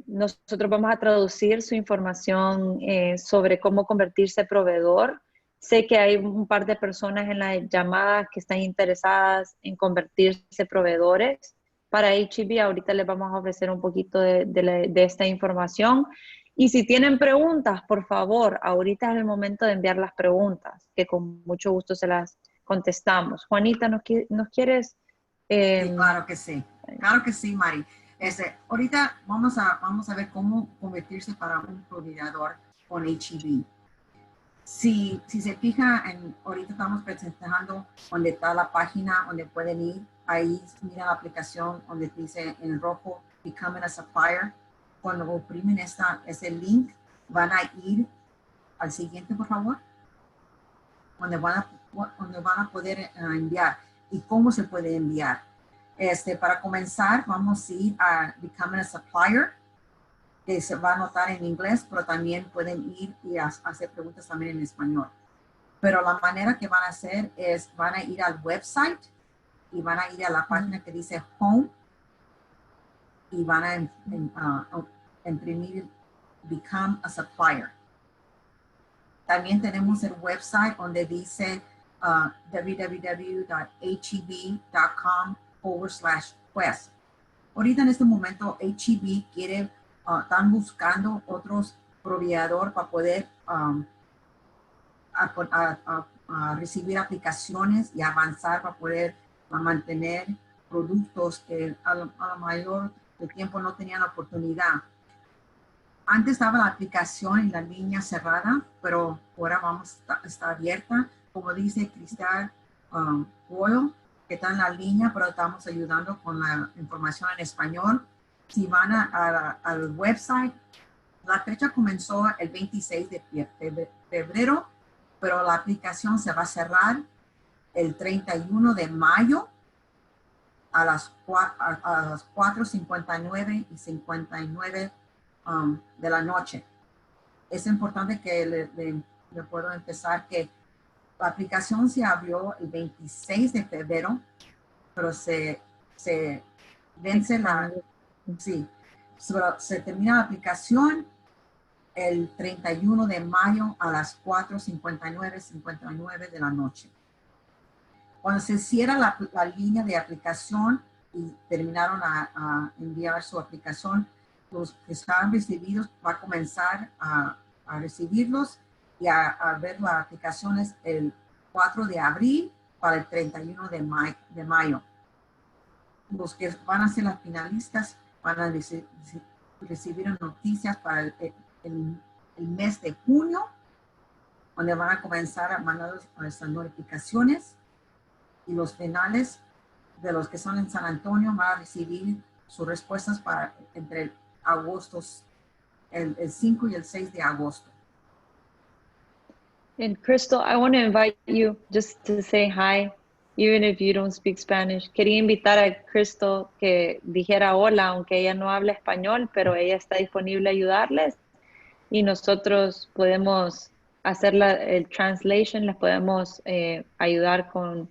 nosotros vamos a traducir su información sobre cómo convertirse proveedor. Sé que hay un par de personas en las llamadas que están interesadas en convertirse proveedores. Para H-E-B ahorita les vamos a ofrecer un poquito de esta información. Y si tienen preguntas, por favor, ahorita es el momento de enviar las preguntas, que con mucho gusto se las contestamos. Juanita, ¿nos quieres? Sí, claro que sí. Claro que sí, Mari. Ahorita vamos a ver cómo convertirse para un proveedor con H-E-B. Si se fija, ahorita estamos presentando donde está la página donde pueden ir. Ahí mira la aplicación donde dice en rojo Becoming a Supplier. Cuando oprimen ese link, van a ir al siguiente, por favor, donde van a poder enviar. ¿Y cómo se puede enviar? Para comenzar, vamos a ir a Becoming a Supplier, que se va a anotar en inglés, pero también pueden ir y hacer preguntas también en español. Pero la manera que van a hacer es, van a ir al website y van a ir a la página que dice Home y van a imprimir Become a Supplier. También tenemos el website donde dice www.heb.com/quest. Ahorita en este momento H-E-B están buscando otros proveedores para poder recibir aplicaciones y avanzar para poder mantener productos que a lo mayor del tiempo no tenían oportunidad. Antes estaba la aplicación en la línea cerrada, pero ahora está abierta. Como dice Cristal Royal, que está en la línea, pero estamos ayudando con la información en español. Si van al website, la fecha comenzó el 26 de febrero, pero la aplicación se va a cerrar el 31 de mayo a las 4:59 y 59 de la noche. Es importante que le puedo empezar que la aplicación se abrió el 26 de febrero, pero se vence se termina la aplicación el 31 de mayo a las 4:59 de la noche. Cuando se cierra la línea de aplicación y terminaron a enviar su aplicación, los que estaban recibidos va a comenzar a recibirlos y a ver las aplicaciones el 4 de abril para el 31 de mayo. Los que van a ser las finalistas van a recibir noticias para el mes de junio, donde van a comenzar a mandar estas notificaciones, y los finales de los que son en San Antonio van a recibir sus respuestas para entre el 5 y el 6 de agosto. And Crystal, I want to invite you just to say hi, even if you don't speak Spanish. Quería invitar a Crystal que dijera hola, aunque ella no habla español, pero ella está disponible a ayudarles y nosotros podemos hacer el translation, les podemos ayudar con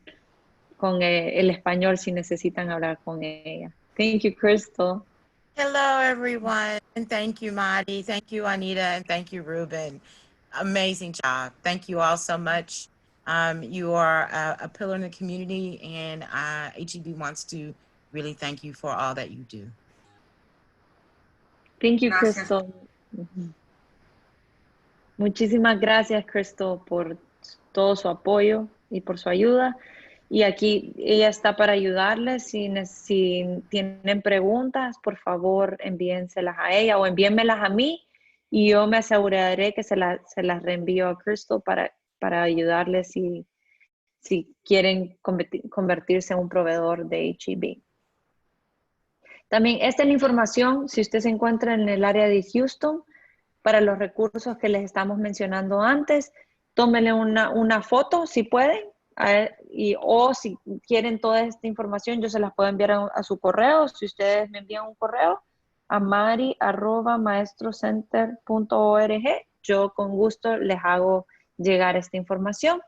el español si necesitan hablar con ella. Thank you, Crystal. Hello, everyone. And thank you, Madi. Thank you, Anita. And thank you, Ruben. Amazing job. Thank you all so much. You are a pillar in the community, and H-E-B wants to really thank you for all that you do. Thank you, Gracias. Crystal. Muchísimas gracias, Crystal, por todo su apoyo. y por su ayuda. Y aquí ella está para ayudarles. Si tienen preguntas, por favor, envíenselas a ella o envíenmelas a mí y yo me aseguraré que se las reenvío a Crystal para ayudarles si quieren convertirse en un proveedor de H-E-B. También esta es la información, si usted se encuentra en el área de Houston, para los recursos que les estamos mencionando antes, tómenle una foto si pueden, o si quieren toda esta información, yo se las puedo enviar a su correo. Si ustedes me envían un correo a mari@maestrocenter.org, yo con gusto les hago llegar esta información.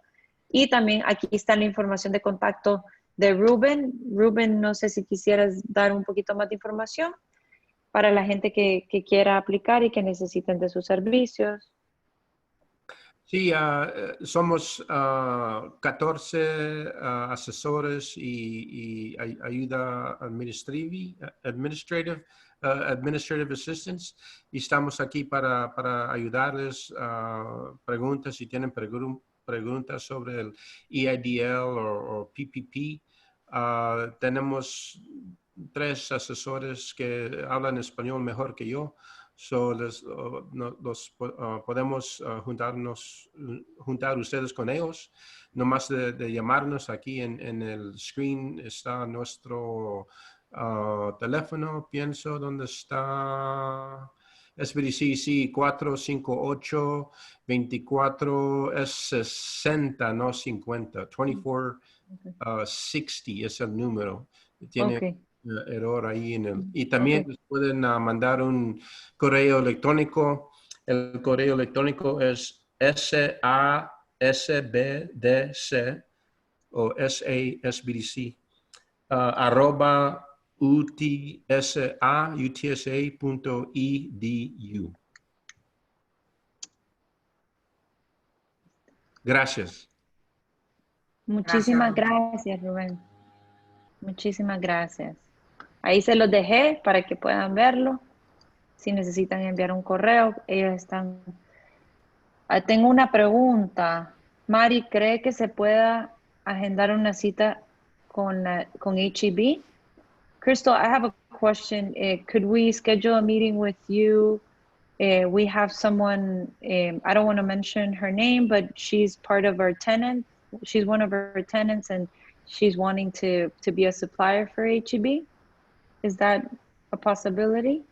Y también aquí está la información de contacto de Ruben. Ruben, no sé si quisieras dar un poquito más de información para la gente que quiera aplicar y que necesiten de sus servicios. Sí, somos 14 asesores y ayuda administrative assistants, y estamos aquí para ayudarles. Preguntas, si tienen preguntas sobre el EIDL o PPP. Tenemos 3 asesores que hablan español mejor que yo. Podemos juntar ustedes con ellos. Nomás de llamarnos. Aquí en el screen está nuestro teléfono, pienso, ¿dónde está? SBDC, sí, 458-24 es 60, no 50. 2460 es el número. Tiene error ahí y también pueden mandar un correo electrónico. El correo electrónico es SASBDC o SASBDC arroba utsa.edu. Gracias. Muchísimas gracias, Rubén. Muchísimas gracias. Ahí se los dejé para que puedan verlo. Si necesitan enviar un correo, ellos están. Tengo una pregunta. Mari, ¿cree que se pueda agendar una cita con H-E-B? Crystal, I have a question. Could we schedule a meeting with you? We have someone, I don't want to mention her name, but she's part of our tenant. She's one of our tenants, and she's wanting to be a supplier for H-E-B. Is that a possibility?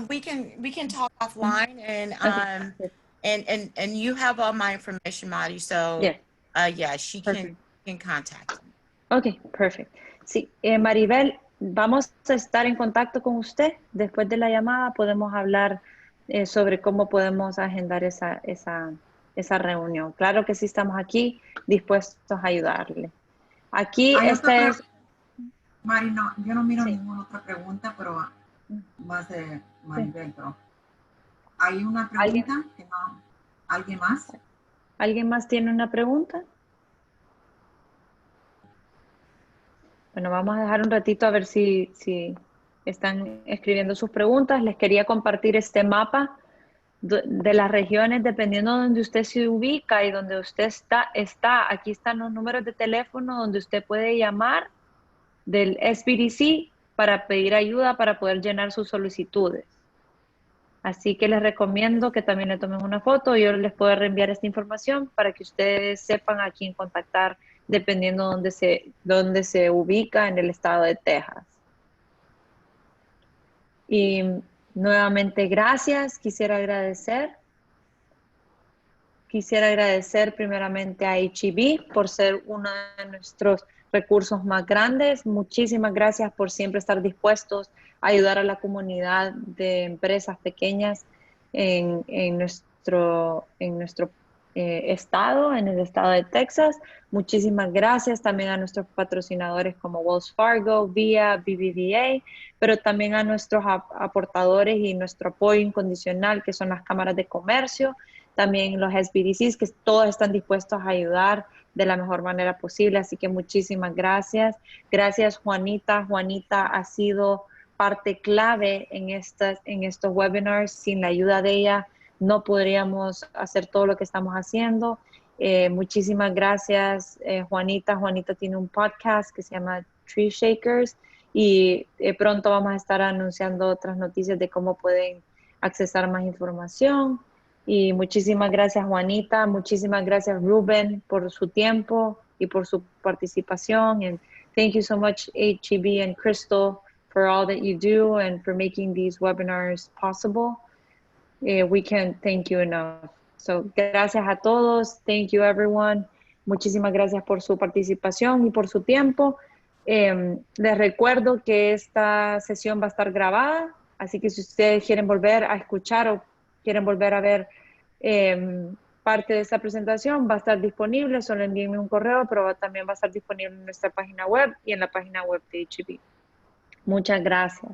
We can talk offline, and and you have all my information, Mari. So yeah, she can contact me. Okay, perfect. Sí, Maribel, vamos a estar en contacto con usted. Después de la llamada podemos hablar sobre cómo podemos agendar esa reunión. Claro que sí, estamos aquí dispuestos a ayudarle. Aquí Mari, no, yo no miro ninguna otra pregunta, pero más de Maribel, pero ¿hay una pregunta? ¿Alguien más? ¿Alguien más tiene una pregunta? Bueno, vamos a dejar un ratito a ver si están escribiendo sus preguntas. Les quería compartir este mapa de las regiones, dependiendo de donde usted se ubica y donde usted está. Aquí están los números de teléfono donde usted puede llamar del SBDC para pedir ayuda para poder llenar sus solicitudes. Así que les recomiendo que también le tomen una foto. Yo les puedo reenviar esta información para que ustedes sepan a quién contactar dependiendo dónde se ubica en el estado de Texas. Y nuevamente, gracias. Quisiera agradecer primeramente a H-E-B por ser uno de nuestros recursos más grandes. Muchísimas gracias por siempre estar dispuestos a ayudar a la comunidad de empresas pequeñas en nuestro estado, en el estado de Texas. Muchísimas gracias también a nuestros patrocinadores como Wells Fargo, VIA, BBVA, pero también a nuestros aportadores y nuestro apoyo incondicional, que son las cámaras de comercio, también los SBDCs, que todos están dispuestos a ayudar de la mejor manera posible. Así que muchísimas gracias. Gracias, Juanita. Juanita ha sido parte clave en estos webinars. Sin la ayuda de ella no podríamos hacer todo lo que estamos haciendo. Muchísimas gracias, Juanita. Juanita tiene un podcast que se llama Tree Shakers y pronto vamos a estar anunciando otras noticias de cómo pueden accesar más información. Y muchísimas gracias, Juanita. Muchísimas gracias, Ruben, por su tiempo y por su participación. And thank you so much, HEB and Crystal, for all that you do and for making these webinars possible. We can't thank you enough. So, gracias a todos. Thank you, everyone. Muchísimas gracias por su participación y por su tiempo. Les recuerdo que esta sesión va a estar grabada, así que si ustedes quieren volver a escuchar o quieren volver a ver parte de esta presentación, va a estar disponible. Solo envíenme un correo, pero también va a estar disponible en nuestra página web y en la página web de HEB. Muchas gracias.